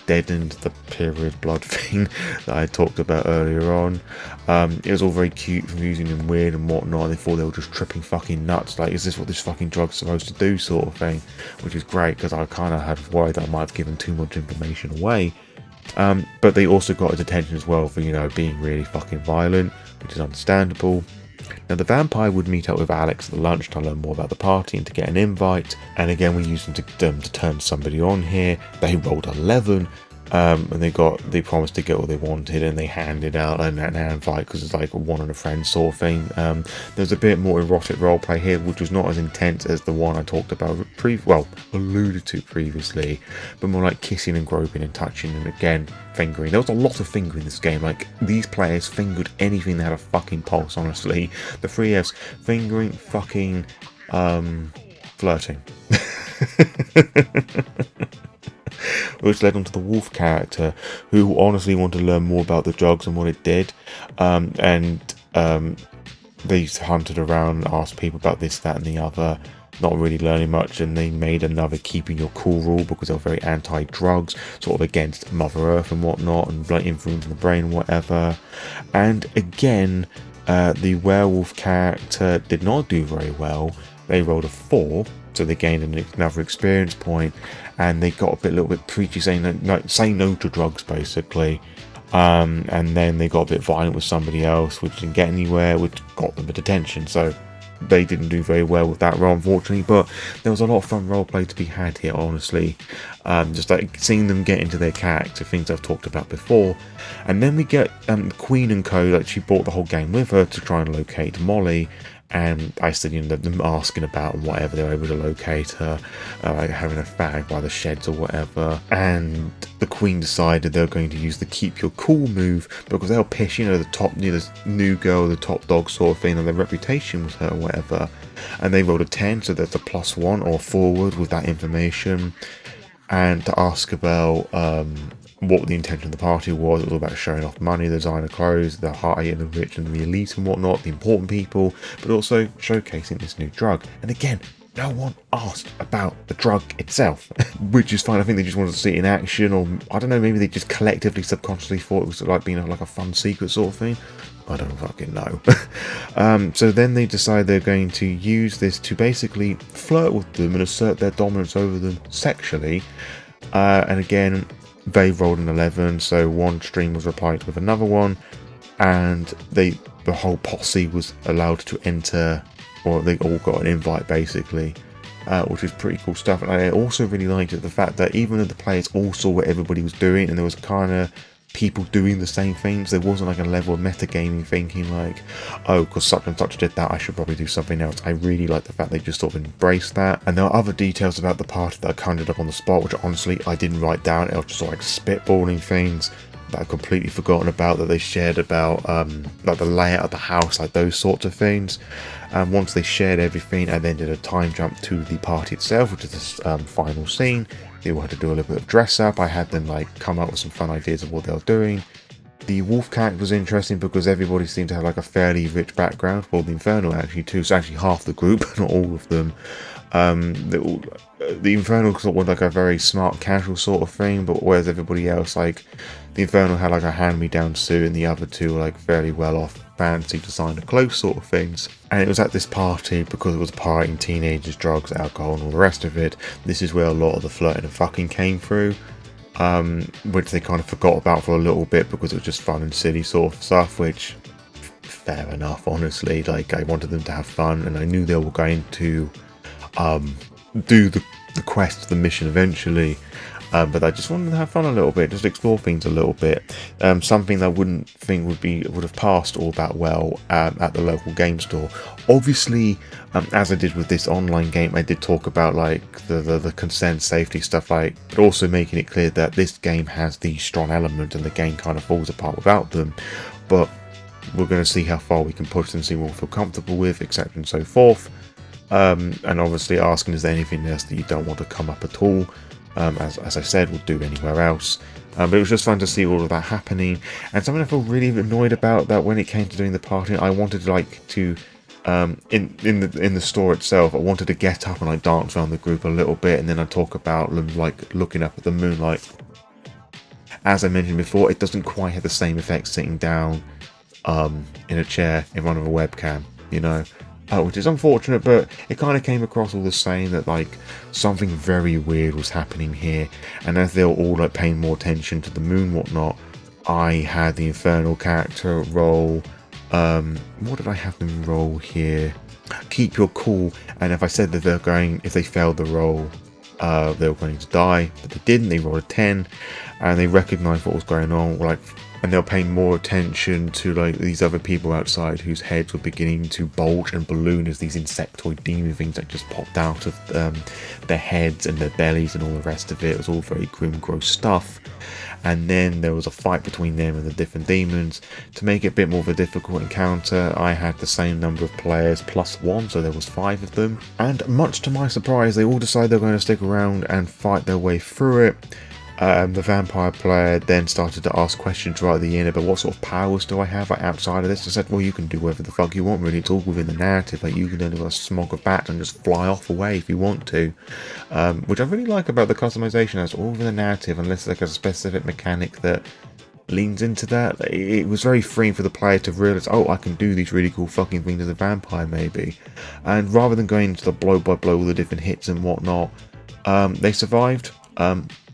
deadened the period blood thing that I talked about earlier on. It was all very cute, confusing and weird and whatnot. They thought they were just tripping fucking nuts, like, is this what this fucking drug's supposed to do sort of thing, which is great, because I kind of had worried that I might have given too much information away. But they also got his attention as well for, being really fucking violent, which is understandable. Now the vampire would meet up with Alex at the lunch to learn more about the party and to get an invite, and again we used them to turn somebody on here. They rolled 11, and they promised to get what they wanted, and they handed out an invite because it's like a one and a friend sort of thing. There's a bit more erotic roleplay here, which was not as intense as the one I talked about alluded to previously, but more like kissing and groping and touching, and again fingering. There was a lot of fingering in this game. Like, these players fingered anything that had a fucking pulse, honestly. The 3Fs fingering, fucking flirting. Which led on to the wolf character, who honestly wanted to learn more about the drugs and what it did, and they hunted around, asked people about this, that and the other, not really learning much, and they made another keeping your cool rule because they were very anti-drugs, sort of against Mother Earth and whatnot, and blood influencing the brain and whatever. And again, the werewolf character did not do very well. They rolled a 4, so they gained another experience point, and they got a little bit preachy, saying no to drugs basically. And then they got a bit violent with somebody else, which didn't get anywhere, which got them a detention. So they didn't do very well with that role, unfortunately, but there was a lot of fun roleplay to be had here, honestly. Just like seeing them get into their character, things I've talked about before. And then we get Queen and Co. Like, she brought the whole game with her to try and locate Molly. And I said, them asking about and whatever, they were able to locate her, like having a fag by the sheds or whatever. And the Queen decided they were going to use the keep your cool move, because they were pissed, the new girl, the top dog sort of thing, and their reputation was her or whatever. And they rolled a 10, so there's a +1 or forward with that information. And to ask about what the intention of the party was. It was all about showing off money, the designer clothes, the high and the rich and the elite and whatnot, the important people, but also showcasing this new drug. And again, no one asked about the drug itself, which is fine. I think they just wanted to see it in action, or I don't know, maybe they just collectively, subconsciously thought it was like being like a fun secret sort of thing. I don't fucking know. So then they decide they're going to use this to basically flirt with them and assert their dominance over them sexually. And again, they rolled an 11, so one stream was replied with another one, and the whole posse was allowed to enter, or they all got an invite basically, which is pretty cool stuff. And I also really liked the fact that even though the players all saw what everybody was doing, and there was kind of people doing the same things, there wasn't like a level of metagaming thinking like, oh, because such and such did that, I should probably do something else. I really like the fact they just sort of embraced that. And there are other details about the party that I conjured up on the spot, which honestly I didn't write down. I was just sort of like spitballing things that I've completely forgotten about, that they shared about like the layout of the house, like those sorts of things. And once they shared everything, I then did a time jump to the party itself, which is this final scene. They all had to do a little bit of dress up. I had them like come up with some fun ideas of what they were doing. The wolf character was interesting because everybody seemed to have like a fairly rich background. Well, the Infernal actually too. So actually half the group, not all of them. The Infernal sort of was like a very smart, casual sort of thing, but whereas everybody else, like the Infernal had like a hand-me-down suit, and the other two were like fairly well-off, fancy designer clothes sort of things. And it was at this party, because it was partying, teenagers, drugs, alcohol, and all the rest of it. This is where a lot of the flirting and fucking came through, which they kind of forgot about for a little bit because it was just fun and silly sort of stuff, which fair enough, honestly. Like, I wanted them to have fun, and I knew they were going to do the quest, the mission eventually, but I just wanted to have fun a little bit, just explore things a little bit. Something that I wouldn't think would have passed all that well at the local game store. Obviously, as I did with this online game, I did talk about like the consent, safety stuff, like, but also making it clear that this game has these strong elements and the game kind of falls apart without them. But we're going to see how far we can push and see what we feel comfortable with, etc. and so forth. And obviously asking, is there anything else that you don't want to come up at all? As I said, we'll do anywhere else. But it was just fun to see all of that happening. And something I feel really annoyed about, that when it came to doing the party, I wanted to in the store itself, I wanted to get up and like dance around the group a little bit, and then I talk about them like looking up at the moonlight. As I mentioned before, it doesn't quite have the same effect sitting down in a chair in front of a webcam, which is unfortunate, but it kind of came across all the same that like something very weird was happening here. And as they were all like paying more attention to the moon, whatnot, I had the Infernal character roll. What did I have them roll here? Keep your cool. And if I said that if they failed the roll, they were going to die, but they didn't. They rolled a 10, and they recognized what was going on. And they were paying more attention to like these other people outside whose heads were beginning to bulge and balloon as these insectoid demon things that just popped out of their heads and their bellies and all the rest of it. It was all very grim, gross stuff. And then there was a fight between them and the different demons. To make it a bit more of a difficult encounter, I had the same number of players +1, so there was 5 of them. And much to my surprise, they all decided they were going to stick around and fight their way through it. The vampire player then started to ask questions right at the end about what sort of powers do I have outside of this. I said, well, you can do whatever the fuck you want, really. It's all within the narrative. Like, you can only got a smog of bats and just fly off away if you want to, which I really like about the customization. It's all within the narrative, unless like a specific mechanic that leans into that. It was very freeing for the player to realize, oh, I can do these really cool fucking things as a vampire, maybe. And rather than going into the blow by blow, all the different hits and whatnot, they survived.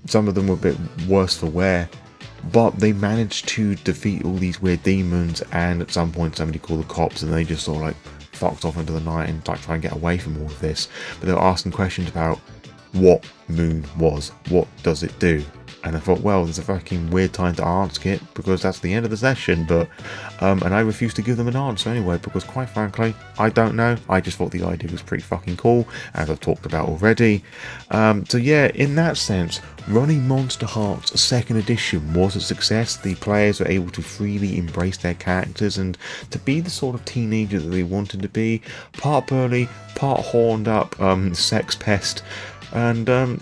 Some of them were a bit worse for wear, but they managed to defeat all these weird demons, and at some point somebody called the cops and they just sort of like fucked off into the night and like try and get away from all of this. But they were asking questions about what Moon was, what does it do? And I thought, well, there's a fucking weird time to ask it, because that's the end of the session, but and I refused to give them an answer anyway, because quite frankly, I don't know. I just thought the idea was pretty fucking cool, as I've talked about already. So yeah, in that sense, Running Monsterhearts 2nd edition was a success. The players were able to freely embrace their characters and to be the sort of teenager that they wanted to be. Part burly, part horned up, sex pest, and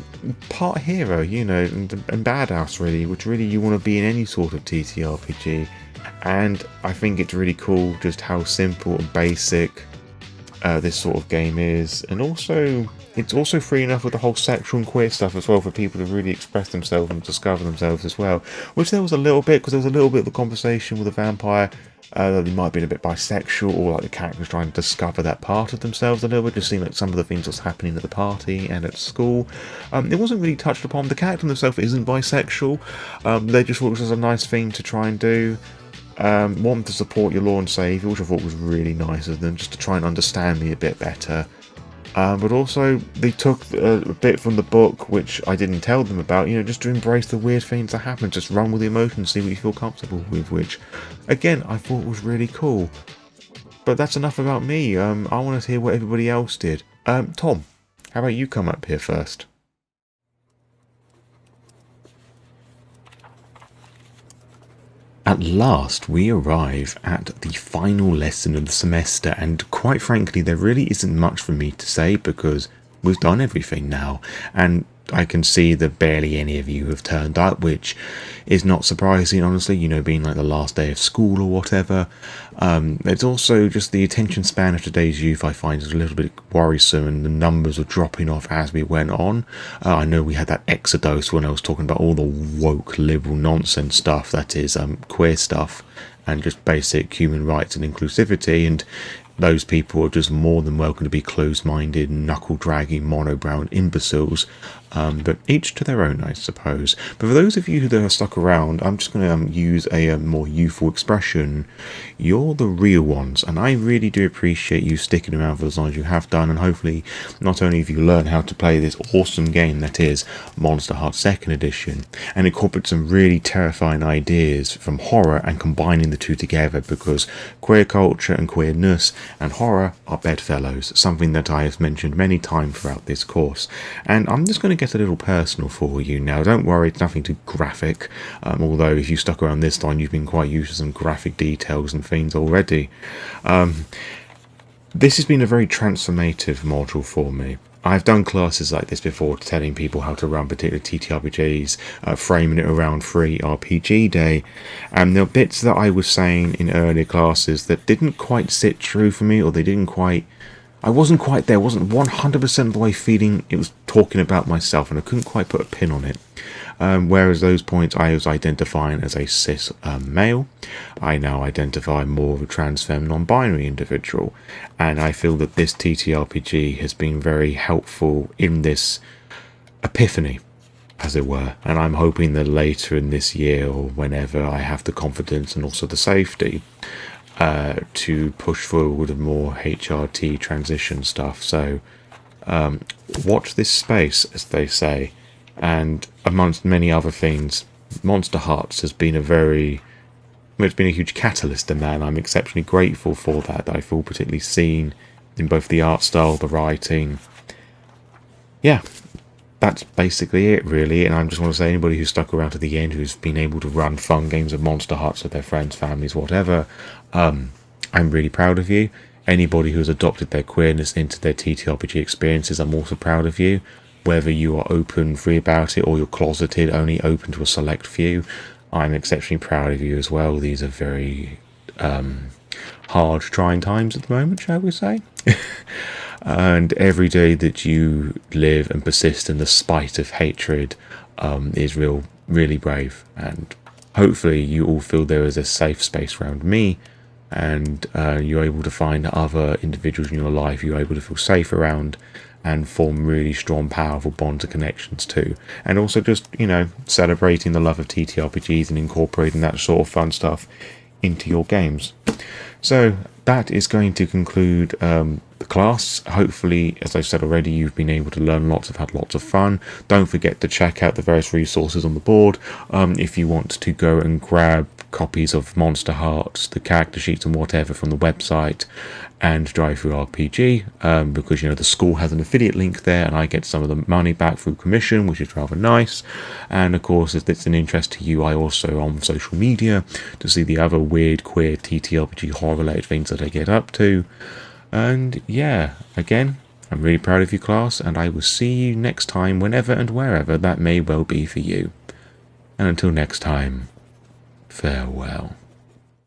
part hero, you know, and badass really, which really you want to be in any sort of TTRPG. And I think it's really cool just how simple and basic this sort of game is, and also it's also free enough with the whole sexual and queer stuff as well for people to really express themselves and discover themselves as well, which there was a little bit, because there was a little bit of a conversation with a vampire that they might have been a bit bisexual, or like the characters trying to discover that part of themselves a little bit, just seeing like some of the things that's happening at the party and at school. It wasn't really touched upon. The character themselves isn't bisexual. They just thought it was a nice thing to try and do. Wanting to support your Lore Saviour, which I thought was really nice of them, just to try and understand me a bit better. But also, they took a bit from the book, which I didn't tell them about, you know, just to embrace the weird things that happen, just run with the emotions, see what you feel comfortable with, which, again, I thought was really cool. But that's enough about me. I want to hear what everybody else did. Tom, how about you come up here first? At last, we arrive at the final lesson of the semester, and quite frankly, there really isn't much for me to say because we've done everything now, and I can see that barely any of you have turned up, which is not surprising, honestly, you know, being like the last day of school or whatever. It's also just the attention span of today's youth I find is a little bit worrisome, and the numbers are dropping off as we went on. I know we had that exodus when I was talking about all the woke liberal nonsense stuff, that is queer stuff and just basic human rights and inclusivity, and those people are just more than welcome to be closed-minded, knuckle-dragging, mono-brown imbeciles. But each to their own, I suppose. But for those of you who are stuck around, I'm just going to use a more youthful expression. You're the real ones, and I really do appreciate you sticking around for as long as you have done, and hopefully not only have you learned how to play this awesome game that is Monsterhearts 2nd edition, and incorporate some really terrifying ideas from horror and combining the two together, because queer culture and queerness and horror are bedfellows, something that I have mentioned many times throughout this course. And I'm just going to get a little personal for you now. Don't worry, it's nothing too graphic, although if you stuck around this time, you've been quite used to some graphic details and things already. This has been a very transformative module for me. I've done classes like this before, telling people how to run particular TTRPGs, framing it around free RPG day, and there are bits that I was saying in earlier classes that didn't quite sit true for me, or they didn't quite... I wasn't quite there, wasn't 100% of the way feeling it was talking about myself, and I couldn't quite put a pin on it. Whereas those points I was identifying as a cis male, I now identify more of a trans femme non-binary individual, and I feel that this TTRPG has been very helpful in this epiphany, as it were, and I'm hoping that later in this year or whenever I have the confidence and also the safety to push forward with more HRT transition stuff. So watch this space, as they say. And amongst many other things, Monsterhearts has been it's been a huge catalyst in that, and I'm exceptionally grateful for that. I feel particularly seen in both the art style, the writing. Yeah, that's basically it, really. And I just want to say, anybody who's stuck around to the end, who's been able to run fun games of Monsterhearts with their friends, families, whatever, I'm really proud of you. Anybody who's adopted their queerness into their TTRPG experiences, I'm also proud of you. Whether you are open, free about it, or you're closeted, only open to a select few, I'm exceptionally proud of you as well. These are very hard, trying times at the moment, shall we say. And every day that you live and persist in the spite of hatred is really brave. And hopefully you all feel there is a safe space around me, and you're able to find other individuals in your life you're able to feel safe around, and form really strong, powerful bonds and connections too. And also just, celebrating the love of TTRPGs and incorporating that sort of fun stuff into your games. So that is going to conclude the class. Hopefully, as I've said already, you've been able to learn lots, have had lots of fun. Don't forget to check out the various resources on the board if you want to go and grab copies of Monsterhearts, the character sheets and whatever from the website, and DriveThruRPG, because the school has an affiliate link there and I get some of the money back through commission, which is rather nice. And of course, if it's an interest to you, I also on social media to see the other weird queer TTRPG horror related things that I get up to. And yeah, again, I'm really proud of you, class, and I will see you next time, whenever and wherever that may well be for you. And until next time, farewell.